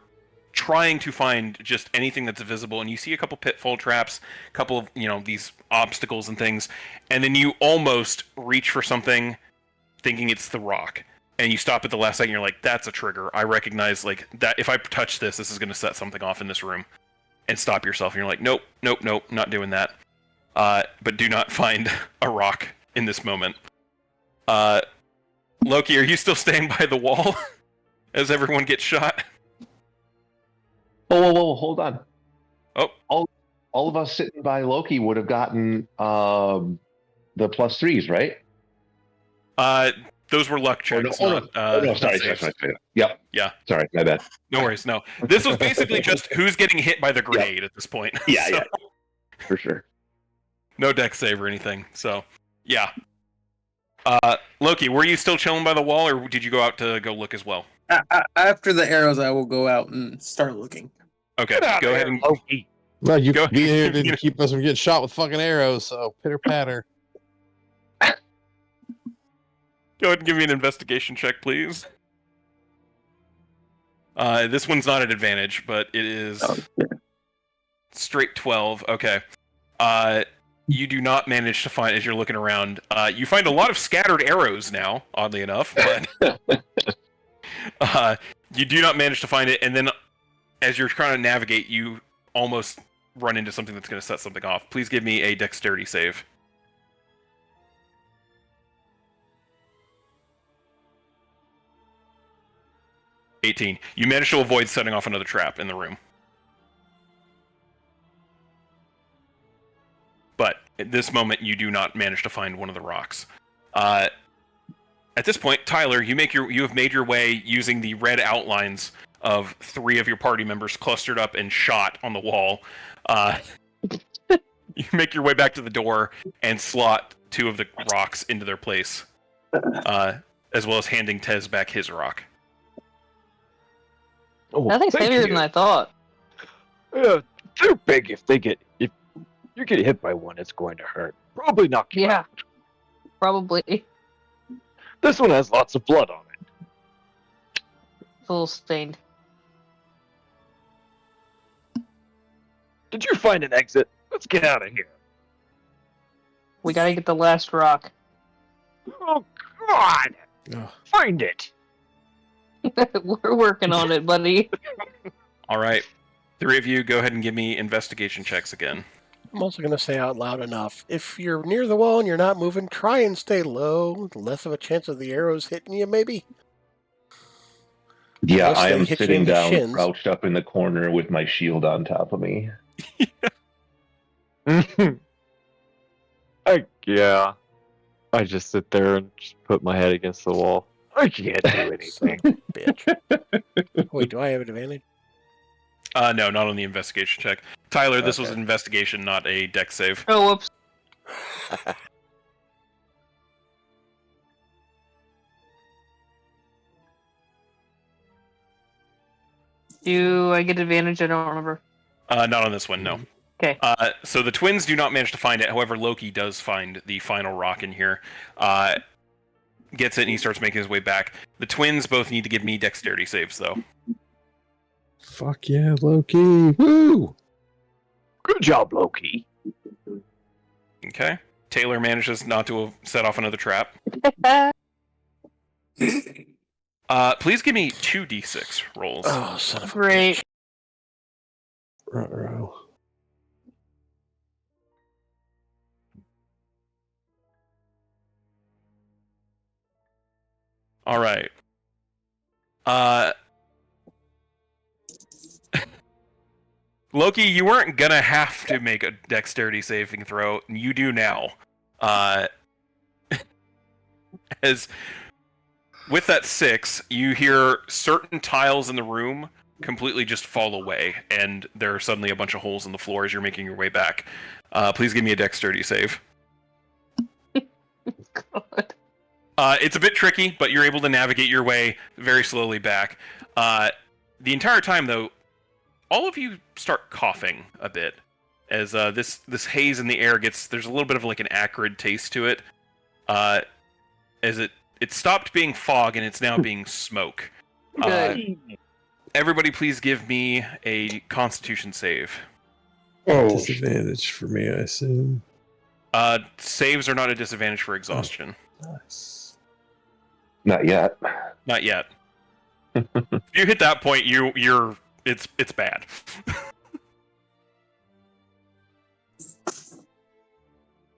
Speaker 2: trying to find just anything that's visible, and you see a couple pitfall traps, a couple of, these obstacles and things, and then you almost reach for something thinking it's the rock, and you stop at the last second, you're like, that's a trigger. I recognize, that if I touch this is going to set something off in this room. And stop yourself, and you're like, nope, not doing that. But do not find a rock in this moment. Loki, are you still staying by the wall as everyone gets shot?
Speaker 4: whoa, hold on.
Speaker 2: Oh.
Speaker 4: All of us sitting by Loki would have gotten the +3s, right?
Speaker 2: Those were luck checks.
Speaker 4: Sorry. Yep.
Speaker 2: Yeah.
Speaker 4: Sorry, my bad.
Speaker 2: No worries, no. This was basically just who's getting hit by the grenade at this point.
Speaker 4: Yeah,
Speaker 2: So,
Speaker 4: yeah. For sure.
Speaker 2: No dex save or anything, so, yeah. Loki, were you still chilling by the wall, or did you go out to go look as well?
Speaker 5: After the arrows, I will go out and start looking.
Speaker 2: Okay, go ahead and...
Speaker 8: Loki.
Speaker 1: Well, you
Speaker 2: Go
Speaker 1: being here
Speaker 2: ahead.
Speaker 1: didn't keep us from getting shot with fucking arrows, so pitter patter.
Speaker 2: Go ahead and give me an investigation check, please. This one's not an advantage, but it is straight 12. Okay. You do not manage to find, as you're looking around, you find a lot of scattered arrows now, oddly enough, but you do not manage to find it, and then as you're trying to navigate, you almost run into something that's going to set something off. Please give me a dexterity save. $18. You managed to avoid setting off another trap in the room. But at this moment, you do not manage to find one of the rocks. At this point, Tyler, you have made your way using the red outlines of 3 of your party members clustered up and shot on the wall. You make your way back to the door and slot 2 of the rocks into their place, as well as handing Tez back his rock.
Speaker 3: Oh,
Speaker 6: Nothing's
Speaker 3: thank
Speaker 6: heavier
Speaker 3: you.
Speaker 6: than I thought.
Speaker 8: They're big. If you get hit by one, it's going to hurt. Probably knock you
Speaker 6: Yeah.
Speaker 8: out.
Speaker 6: Probably.
Speaker 3: This one has lots of blood on it.
Speaker 6: Full stained.
Speaker 3: Did you find an exit? Let's get out of here.
Speaker 6: We gotta get the last rock.
Speaker 3: Oh, God!
Speaker 1: Ugh.
Speaker 3: Find it!
Speaker 6: We're working on it, buddy.
Speaker 2: All right. 3 of you, go ahead and give me investigation checks again.
Speaker 7: I'm also going to say out loud enough. If you're near the wall and you're not moving, try and stay low. Less of a chance of the arrows hitting you, maybe.
Speaker 4: Yeah,
Speaker 7: Unless
Speaker 4: I
Speaker 7: they
Speaker 4: am
Speaker 7: hit you
Speaker 4: sitting
Speaker 7: in the
Speaker 4: down,
Speaker 7: shins.
Speaker 4: crouched up in the corner with my shield on top of me.
Speaker 3: Yeah. I just sit there and just put my head against the wall. I can't do anything.
Speaker 7: Bitch. Wait, do I have an advantage?
Speaker 2: No, not on the investigation check. Tyler, this was
Speaker 7: Okay.
Speaker 2: an investigation, not a deck save.
Speaker 6: Oh, whoops. Do I get advantage? I don't remember.
Speaker 2: Not on this one, no.
Speaker 6: Okay.
Speaker 2: So the twins do not manage to find it. However, Loki does find the final rock in here. Gets it, and he starts making his way back. The twins both need to give me dexterity saves, though.
Speaker 1: Fuck yeah, Loki. Woo!
Speaker 8: Good job, Loki.
Speaker 2: Okay. Taylor manages not to set off another trap. Please give me 2d6 rolls.
Speaker 7: Oh, son of a
Speaker 6: Great.
Speaker 7: bitch.
Speaker 1: Ruh-roh.
Speaker 2: All right. Loki, you weren't gonna have to make a dexterity saving throw. You do now. As with that 6, you hear certain tiles in the room completely just fall away, and there are suddenly a bunch of holes in the floor as you're making your way back. Please give me a dexterity save.
Speaker 6: God.
Speaker 2: It's a bit tricky, but you're able to navigate your way very slowly back. The entire time, though, all of you start coughing a bit as this haze in the air there's a little bit of like an acrid taste to it. As it stopped being fog and it's now being smoke.
Speaker 6: Good.
Speaker 2: Everybody, please give me a Constitution save.
Speaker 1: Disadvantage for me, I assume.
Speaker 2: Saves are not a disadvantage for exhaustion.
Speaker 1: Nice.
Speaker 4: Not yet.
Speaker 2: Not yet. If you hit that point, it's bad.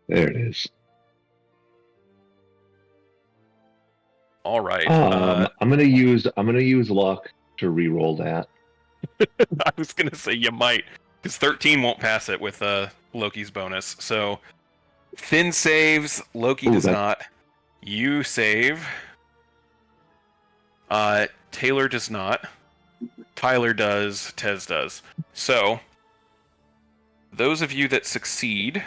Speaker 4: There it is.
Speaker 2: All right.
Speaker 4: I'm gonna use luck to re-roll that.
Speaker 2: I was gonna say you might, because 13 won't pass it with Loki's bonus. So Finn saves, Loki does not. You save. Taylor does not. Tyler does. Tez does. So those of you that succeed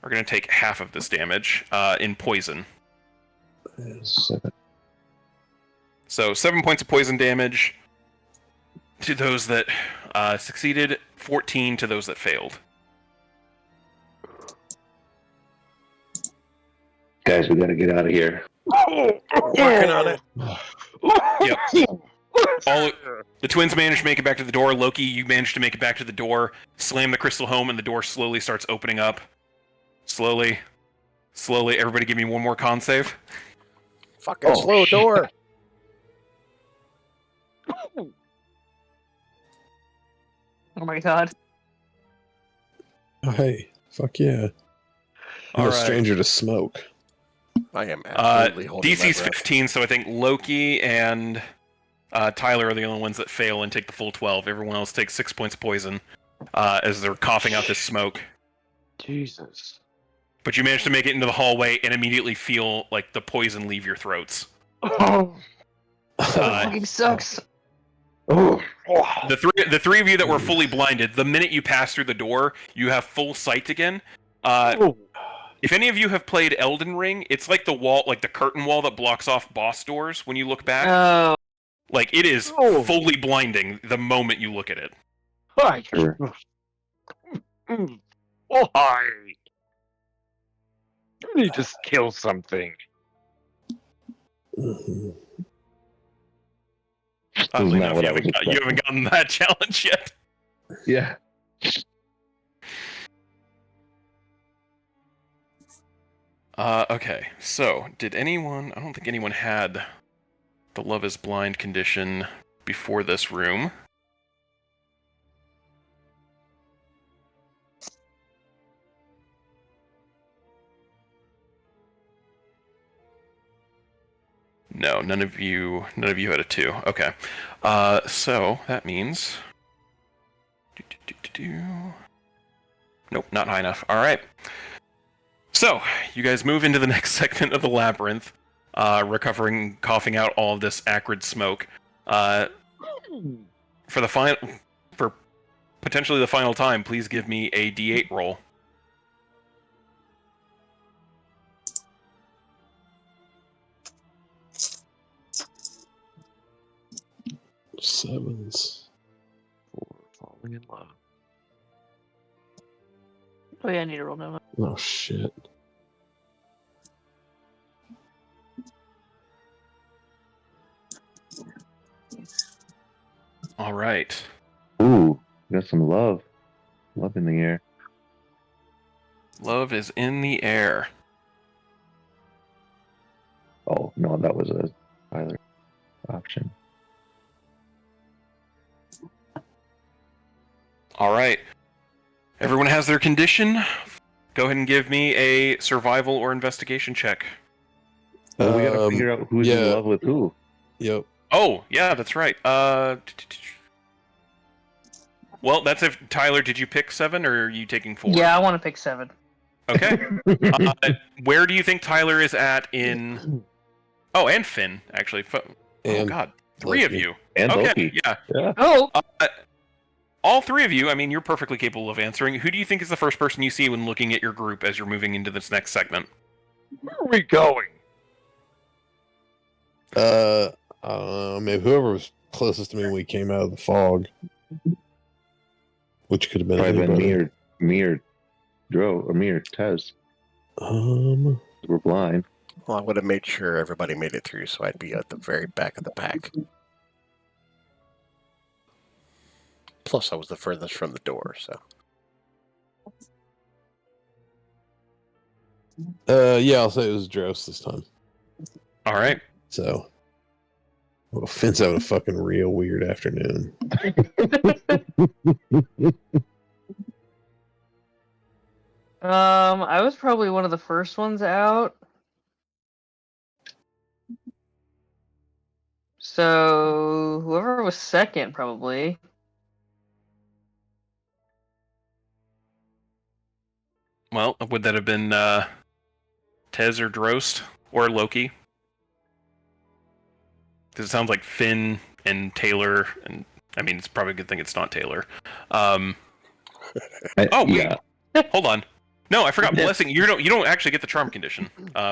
Speaker 2: are going to take half of this damage in poison.
Speaker 4: 7.
Speaker 2: So 7 points of poison damage to those that succeeded, 14 to those that failed.
Speaker 4: Guys, we gotta get out of here.
Speaker 7: Working on it.
Speaker 2: Yep. The twins managed to make it back to the door. Loki, you managed to make it back to the door, slam the crystal home, and the door slowly starts opening up. Slowly. Everybody give me one more con save.
Speaker 7: Fucking slow
Speaker 4: shit.
Speaker 7: door.
Speaker 6: Oh my god.
Speaker 1: Oh, hey, fuck yeah. I'm
Speaker 2: All
Speaker 1: a
Speaker 2: right.
Speaker 1: stranger to smoke.
Speaker 7: I am absolutely holding my
Speaker 2: DC's
Speaker 7: breath.
Speaker 2: 15, so I think Loki and Tyler are the only ones that fail and take the full 12. Everyone else takes 6 points of poison as they're coughing out this smoke.
Speaker 3: Jesus.
Speaker 2: But you manage to make it into the hallway and immediately feel like the poison leave your throats.
Speaker 3: Oh.
Speaker 6: Fucking sucks.
Speaker 3: Oh.
Speaker 2: The three of you that were fully blinded, the minute you pass through the door, you have full sight again. If any of you have played Elden Ring, it's like the wall, like the curtain wall that blocks off boss doors when you look back.
Speaker 6: Oh.
Speaker 2: Like, it is fully blinding the moment you look at it.
Speaker 3: Hi.
Speaker 4: Sure.
Speaker 3: Oh, hi.
Speaker 8: You just kill something.
Speaker 1: Mhm.
Speaker 2: Oddly
Speaker 4: not
Speaker 2: enough,
Speaker 4: what
Speaker 2: you
Speaker 4: I was
Speaker 2: haven't gotten that challenge yet.
Speaker 4: Yeah.
Speaker 2: Okay, so did anyone... I don't think anyone had the Love is Blind condition before this room. No, none of you had a 2. Okay. So that means... Nope, not high enough. Alright. So, you guys move into the next segment of the labyrinth, recovering, coughing out all of this acrid smoke. For potentially the final time, please give me a D8 roll.
Speaker 1: Sevens.
Speaker 3: For falling in love.
Speaker 6: Oh yeah, I need to roll now.
Speaker 1: Oh shit.
Speaker 2: All right.
Speaker 4: Ooh, got some love. Love in the air.
Speaker 2: Love is in the air.
Speaker 4: Oh, no, that was a Tyler option.
Speaker 2: All right. Everyone has their condition. Go ahead and give me a survival or investigation check.
Speaker 4: Well, we gotta figure out who's in love with who.
Speaker 1: Yep.
Speaker 2: Oh, yeah, that's right. Well, that's if Tyler, did you pick 7 or are you taking 4?
Speaker 6: Yeah, I want to pick 7.
Speaker 2: Okay. Where do you think Tyler is at in... Oh, and Finn, actually. Oh,
Speaker 1: And
Speaker 2: God. 3 of
Speaker 1: Loki.
Speaker 2: you.
Speaker 4: And
Speaker 2: Okay,
Speaker 4: Loki.
Speaker 2: yeah.
Speaker 6: Oh,
Speaker 2: All 3 of you, I mean, you're perfectly capable of answering. Who do you think is the first person you see when looking at your group as you're moving into this next segment?
Speaker 8: Where are we going?
Speaker 1: I don't know. Maybe whoever was closest to me when we came out of the fog, which could have been
Speaker 4: Probably been
Speaker 1: anybody.
Speaker 4: me or Dro or me or Tez. We're blind.
Speaker 7: Well, I would have made sure everybody made it through, so I'd be at the very back of the pack. Plus, I was the furthest from the door, so.
Speaker 1: Yeah, I'll say it was Dros this time.
Speaker 2: All right.
Speaker 1: So, well, Finn's having a fucking real weird afternoon.
Speaker 6: I was probably one of the first ones out. So whoever was second, probably.
Speaker 2: Well, would that have been Tez or Drost or Loki? Because it sounds like Finn and Taylor, and I mean, it's probably a good thing it's not Taylor. Oh, wait.
Speaker 4: Yeah.
Speaker 2: Hold on. No, I forgot blessing. You don't actually get the charm condition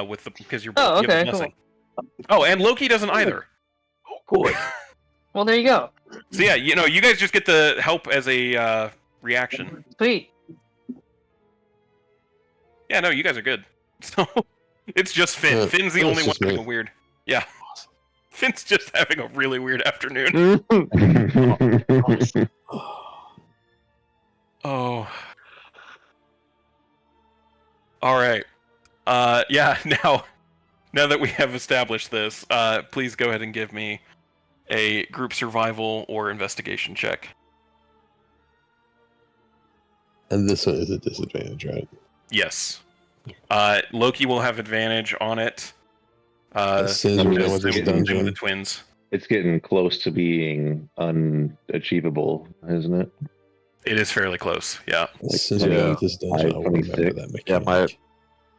Speaker 2: with the because you're
Speaker 6: Oh,
Speaker 2: you have
Speaker 6: okay,
Speaker 2: the blessing. Oh, and Loki doesn't either.
Speaker 8: Oh, good.
Speaker 6: Well, there you go.
Speaker 2: So yeah, you guys just get the help as a reaction.
Speaker 6: Sweet.
Speaker 2: Yeah, no, you guys are good. So it's just Finn.
Speaker 1: Yeah,
Speaker 2: Finn's the
Speaker 1: it's
Speaker 2: only one
Speaker 1: just me.
Speaker 2: having a weird. Yeah. Finn's just having a really weird afternoon. Oh. All right. Yeah, now that we have established this, please go ahead and give me a group survival or investigation check.
Speaker 1: And this one is a disadvantage, right?
Speaker 2: Yes. Loki will have advantage on it.
Speaker 1: As soon as we know what this
Speaker 2: with the
Speaker 1: dungeon.
Speaker 2: twins.
Speaker 4: It's getting close to being unachievable, isn't it?
Speaker 2: It is fairly close, yeah.
Speaker 1: As soon as we know what this dungeon, I'll remember
Speaker 4: 26.
Speaker 1: that
Speaker 3: Yeah,
Speaker 1: mechanic.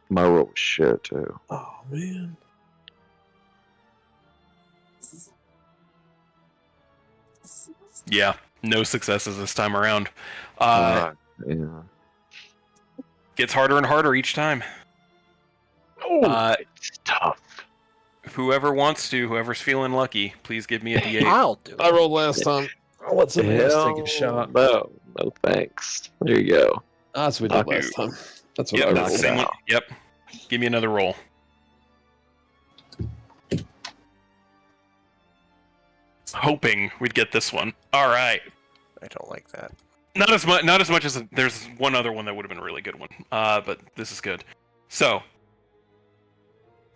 Speaker 3: my roll was shit too.
Speaker 1: Oh, man.
Speaker 2: Yeah, no successes this time around.
Speaker 3: Yeah.
Speaker 2: Gets harder and harder each time.
Speaker 8: Oh, it's tough.
Speaker 2: Whoever's feeling lucky, please give me a D8.
Speaker 7: I'll do
Speaker 1: I
Speaker 7: it.
Speaker 1: rolled last time. I'll let somebody else take a shot.
Speaker 3: No, no thanks. There you go.
Speaker 1: That's what we did last time. That's what I
Speaker 2: Yep,
Speaker 1: rolled.
Speaker 2: same one. Yep. Give me another roll. Hoping we'd get this one. All right.
Speaker 7: I don't like that.
Speaker 2: Not as much as there's one other one that would have been a really good one. But this is good. So,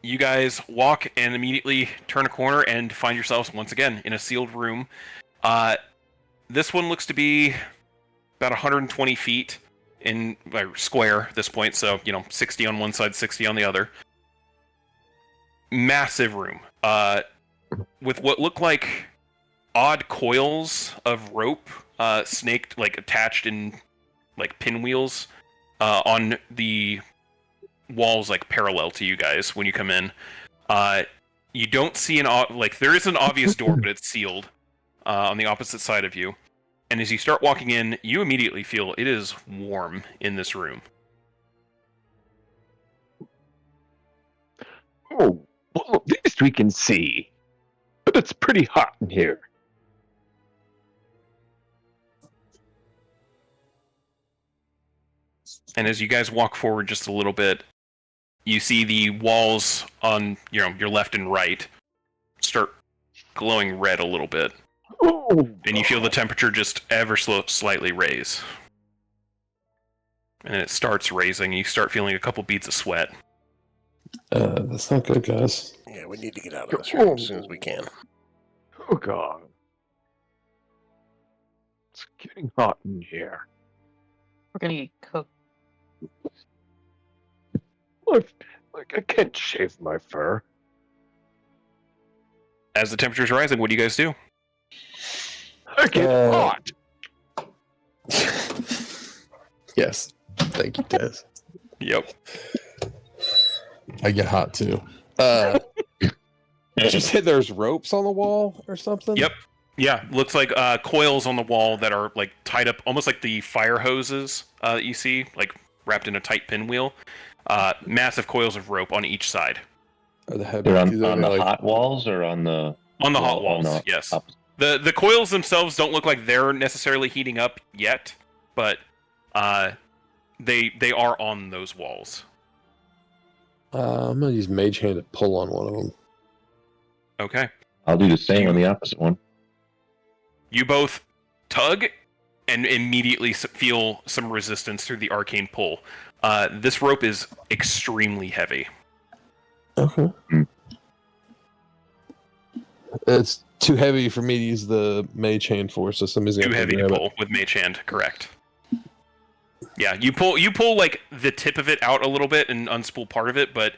Speaker 2: you guys walk and immediately turn a corner and find yourselves once again in a sealed room. This one looks to be about 120 feet in square at this point, so 60 on one side, 60 on the other. Massive room, with what look like odd coils of rope, snaked, attached in pinwheels, on the walls, parallel to you guys when you come in. You don't see there is an obvious door, but it's sealed on the opposite side of you. And as you start walking in, you immediately feel it is warm in this room.
Speaker 8: Oh, well, at least we can see. But it's pretty hot in here.
Speaker 2: And as you guys walk forward just a little bit, you see the walls on your left and right start glowing red a little bit.
Speaker 8: Oh,
Speaker 2: and you feel the temperature just ever slightly raise. And it starts raising, and you start feeling a couple beads of sweat.
Speaker 1: That's not good, guys.
Speaker 7: Yeah, we need to get out of this room as soon as we can.
Speaker 8: Oh, God. It's getting hot in here.
Speaker 6: We're gonna get cooked.
Speaker 8: I can't shave my fur.
Speaker 2: As the temperature's rising, what do you guys do?
Speaker 8: I get hot.
Speaker 1: Yes. Thank you, Tez.
Speaker 2: Yep.
Speaker 1: I get hot too. Did you say there's ropes on the wall or something?
Speaker 2: Yep. Yeah, looks like coils on the wall that are tied up, almost like the fire hoses that you see, wrapped in a tight pinwheel. Massive coils of rope on each side.
Speaker 1: Are the heavy?
Speaker 4: They're on the hot walls or on the
Speaker 2: hot walls? Yes. The coils themselves don't look like they're necessarily heating up yet, but they are on those walls.
Speaker 1: I'm gonna use Mage Hand to pull on one of them.
Speaker 2: Okay.
Speaker 4: I'll do the same on the opposite one.
Speaker 2: You both tug and immediately feel some resistance through the arcane pull. This rope is extremely heavy.
Speaker 1: Okay. It's too heavy for me to use the Mage Hand for, so somebody's
Speaker 2: too heavy to pull with Mage Hand, correct. Yeah, you pull the tip of it out a little bit and unspool part of it, but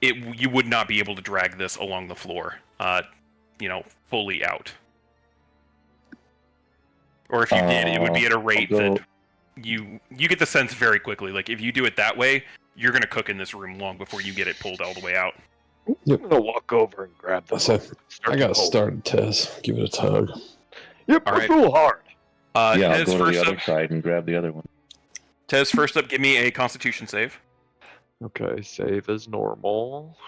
Speaker 2: you would not be able to drag this along the floor, fully out. Or if you did, it would be at a rate that you get the sense very quickly. If you do it that way, you're gonna cook in this room long before you get it pulled all the way out.
Speaker 8: Yep. I'm gonna walk over and grab the.
Speaker 1: So I got started, Tez. Give it a tug.
Speaker 8: Yep, all right. Real hard.
Speaker 4: I'll go to the other side and grab the other one.
Speaker 2: Tez, first up, give me a Constitution save.
Speaker 3: Okay, save as normal.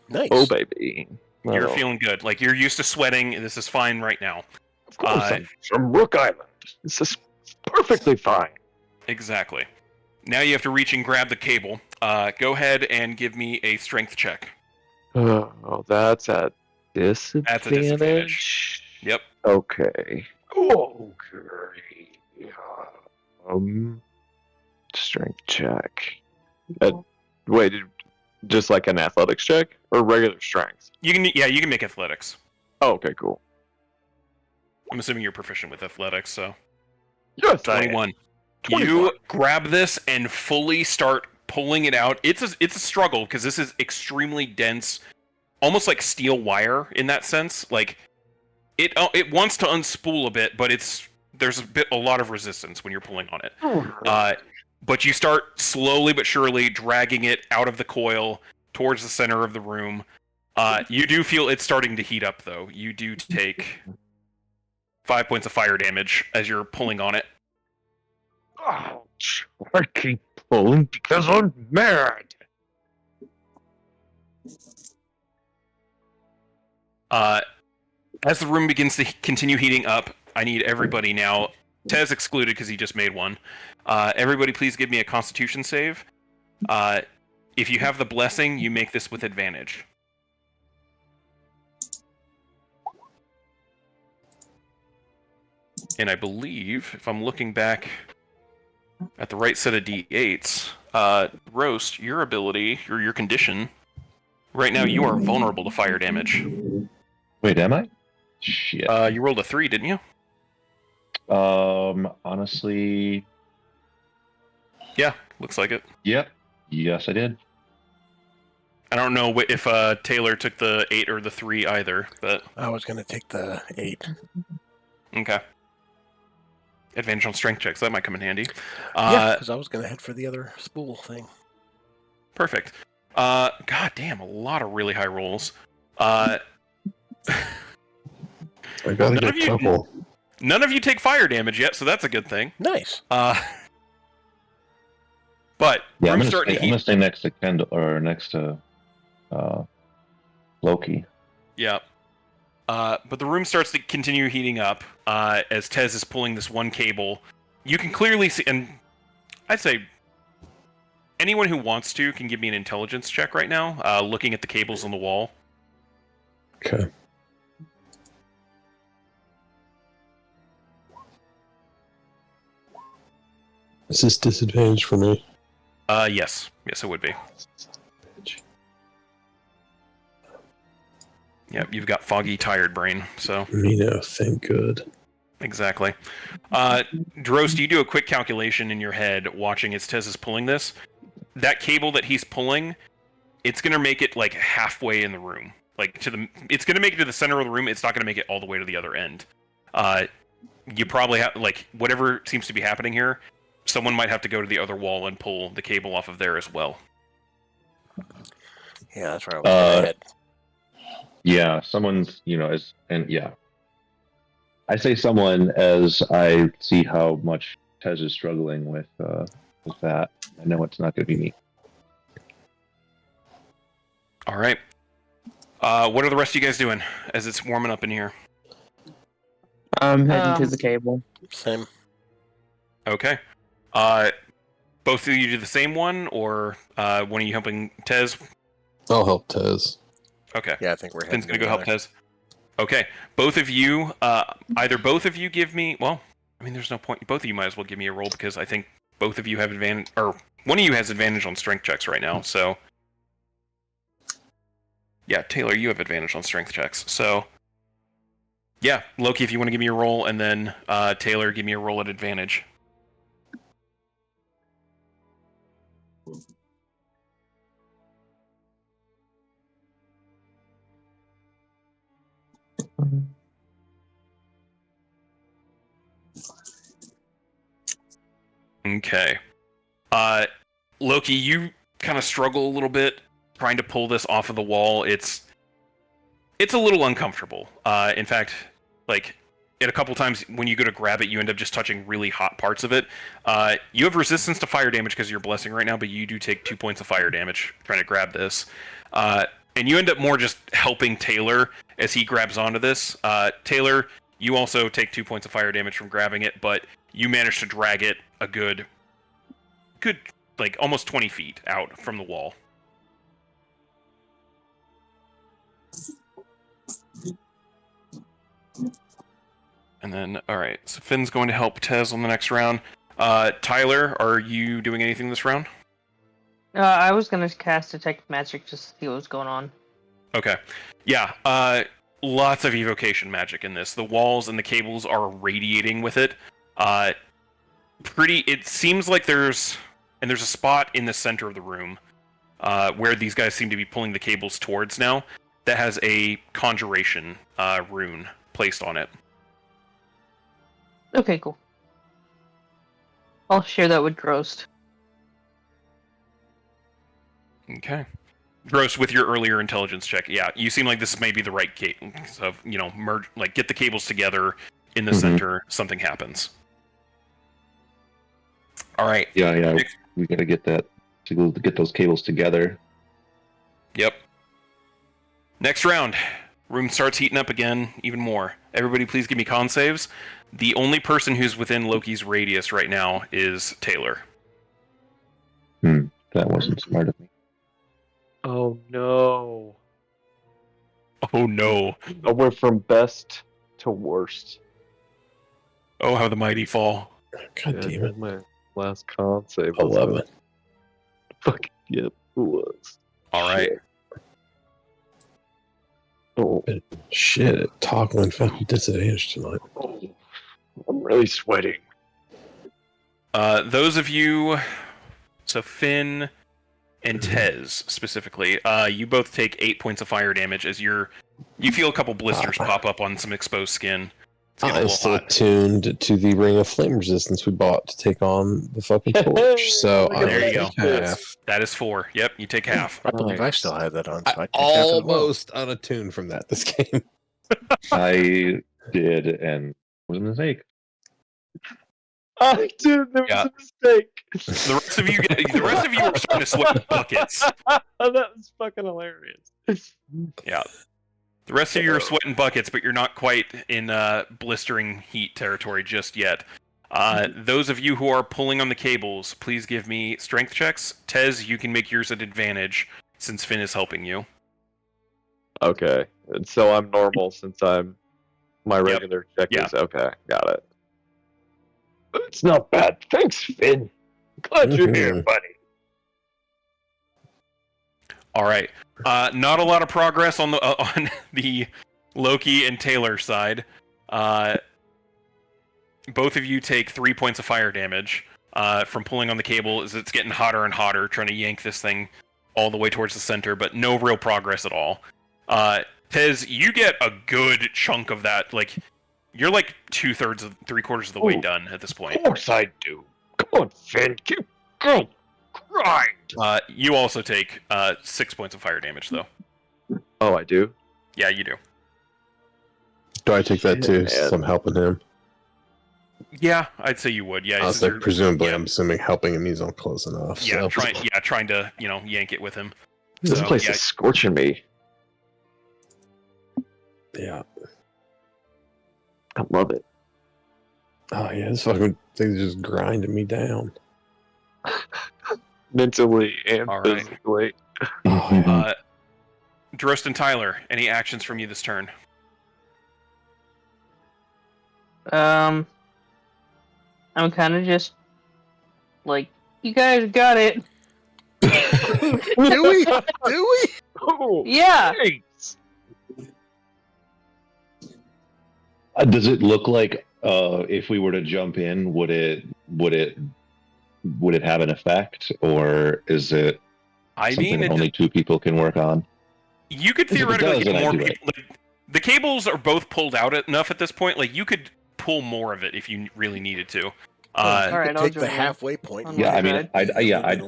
Speaker 7: Nice.
Speaker 3: Oh, baby.
Speaker 2: You're feeling good. You're used to sweating. This is fine right now.
Speaker 8: Of course, I'm from Rook Island. This is perfectly fine.
Speaker 2: Exactly. Now you have to reach and grab the cable. Go ahead and give me a strength check.
Speaker 3: Oh, that's at disadvantage?
Speaker 2: That's a disadvantage. Yep.
Speaker 3: Okay. Strength check. Wait, just like an athletics check or regular strength?
Speaker 2: You can make athletics.
Speaker 3: Oh, okay, cool.
Speaker 2: I'm assuming you're proficient with athletics, so.
Speaker 3: Yes,
Speaker 2: 21. You grab this and fully start pulling it out. It's a struggle because this is extremely dense, almost like steel wire in that sense. It wants to unspool a bit, but there's a lot of resistance when you're pulling on it. But you start slowly but surely dragging it out of the coil towards the center of the room. You do feel it's starting to heat up, though. You do take 5 points of fire damage as you're pulling on it.
Speaker 8: Ouch. I keep pulling because I'm mad.
Speaker 2: As the room begins to continue heating up, I need everybody now, Tez excluded because he just made one. Everybody please give me a Constitution save. If you have the blessing, you make this with advantage. And I believe, if I'm looking back at the right set of d8s, Roast, your ability, or your condition, right now you are vulnerable to fire damage.
Speaker 4: Wait, am I? Shit.
Speaker 2: You rolled a 3, didn't you?
Speaker 4: Honestly,
Speaker 2: Yeah, looks like it.
Speaker 4: yep. Yes, I did.
Speaker 2: I don't know if Taylor took the 8 or the 3 either, but
Speaker 7: I was going to take the 8.
Speaker 2: okay. Advantage on strength checks, that might come in handy.
Speaker 7: Yeah, because I was going to head for the other spool thing.
Speaker 2: Perfect. God damn, a lot of really high rolls.
Speaker 1: I got
Speaker 2: None
Speaker 1: a
Speaker 2: of you-
Speaker 1: couple.
Speaker 2: None of you take fire damage yet, so that's a good thing.
Speaker 7: Nice.
Speaker 2: But
Speaker 4: Yeah, I'm
Speaker 2: room's
Speaker 4: gonna,
Speaker 2: starting
Speaker 4: stay,
Speaker 2: to
Speaker 4: I'm
Speaker 2: heat.
Speaker 4: gonna stay next to Kendall or next to Loki.
Speaker 2: Yeah. But the room starts to continue heating up as Tez is pulling this one cable. You can clearly see, and I'd say anyone who wants to can give me an intelligence check right now, looking at the cables on the wall.
Speaker 1: Okay. Is this disadvantage for me?
Speaker 2: Yes, it would be. Yep, you've got foggy, tired brain, so
Speaker 1: Nino, thank good.
Speaker 2: exactly. Drost, you do a quick calculation in your head, watching as Tez is pulling this. That cable that he's pulling, it's gonna make it like halfway in the room, it's gonna make it to the center of the room. It's not gonna make it all the way to the other end. You probably have whatever seems to be happening here. Someone might have to go to the other wall and pull the cable off of there as well.
Speaker 7: Yeah, that's where I was going to head.
Speaker 4: Yeah, someone's, yeah. I say someone as I see how much Tez is struggling with that. I know it's not going to be me.
Speaker 2: All right. What are the rest of you guys doing as it's warming up in here?
Speaker 5: I'm heading to the cable.
Speaker 7: Same.
Speaker 2: Okay. Both of you do the same one, or one of you helping Tez?
Speaker 1: I'll help Tez.
Speaker 2: Okay.
Speaker 7: Yeah, I think we're heading
Speaker 2: Finn's gonna go help
Speaker 7: together.
Speaker 2: Tez. Okay. Both of you, either both of you give me. Well, I mean, there's no point. Both of you might as well give me a roll because I think both of you have advantage, or one of you has advantage on strength checks right now. So, yeah, Taylor, you have advantage on strength checks. So, yeah, Loki, if you want to give me a roll, and then Taylor, give me a roll at advantage. Okay. Loki, you kind of struggle a little bit trying to pull this off of the wall. It's a little uncomfortable. In fact, a couple times when you go to grab it, you end up just touching really hot parts of it. You have resistance to fire damage because of your blessing right now, but you do take 2 points of fire damage trying to grab this. And you end up more just helping Taylor as he grabs onto this. Taylor, you also take 2 points of fire damage from grabbing it, but you manage to drag it a good almost 20 feet out from the wall. And then, alright, so Finn's going to help Tez on the next round. Tyler, are you doing anything this round?
Speaker 6: I was gonna cast Detect Magic just to see what was going on.
Speaker 2: Okay. Yeah, lots of evocation magic in this. The walls and the cables are radiating with it. It seems like there's a spot in the center of the room where these guys seem to be pulling the cables towards now that has a conjuration rune placed on it.
Speaker 6: Okay, cool. I'll share that with Drost.
Speaker 2: Okay. Gross, with your earlier intelligence check, yeah, you seem like this may be the right case of, merge, get the cables together in the center, something happens. All right.
Speaker 4: Yeah, we got to get those cables together.
Speaker 2: Yep. Next round. Room starts heating up again, even more. Everybody please give me con saves. The only person who's within Loki's radius right now is Taylor.
Speaker 4: That wasn't smart of me.
Speaker 3: Oh no!
Speaker 2: Oh no!
Speaker 3: I went from best to worst.
Speaker 2: Oh, how the mighty fall!
Speaker 1: God damn it.
Speaker 3: My last con save was
Speaker 1: 11.
Speaker 3: Fuck yep, it was.
Speaker 2: All right.
Speaker 3: Shit. Oh,
Speaker 1: Shit, toggling fucking disadvantage tonight.
Speaker 3: oh, I'm really sweating.
Speaker 2: Those of you, so Finn and Tez specifically, you both take 8 points of fire damage as you feel a couple blisters pop up on some exposed skin. It's getting a
Speaker 1: I'm
Speaker 2: little
Speaker 1: still
Speaker 2: hot.
Speaker 1: attuned to the ring of flame resistance we bought to take on the fucking torch. So
Speaker 3: Look
Speaker 1: I
Speaker 3: at
Speaker 2: There
Speaker 1: will
Speaker 2: you
Speaker 1: take
Speaker 2: go.
Speaker 1: half.
Speaker 2: That is 4. Yep, you take half.
Speaker 7: I believe I
Speaker 3: Nice.
Speaker 7: still have that on. So I
Speaker 1: I
Speaker 7: take half as well.
Speaker 1: almost unattuned from that this game.
Speaker 4: I did, and it was a mistake.
Speaker 3: I did. There was
Speaker 2: Yeah.
Speaker 3: a mistake.
Speaker 2: The rest of you are starting to sweat buckets.
Speaker 3: That was fucking hilarious.
Speaker 2: Yeah. The rest of you are sweating buckets, but you're not quite in blistering heat territory just yet. Those of you who are pulling on the cables, please give me strength checks. Tez, you can make yours at advantage since Finn is helping you.
Speaker 3: Okay, and so I'm normal since my regular check
Speaker 2: Yeah.
Speaker 3: is okay. Got it. It's not bad. Thanks, Finn. Glad you're here,
Speaker 1: Mhm.
Speaker 3: buddy.
Speaker 2: All right. Not a lot of progress on the Loki and Taylor side. Both of you take 3 points of fire damage from pulling on the cable as it's getting hotter and hotter, trying to yank this thing all the way towards the center, but no real progress at all. Tez, you get a good chunk of that. Like, you're like 3/4 of the way
Speaker 3: Ooh.
Speaker 2: done at this point.
Speaker 8: Of course I do. Come on, Finn. Keep going. Grind.
Speaker 2: You also take 6 points of fire damage, though.
Speaker 3: Oh, I do.
Speaker 2: Yeah, you do.
Speaker 1: Do I take that
Speaker 3: Shit,
Speaker 1: too?
Speaker 3: man.
Speaker 1: Since I'm helping him.
Speaker 2: Yeah, I'd say you would. Yeah,
Speaker 1: I was
Speaker 2: since
Speaker 1: like,
Speaker 2: you're-
Speaker 1: presumably,
Speaker 2: yeah.
Speaker 1: I'm assuming helping him means I'm close enough.
Speaker 2: Yeah,
Speaker 1: so.
Speaker 2: trying to yank it with him.
Speaker 3: This
Speaker 2: So,
Speaker 3: place
Speaker 2: yeah.
Speaker 3: is scorching me.
Speaker 1: Yeah.
Speaker 3: I love it.
Speaker 1: Oh yeah, this fucking thing's just grinding me down.
Speaker 3: Mentally and
Speaker 2: All right.
Speaker 3: physically.
Speaker 1: Oh, yeah.
Speaker 2: Drost and Tyler, any actions from you this turn?
Speaker 6: I'm kind of just like, you guys got it.
Speaker 7: Do we? Do we?
Speaker 3: Oh,
Speaker 6: Yeah.
Speaker 3: thanks.
Speaker 4: Does it look like if we were to jump in, would it have an effect, or is it
Speaker 2: I
Speaker 4: something
Speaker 2: mean,
Speaker 4: that only 2 people can work on?
Speaker 2: you could
Speaker 4: If it
Speaker 2: theoretically
Speaker 4: does,
Speaker 2: get
Speaker 4: then I
Speaker 2: more
Speaker 4: do it.
Speaker 2: people. Like, the cables are both pulled out enough at this point. Like, you could pull more of it if you really needed to.
Speaker 7: You
Speaker 6: Alright,
Speaker 7: could
Speaker 6: I'll
Speaker 7: take the
Speaker 6: join you.
Speaker 7: halfway point.
Speaker 6: On
Speaker 7: and
Speaker 4: Yeah,
Speaker 6: my
Speaker 4: I mean,
Speaker 6: side.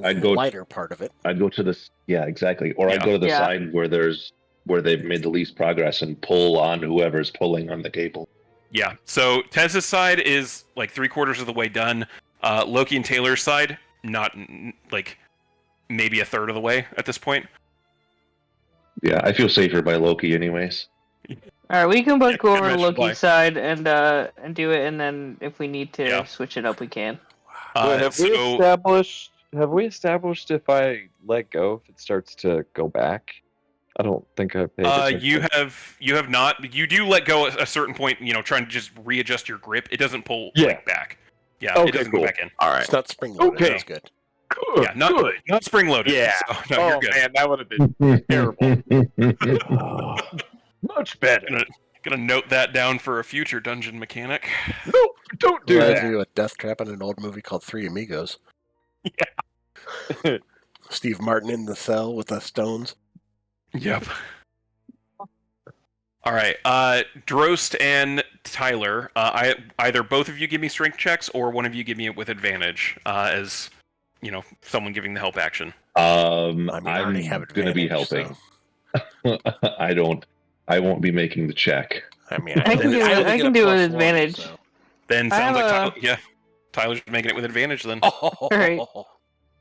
Speaker 4: I'd go
Speaker 7: lighter part of it.
Speaker 4: I'd go to this. Yeah, exactly. Or I'd
Speaker 2: Yeah.
Speaker 4: go to the
Speaker 6: Yeah.
Speaker 4: side where they've made the least progress and pull on whoever's pulling on the cable.
Speaker 2: Yeah. So Tez's side is like 3/4 of the way done. Loki and Taylor's side, not like maybe a third of the way at this point.
Speaker 4: Yeah, I feel safer by Loki, anyways.
Speaker 6: Alright, we can both go over to
Speaker 2: Imagine
Speaker 6: Loki's
Speaker 2: why.
Speaker 6: side and do it, and then if we need to
Speaker 2: Yeah.
Speaker 6: switch it up, we can.
Speaker 3: Wait, have we established if I let go, if it starts to go back? I don't think I've paid attention.
Speaker 2: you have not. You do let go at a certain point. Trying to just readjust your grip. It doesn't pull like, back. Yeah,
Speaker 3: Okay,
Speaker 2: it doesn't
Speaker 3: cool.
Speaker 2: go back in.
Speaker 3: All right.
Speaker 7: It's not spring loaded.
Speaker 3: Okay.
Speaker 7: That's good.
Speaker 3: Good.
Speaker 2: Yeah, not spring loaded.
Speaker 3: Yeah.
Speaker 2: So, no, you're good.
Speaker 3: Man, that would have been terrible.
Speaker 1: Oh,
Speaker 3: Much better.
Speaker 2: Gonna note that down for a future dungeon mechanic.
Speaker 3: No, don't do
Speaker 7: Reminds
Speaker 3: that.
Speaker 7: me of a death trap in an old movie called Three Amigos.
Speaker 3: Yeah.
Speaker 7: Steve Martin in the cell with the stones.
Speaker 2: Yep. All right, Drost and Tyler. Either both of you give me strength checks, or one of you give me it with advantage, as someone giving the help action.
Speaker 7: I mean, I
Speaker 4: I'm
Speaker 7: already have
Speaker 4: going to be
Speaker 7: advantage,
Speaker 4: helping. I won't be making the check.
Speaker 7: I mean,
Speaker 6: I can do it-
Speaker 7: only
Speaker 6: I
Speaker 7: get
Speaker 6: can
Speaker 7: a
Speaker 6: do it
Speaker 7: +1,
Speaker 6: with advantage.
Speaker 7: so.
Speaker 2: Then
Speaker 6: I
Speaker 2: sounds
Speaker 6: have
Speaker 2: like Tyler's making it with advantage. Then
Speaker 6: Alright.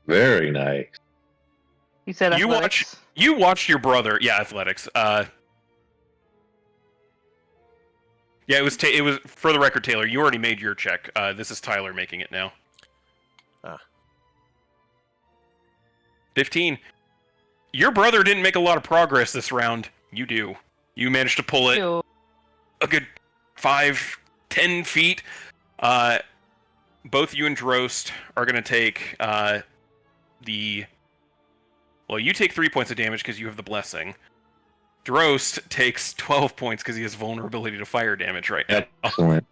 Speaker 4: Very nice.
Speaker 6: You said
Speaker 2: You
Speaker 6: athletics.
Speaker 2: you watched your brother. Yeah, athletics. Yeah, it was for the record, Taylor. You already made your check. This is Tyler making it now. 15. Your brother didn't make a lot of progress this round. You do. You managed to pull it
Speaker 6: Ew.
Speaker 2: a good 5-10 feet. Both you and Drost are going to take you take 3 points of damage because you have the blessing. Drost takes 12 points because he has vulnerability to fire damage right now.
Speaker 4: Excellent.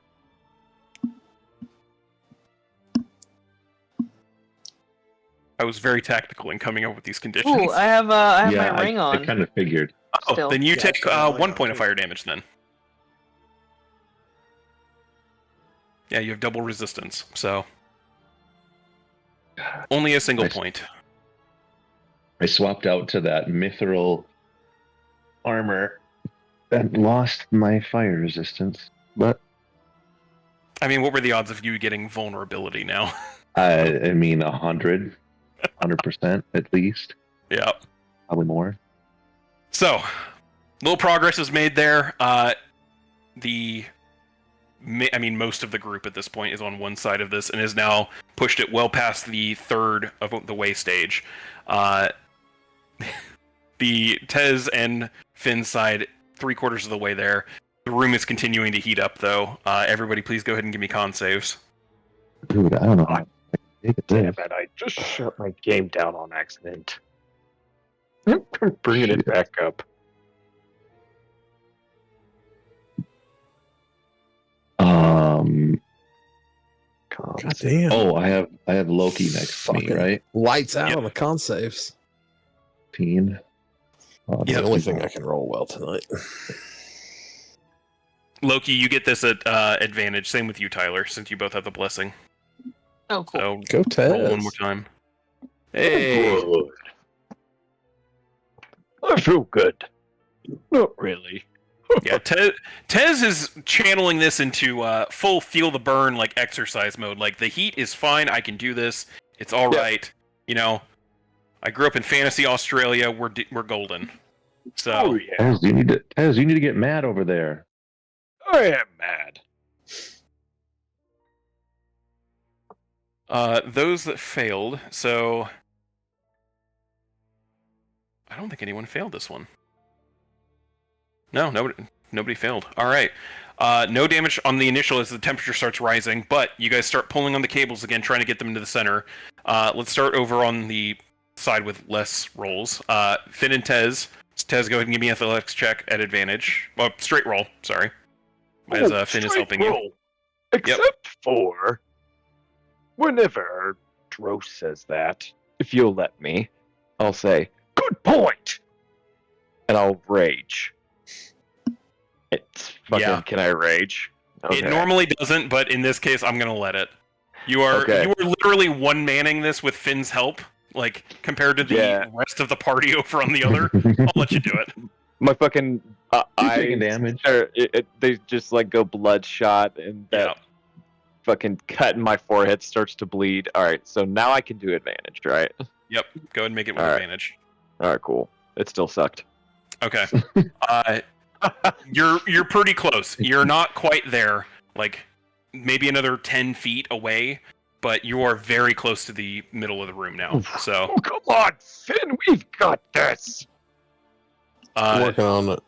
Speaker 2: I was very tactical in coming up with these conditions.
Speaker 6: Ooh, I have my ring
Speaker 4: I
Speaker 6: on.
Speaker 4: kind of figured.
Speaker 6: Still.
Speaker 2: Then you
Speaker 7: Yeah,
Speaker 2: take
Speaker 7: it's got
Speaker 2: 1
Speaker 7: on
Speaker 2: point of
Speaker 7: too.
Speaker 2: fire damage then. Yeah, you have double resistance, so only a single
Speaker 4: Nice.
Speaker 2: point.
Speaker 4: I swapped out to that mithril armor that lost my fire resistance, but
Speaker 2: I mean, what were the odds of you getting vulnerability now?
Speaker 4: I mean 100% at least,
Speaker 2: Yeah.
Speaker 4: probably more.
Speaker 2: So, little progress is made there. Most of the group at this point is on one side of this and has now pushed it well past the third of the way stage. The Tez and Finn's side, 3/4 of the way there. The room is continuing to heat up, though. Everybody, please go ahead and give me con saves.
Speaker 4: Dude, I don't know. How to take it
Speaker 8: Damn
Speaker 4: there.
Speaker 8: it, I just shut my game down on accident. Bringing it back up.
Speaker 1: God damn.
Speaker 4: Oh, I have Loki next to me,
Speaker 1: Fucking
Speaker 4: right?
Speaker 1: lights out
Speaker 2: Yep.
Speaker 1: on the con saves.
Speaker 4: 15. Oh,
Speaker 1: It's the only thing I can roll well tonight.
Speaker 2: Loki, you get this at advantage. Same with you, Tyler, since you both have the blessing.
Speaker 6: Oh, cool.
Speaker 2: So
Speaker 1: Go Tez.
Speaker 2: roll one more time. Hey.
Speaker 8: Good. I feel good. Not really.
Speaker 2: Yeah, Tez is channeling this into full feel the burn like exercise mode. Like the heat is fine. I can do this. It's all right. You know, I grew up in fantasy Australia. We're golden. So
Speaker 8: Oh yeah,
Speaker 4: Tez, you need to get mad over there.
Speaker 8: I am mad.
Speaker 2: those that failed. So I don't think anyone failed this one. No, nobody failed. All right. No damage on the initial as the temperature starts rising, but you guys start pulling on the cables again, trying to get them into the center. Let's start over on the side with less rolls. Finn and Tez. Tez, go ahead and give me an athletics check at advantage. Well, straight roll, sorry. As Finn is helping you.
Speaker 8: Except for whenever Dros says that, if you'll let me, I'll say, "Good point!" And I'll rage. It's fucking,
Speaker 2: Yeah.
Speaker 8: Can I rage?
Speaker 2: It normally doesn't, but in this case, I'm gonna let it. You are
Speaker 8: Okay.
Speaker 2: literally one-manning this with Finn's help, like compared to the
Speaker 8: Yeah.
Speaker 2: rest of the party over on the other. I'll let you do it.
Speaker 8: My fucking
Speaker 4: You're
Speaker 8: eyes,
Speaker 4: taking damage.
Speaker 8: they just like go bloodshot, and that fucking cut in my forehead starts to bleed. All right, so now I can do advantage, right?
Speaker 2: Yep. Go ahead and make it with
Speaker 8: All right.
Speaker 2: advantage.
Speaker 8: All right, cool. It still sucked.
Speaker 2: Okay. You're pretty close. You're not quite there. Like maybe another 10 feet away, but you are very close to the middle of the room now. So
Speaker 8: Oh, come on, Finn, we've got this.
Speaker 1: Working on it.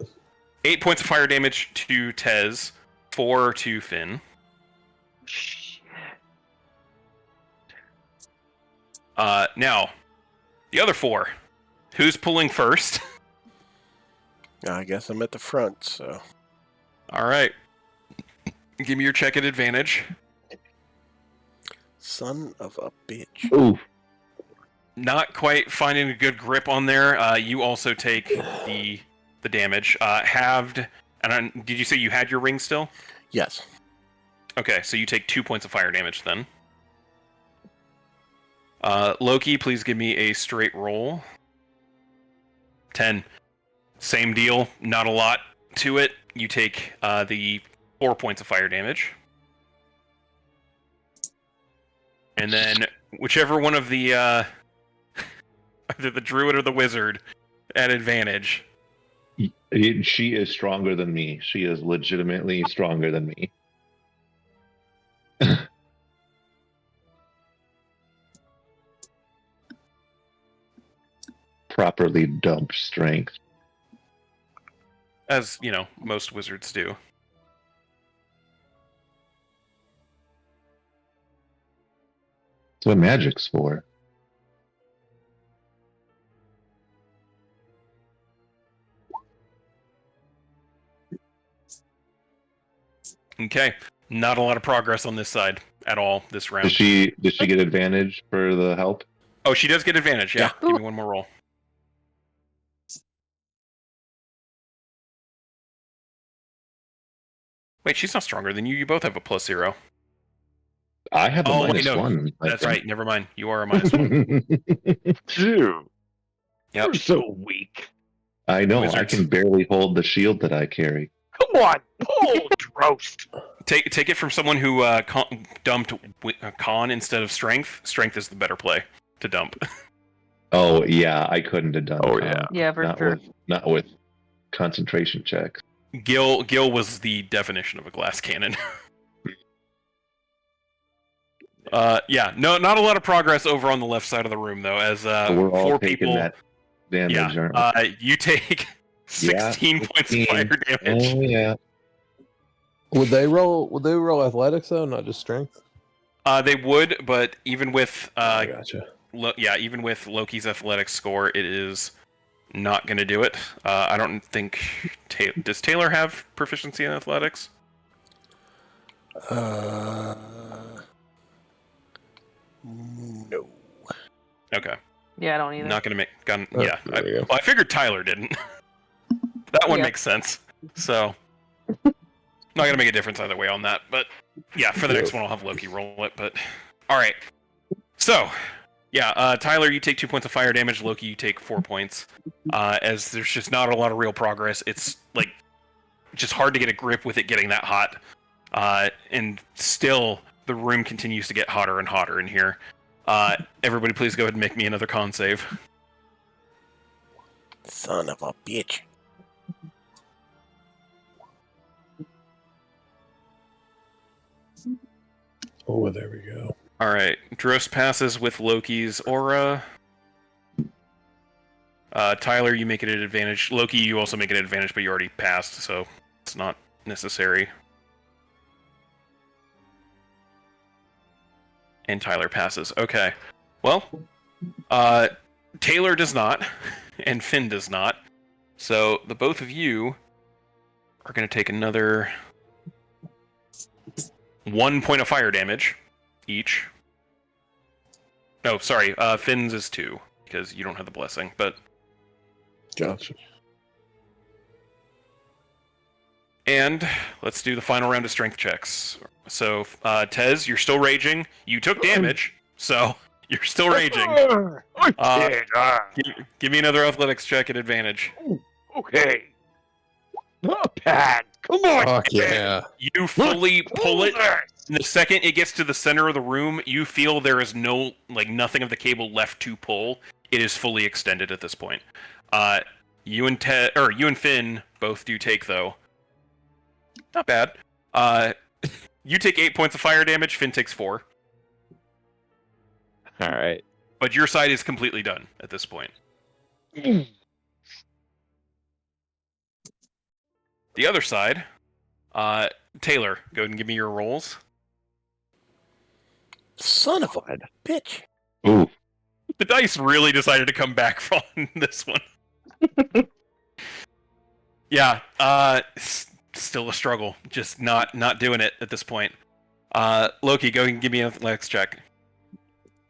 Speaker 2: 8 points of fire damage to Tez, 4 to Finn. Now, the other 4. Who's pulling first?
Speaker 7: I guess I'm at the front, so.
Speaker 2: All right. Give me your check at advantage.
Speaker 7: Son of a bitch.
Speaker 4: Ooh,
Speaker 2: Not quite finding a good grip on there. You also take the damage. Halved. And did you say you had your ring still?
Speaker 7: Yes.
Speaker 2: Okay, so you take 2 points of fire damage then. Loki, please give me a straight roll. 10. Same deal. Not a lot to it. You take the 4 points of fire damage. And then whichever one of the either the druid or the wizard at advantage.
Speaker 4: she is stronger than me. She is legitimately stronger than me. properly dump strength.
Speaker 2: As, most wizards do.
Speaker 4: That's what magic's for.
Speaker 2: Okay. Not a lot of progress on this side at all this round.
Speaker 4: Does she get advantage for the help?
Speaker 2: Oh, she does get advantage, yeah.
Speaker 7: Yeah.
Speaker 2: Give me one more roll. Wait, she's not stronger than you. You both have a +0.
Speaker 4: I have a
Speaker 2: Oh, wait,
Speaker 4: minus
Speaker 2: no.
Speaker 4: one. I
Speaker 2: That's
Speaker 4: think.
Speaker 2: right. Never mind. You are a -1.
Speaker 8: Dude,
Speaker 2: Yep.
Speaker 8: you're so weak.
Speaker 4: I know. I
Speaker 2: Wizards.
Speaker 4: can barely hold the shield that I carry.
Speaker 8: Come on, pull, Drost.
Speaker 2: Take it from someone who dumped con instead of strength. Strength is the better play to dump.
Speaker 4: Oh yeah, I couldn't have done.
Speaker 8: Oh,
Speaker 4: that.
Speaker 8: yeah.
Speaker 6: Yeah, for
Speaker 4: not
Speaker 6: sure.
Speaker 4: with concentration checks.
Speaker 2: Gil was the definition of a glass cannon. Yeah, no, not a lot of progress over on the left side of the room though, as
Speaker 4: So we're all
Speaker 2: 4
Speaker 4: taking
Speaker 2: people.
Speaker 4: that damage,
Speaker 2: Yeah,
Speaker 4: aren't we?
Speaker 2: you take 16 points of fire damage.
Speaker 4: Oh yeah.
Speaker 1: Would they roll athletics though, not just strength?
Speaker 2: They would, but even with
Speaker 1: I gotcha.
Speaker 2: even with Loki's athletics score, it is not going to do it. I don't think. Does Taylor have proficiency in athletics?
Speaker 7: No.
Speaker 2: Okay,
Speaker 6: Yeah, I don't either.
Speaker 2: not going to make.
Speaker 1: Oh,
Speaker 2: Yeah,
Speaker 1: there we go.
Speaker 2: I figured Tyler didn't. That one
Speaker 6: Yeah.
Speaker 2: makes sense. So, not going to make a difference either way on that. But yeah, for the next one, I'll have Loki roll it. But all right. So, yeah, Tyler, you take 2 points of fire damage. Loki, you take 4 points. As there's just not a lot of real progress. It's like just hard to get a grip with it getting that hot. And still, the room continues to get hotter and hotter in here. Everybody, please go ahead and make me another con save.
Speaker 7: Son of a bitch.
Speaker 1: Oh, there we go.
Speaker 2: All right, Drost passes with Loki's aura. Tyler, you make it an advantage. Loki, you also make it an advantage, but you already passed, so it's not necessary. And Tyler passes. Okay. Well, Taylor does not, and Finn does not. So the both of you are going to take another 1 point of fire damage each. No, sorry. Finn's is 2 because you don't have the blessing. But
Speaker 1: Gotcha.
Speaker 2: and let's do the final round of strength checks. So, Tez, you're still raging. You took damage, so you're still raging.
Speaker 8: I did.
Speaker 2: Give me another athletics check at advantage.
Speaker 8: Okay. Not bad. Come on.
Speaker 1: Fuck
Speaker 8: man.
Speaker 1: yeah.
Speaker 2: You fully pull it.
Speaker 8: this.
Speaker 2: The second it gets to the center of the room, you feel there is nothing of the cable left to pull. It is fully extended at this point. You and Finn both do take though. Not bad. You take 8 points of fire damage. Finn takes 4.
Speaker 3: All right.
Speaker 2: But your side is completely done at this point. The other side, Taylor, go ahead and give me your rolls.
Speaker 7: Son of a bitch.
Speaker 4: Ooh.
Speaker 2: The dice really decided to come back on this one. Yeah, still a struggle. Just not doing it at this point. Loki, go and give me an athletics check.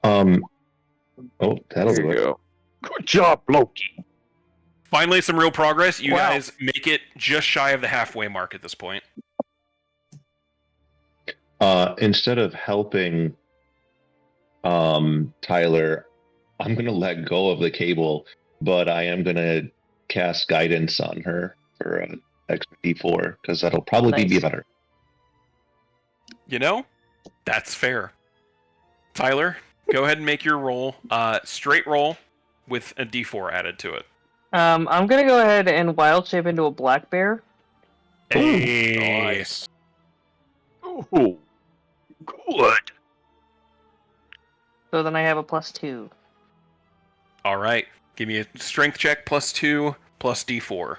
Speaker 4: Oh, that'll
Speaker 8: There
Speaker 4: do
Speaker 8: you
Speaker 4: it.
Speaker 8: go. Good job, Loki.
Speaker 2: Finally, some real progress. You
Speaker 6: Wow.
Speaker 2: guys make it just shy of the halfway mark at this point.
Speaker 4: Instead of helping Tyler, I'm gonna let go of the cable, but I am gonna cast guidance on her for an extra D4 because that'll probably be
Speaker 6: Nice.
Speaker 4: better.
Speaker 2: You know, that's fair. Tyler, go ahead and make your roll. Straight roll with a D4 added to it.
Speaker 6: I'm gonna go ahead and wild shape into a black bear.
Speaker 2: Hey.
Speaker 7: Nice.
Speaker 8: Ooh, good.
Speaker 6: So then I have a +2.
Speaker 2: All right. Give me a strength check +2 plus D4.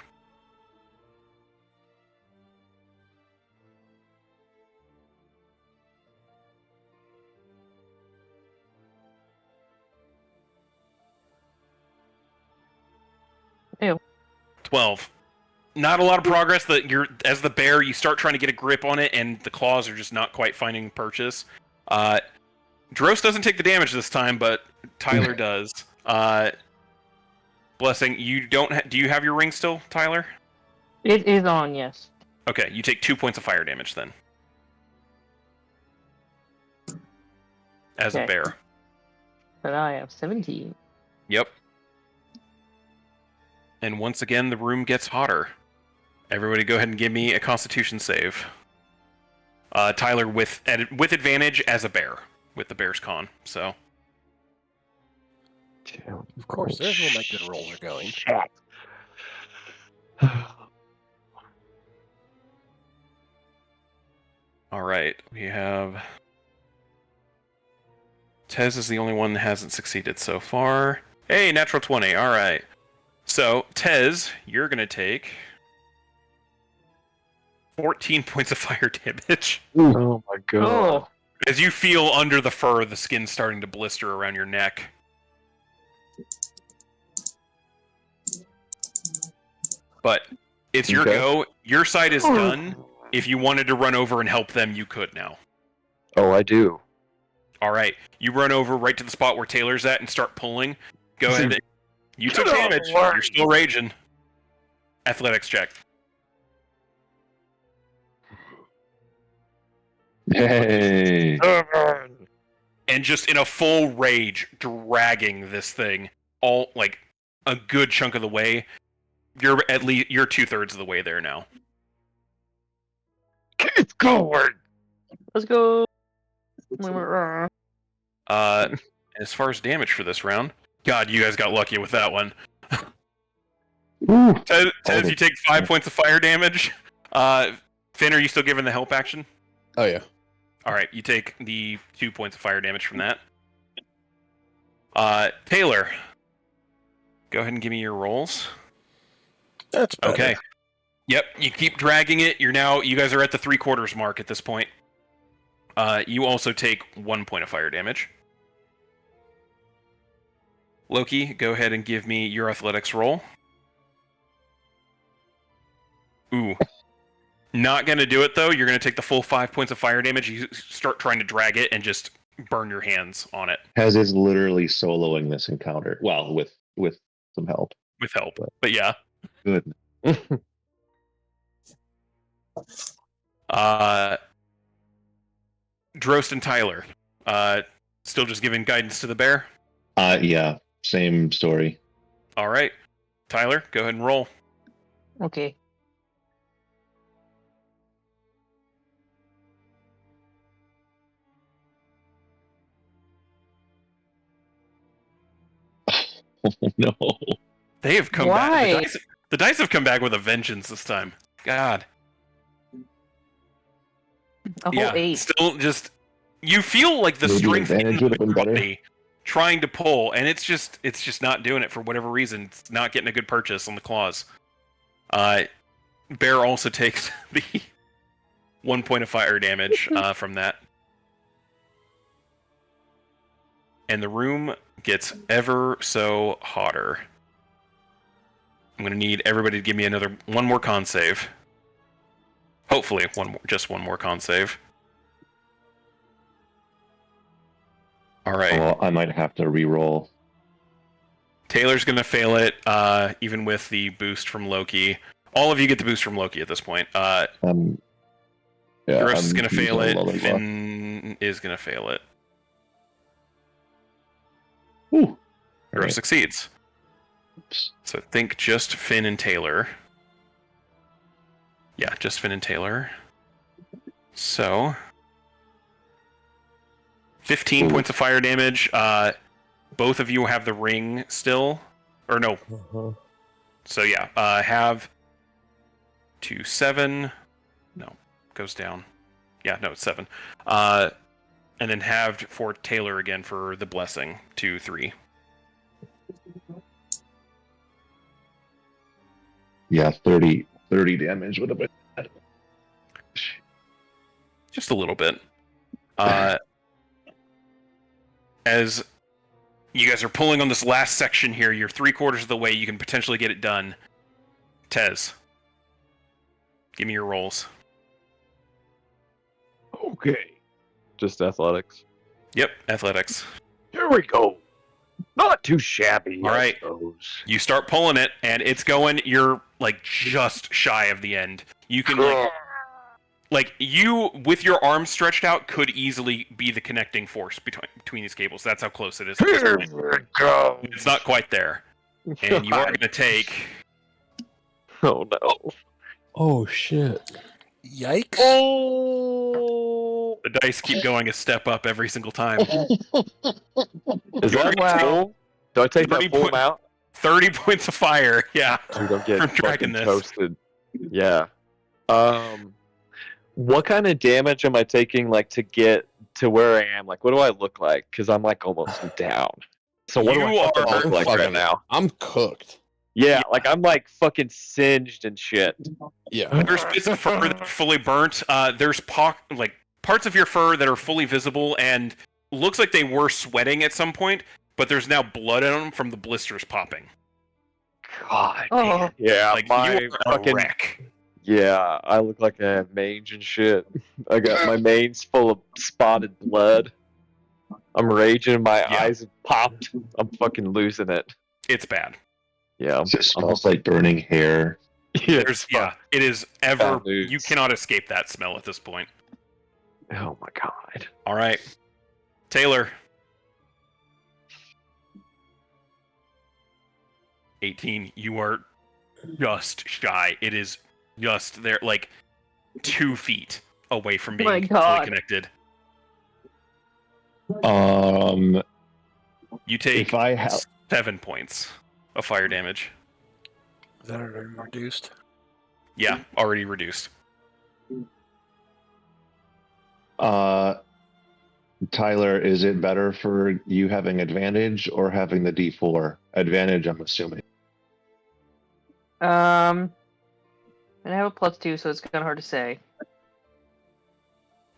Speaker 6: Ew.
Speaker 2: 12. Not a lot of progress. That you're as the bear, you start trying to get a grip on it, and the claws are just not quite finding purchase. Drost doesn't take the damage this time, but Tyler does. Blessing, you don't. Do you have your ring still, Tyler?
Speaker 6: It is on, yes.
Speaker 2: Okay, you take 2 points of fire damage then. As a
Speaker 6: Okay.
Speaker 2: bear.
Speaker 6: But I have 17.
Speaker 2: Yep. And once again, the room gets hotter. Everybody go ahead and give me a Constitution save. Tyler with advantage as a bear, with the bear's con. So.
Speaker 7: Of course, there's where my good rolls are going.
Speaker 2: All right, we have. Tez is the only one that hasn't succeeded so far. Hey, natural 20. All right. So, Tez, you're going to take 14 points of fire damage.
Speaker 3: Oh my god.
Speaker 6: Oh,
Speaker 2: As you feel under the fur, the skin starting to blister around your neck. But it's your
Speaker 3: Okay.
Speaker 2: go. Your side is done. If you wanted to run over and help them, you could now.
Speaker 3: Oh, I do.
Speaker 2: All right. You run over right to the spot where Taylor's at and start pulling. Go ahead. You took damage. You're still raging. Athletics check.
Speaker 4: Hey.
Speaker 2: And just in a full rage, dragging this thing all like a good chunk of the way. You're 2/3 of the way there now.
Speaker 8: Keep going.
Speaker 6: let's go.
Speaker 2: As far as damage for this round, God, you guys got lucky with that one.
Speaker 4: Ooh.
Speaker 2: Tez, you take 5 points of fire damage. Finn, are you still giving the help action?
Speaker 1: Oh yeah.
Speaker 2: All right, you take the 2 points of fire damage from that. Taylor, go ahead and give me your rolls.
Speaker 7: That's better.
Speaker 2: Okay. Yep, you keep dragging it. You guys are at the 3/4 mark at this point. You also take 1 point of fire damage. Loki, go ahead and give me your athletics roll. Ooh. Not going to do it, though. You're going to take the full 5 points of fire damage. You start trying to drag it and just burn your hands on it.
Speaker 4: Hez is literally soloing this encounter. Well, with some help.
Speaker 2: With help. But yeah.
Speaker 4: Good.
Speaker 2: Drost and Tyler. Still just giving guidance to the bear?
Speaker 4: Yeah. Same story.
Speaker 2: All right. Tyler, go ahead and roll.
Speaker 6: Okay.
Speaker 4: Oh, no.
Speaker 2: They have come
Speaker 6: Why?
Speaker 2: back. The dice have come back with a vengeance this time. God.
Speaker 6: A whole 8.
Speaker 2: Still just you feel like the
Speaker 4: Maybe
Speaker 2: strength
Speaker 4: advantage
Speaker 2: in
Speaker 4: would have been better.
Speaker 2: body trying to pull, and it's just not doing it for whatever reason. It's not getting a good purchase on the claws. Bear also takes the 1 point of fire damage from that. And the room gets ever so hotter. I'm going to need everybody to give me one more con save. Hopefully, just one more con save. All right.
Speaker 4: Well, I might have to re-roll.
Speaker 2: Taylor's going to fail it, even with the boost from Loki. All of you get the boost from Loki at this point.
Speaker 4: Yeah,
Speaker 2: Gross is going to fail it.
Speaker 4: using a
Speaker 2: Finn is going to fail it.
Speaker 4: Whew.
Speaker 2: Gross
Speaker 4: Right.
Speaker 2: succeeds. So think just Finn and Taylor. Yeah, just Finn and Taylor. So 15
Speaker 4: Ooh.
Speaker 2: points of fire damage. Both of you have the ring still. Or no. So yeah, have 2, 7. No, goes down. Yeah, no, it's 7. And then halved for Taylor again for the blessing, 2, 3.
Speaker 4: Yeah, 30 damage would have been bad.
Speaker 2: Just a little bit. As you guys are pulling on this last section here, you're 3/4 of the way. You can potentially get it done. Tez, give me your rolls.
Speaker 3: Okay. Just athletics.
Speaker 2: Yep, athletics.
Speaker 8: Here we go. Not too shabby,
Speaker 2: All
Speaker 8: I
Speaker 2: right.
Speaker 8: suppose.
Speaker 2: You start pulling it, and it's going. You're like just shy of the end. You can like you with your arms stretched out could easily be the connecting force between these cables. That's how close it is. At this
Speaker 8: Here
Speaker 2: point.
Speaker 8: we go.
Speaker 2: It's not quite there, and you are going to take.
Speaker 3: Oh no.
Speaker 1: Oh shit!
Speaker 7: Yikes!
Speaker 3: Oh.
Speaker 2: The dice keep going a step up every single time.
Speaker 3: Is that
Speaker 6: Wow.
Speaker 3: full? Do I take
Speaker 2: 30
Speaker 3: that full
Speaker 2: point-
Speaker 3: amount?
Speaker 2: 30 points of fire. Yeah.
Speaker 3: Dude, I'm getting
Speaker 2: From tracking
Speaker 3: fucking
Speaker 2: this.
Speaker 3: toasted. Yeah. What kind of damage am I taking, like, to get to where I am? Like, what do I look like? Because I'm, like, almost down. So what do
Speaker 2: You
Speaker 3: I fucking
Speaker 2: are
Speaker 3: look like right
Speaker 1: fucking-
Speaker 3: now?
Speaker 1: I'm cooked.
Speaker 3: Yeah, like, I'm, like, fucking singed and shit.
Speaker 1: Yeah.
Speaker 2: There's bits of fur that are fully burnt. There's parts of your fur that are fully visible and looks like they were sweating at some point, but there's now blood on them from the blisters popping.
Speaker 3: God.
Speaker 6: Oh,
Speaker 3: Yeah,
Speaker 2: Like,
Speaker 3: my
Speaker 2: you are a
Speaker 3: fucking...
Speaker 2: wreck.
Speaker 3: Yeah, I look like I have mange and shit. I got my mane's full of spotted blood. I'm raging, my
Speaker 2: Yeah.
Speaker 3: eyes have popped. I'm fucking losing it.
Speaker 2: It's bad.
Speaker 3: Yeah.
Speaker 4: It just smells like burning hair.
Speaker 2: It is ever.
Speaker 3: Bad news.
Speaker 2: You cannot escape that smell at this point.
Speaker 3: Oh my god.
Speaker 2: All right, Taylor. 18. You are just shy. It is just there, like 2 feet away from being
Speaker 6: My
Speaker 2: fully
Speaker 6: God.
Speaker 2: connected. You take
Speaker 4: If I have
Speaker 2: 7 points of fire damage.
Speaker 7: Is that already reduced?
Speaker 2: Yeah, already reduced.
Speaker 4: Tyler, is it better for you having advantage or having the D4? Advantage, I'm assuming.
Speaker 6: and I have a +2, so it's kind of hard to say.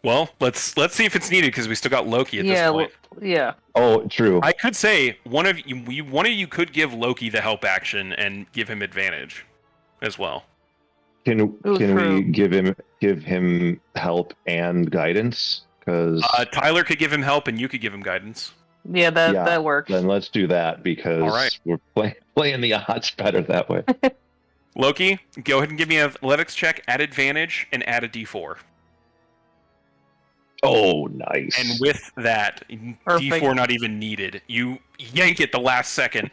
Speaker 2: Well, let's see if it's needed because we still got Loki at
Speaker 6: Yeah,
Speaker 2: this point.
Speaker 6: yeah.
Speaker 4: Oh, true.
Speaker 2: I could say one of you could give Loki the help action and give him advantage as well.
Speaker 4: Can
Speaker 6: Ooh,
Speaker 4: we
Speaker 6: true.
Speaker 4: give him help and guidance? Because
Speaker 2: Tyler could give him help and you could give him guidance.
Speaker 6: Yeah, that works.
Speaker 4: then let's do that because
Speaker 2: All right.
Speaker 4: we're playing the odds better that way.
Speaker 2: Loki, go ahead and give me an athletics check at advantage and add a d4.
Speaker 4: Oh, nice.
Speaker 2: And with that,
Speaker 6: Perfect.
Speaker 2: d4 not even needed. You yank it the last second,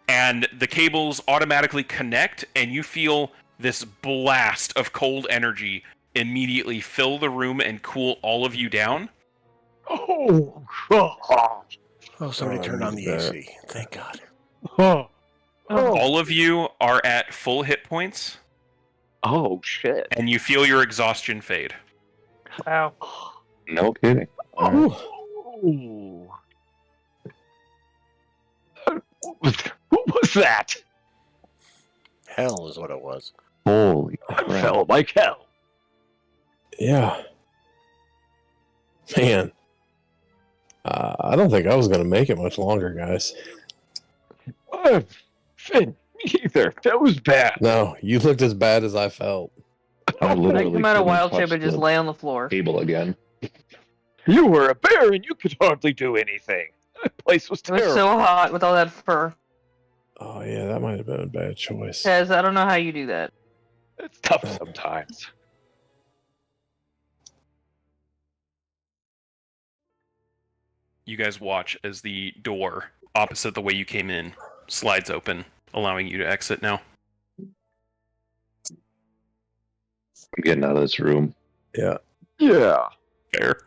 Speaker 2: and the cables automatically connect, and you feel this blast of cold energy immediately fill the room and cool all of you down.
Speaker 8: Oh, oh,
Speaker 7: Oh, somebody
Speaker 1: Oh, I
Speaker 7: turned on
Speaker 1: need
Speaker 7: the
Speaker 1: that.
Speaker 7: AC. Thank God.
Speaker 8: oh,
Speaker 2: All of you are at full hit points,
Speaker 3: Oh shit.
Speaker 2: and you feel your exhaustion fade.
Speaker 6: Wow.
Speaker 4: No kidding. All right.
Speaker 8: oh. What was that?
Speaker 7: Hell is what it was.
Speaker 4: Holy
Speaker 8: I
Speaker 4: crap.
Speaker 8: felt like hell.
Speaker 1: Yeah. Man. I don't think I was going to make it much longer, guys.
Speaker 8: Finn, me either. That was bad.
Speaker 1: No, you looked as bad as I felt.
Speaker 4: I
Speaker 6: I
Speaker 4: literally
Speaker 6: come out of
Speaker 4: couldn't
Speaker 6: wild
Speaker 4: touch
Speaker 6: shape and just
Speaker 4: the
Speaker 6: lay on the floor.
Speaker 4: table again.
Speaker 8: You were a bear and you could hardly do anything. That place was
Speaker 6: It was
Speaker 8: terrible.
Speaker 6: so hot with all that fur.
Speaker 1: Oh, yeah, that might have been a bad choice.
Speaker 6: Tez, I don't know how you do that.
Speaker 8: It's tough sometimes.
Speaker 2: You guys watch as the door opposite the way you came in slides open, allowing you to exit now.
Speaker 4: I'm getting out of this room.
Speaker 1: Yeah.
Speaker 8: Yeah.
Speaker 2: Fair.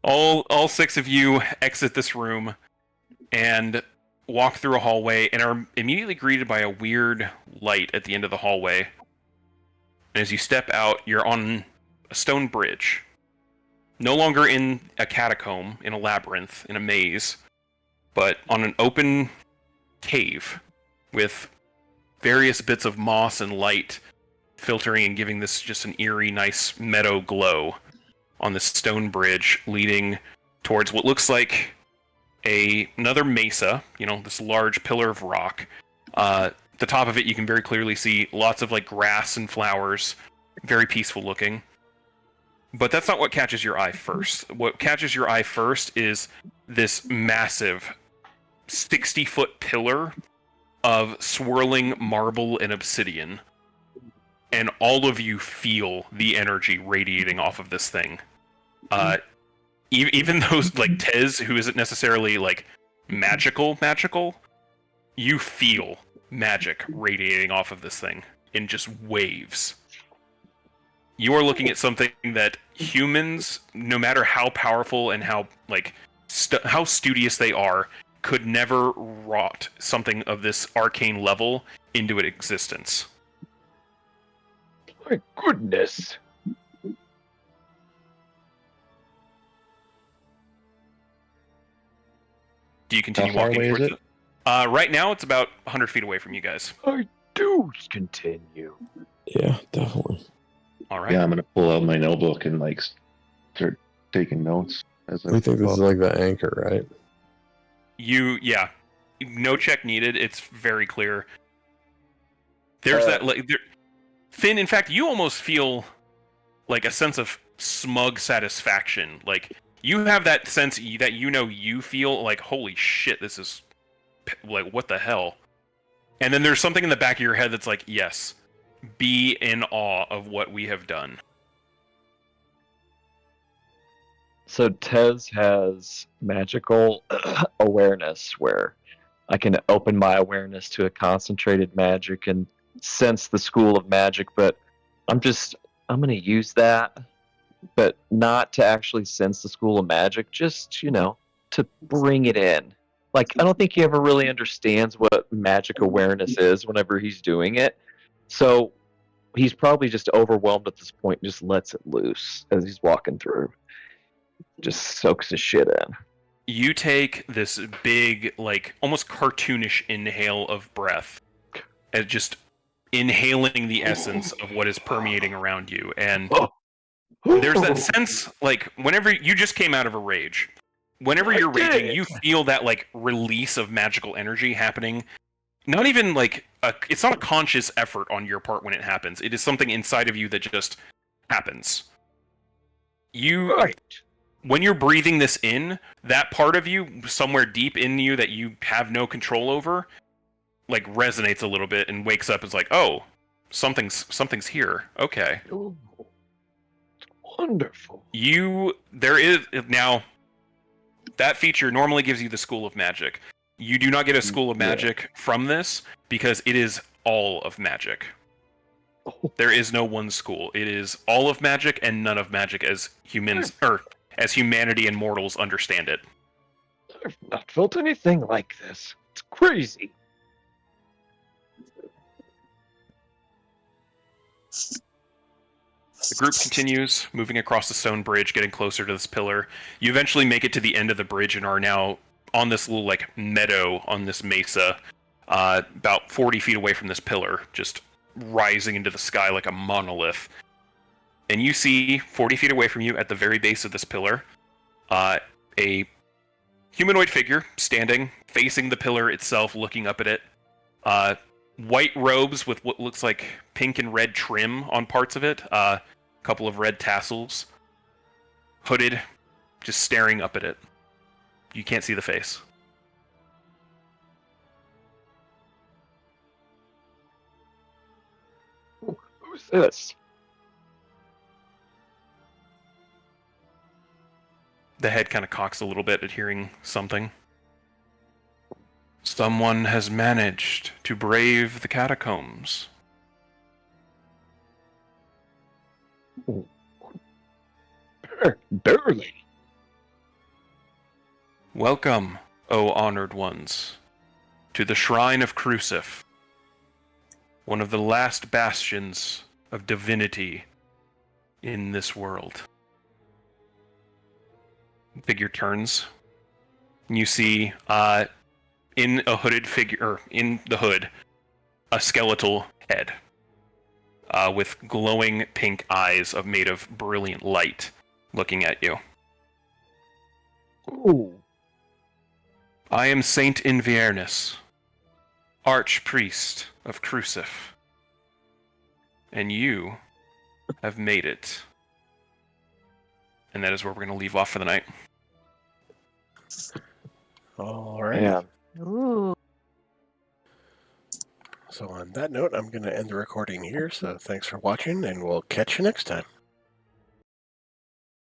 Speaker 2: All 6 of you exit this room and walk through a hallway and are immediately greeted by a weird light at the end of the hallway. And as you step out, you're on a stone bridge. No longer in a catacomb, in a labyrinth, in a maze, but on an open cave with various bits of moss and light filtering and giving this just an eerie, nice meadow glow on this stone bridge leading towards what looks like another mesa, this large pillar of rock. The top of it, you can very clearly see lots of like grass and flowers, very peaceful looking. But that's not what catches your eye first. What catches your eye first is this massive 60-foot pillar of swirling marble and obsidian. And all of you feel the energy radiating off of this thing. Even those, like Tez, who isn't necessarily like magical, you feel magic radiating off of this thing in just waves. You are looking at something that humans, no matter how powerful and how how studious they are, could never wrought something of this arcane level into existence.
Speaker 8: My goodness.
Speaker 2: Do you continue
Speaker 4: How far
Speaker 2: walking
Speaker 4: away is
Speaker 2: towards
Speaker 4: it?
Speaker 2: Right now, it's about 100 feet away from you guys.
Speaker 8: I do continue.
Speaker 1: Yeah, definitely.
Speaker 2: All right.
Speaker 4: Yeah, I'm gonna pull out my notebook and like start taking notes as I
Speaker 1: We think this is like the anchor, right?
Speaker 2: No check needed. It's very clear. There's Finn, in fact, you almost feel like a sense of smug satisfaction. Like, you have that sense that you feel like, holy shit, this is, like, what the hell? And then there's something in the back of your head that's like, yes, be in awe of what we have done.
Speaker 3: So Tez has magical awareness where I can open my awareness to a concentrated magic and sense the school of magic, but I'm going to use that, but not to actually sense the school of magic, just, to bring it in. Like, I don't think he ever really understands what magic awareness is whenever he's doing it. So he's probably just overwhelmed at this point and just lets it loose as he's walking through. Just soaks his shit in.
Speaker 2: You take this big, like, almost cartoonish inhale of breath, and just inhaling the essence of what is permeating around you. And there's that sense, like, whenever you just came out of a rage, whenever you're raging, you feel that, like, release of magical energy happening. Not even, like, it's not a conscious effort on your part when it happens. It is something inside of you that just happens. When you're breathing this in, that part of you, somewhere deep in you that you have no control over, like, resonates a little bit and wakes up and is like, oh, something's here. Okay.
Speaker 8: Oh, it's wonderful.
Speaker 2: Now, that feature normally gives you the School of Magic. You do not get a School of Magic from this because it is all of magic. There is no one school. It is all of magic and none of magic as humans, or as humanity and mortals understand it.
Speaker 8: I've not felt anything like this. It's crazy.
Speaker 2: The group continues, moving across the stone bridge, getting closer to this pillar. You eventually make it to the end of the bridge and are now on this little, like, meadow on this mesa, about 40 feet away from this pillar, just rising into the sky like a monolith. And you see, 40 feet away from you, at the very base of this pillar, a humanoid figure standing, facing the pillar itself, looking up at it. White robes with what looks like pink and red trim on parts of it. A couple of red tassels. Hooded, just staring up at it. You can't see the face.
Speaker 8: Who's this?
Speaker 2: The head kind of cocks a little bit at hearing something. Someone has managed to brave the catacombs.
Speaker 8: Barely.
Speaker 2: Welcome, O honored ones, to the Shrine of Crucif, one of the last bastions of divinity in this world. The figure turns, and you see, in a hooded figure, or in the hood, a skeletal head with glowing pink eyes made of brilliant light looking at you.
Speaker 3: Ooh.
Speaker 2: I am Saint Inviernus, Archpriest of Crucif, and you have made it. And that is where we're going to leave off for the night.
Speaker 7: All right.
Speaker 3: Yeah.
Speaker 6: Ooh.
Speaker 7: So on that note, I'm going to end the recording here. So thanks for watching, and we'll catch you next time.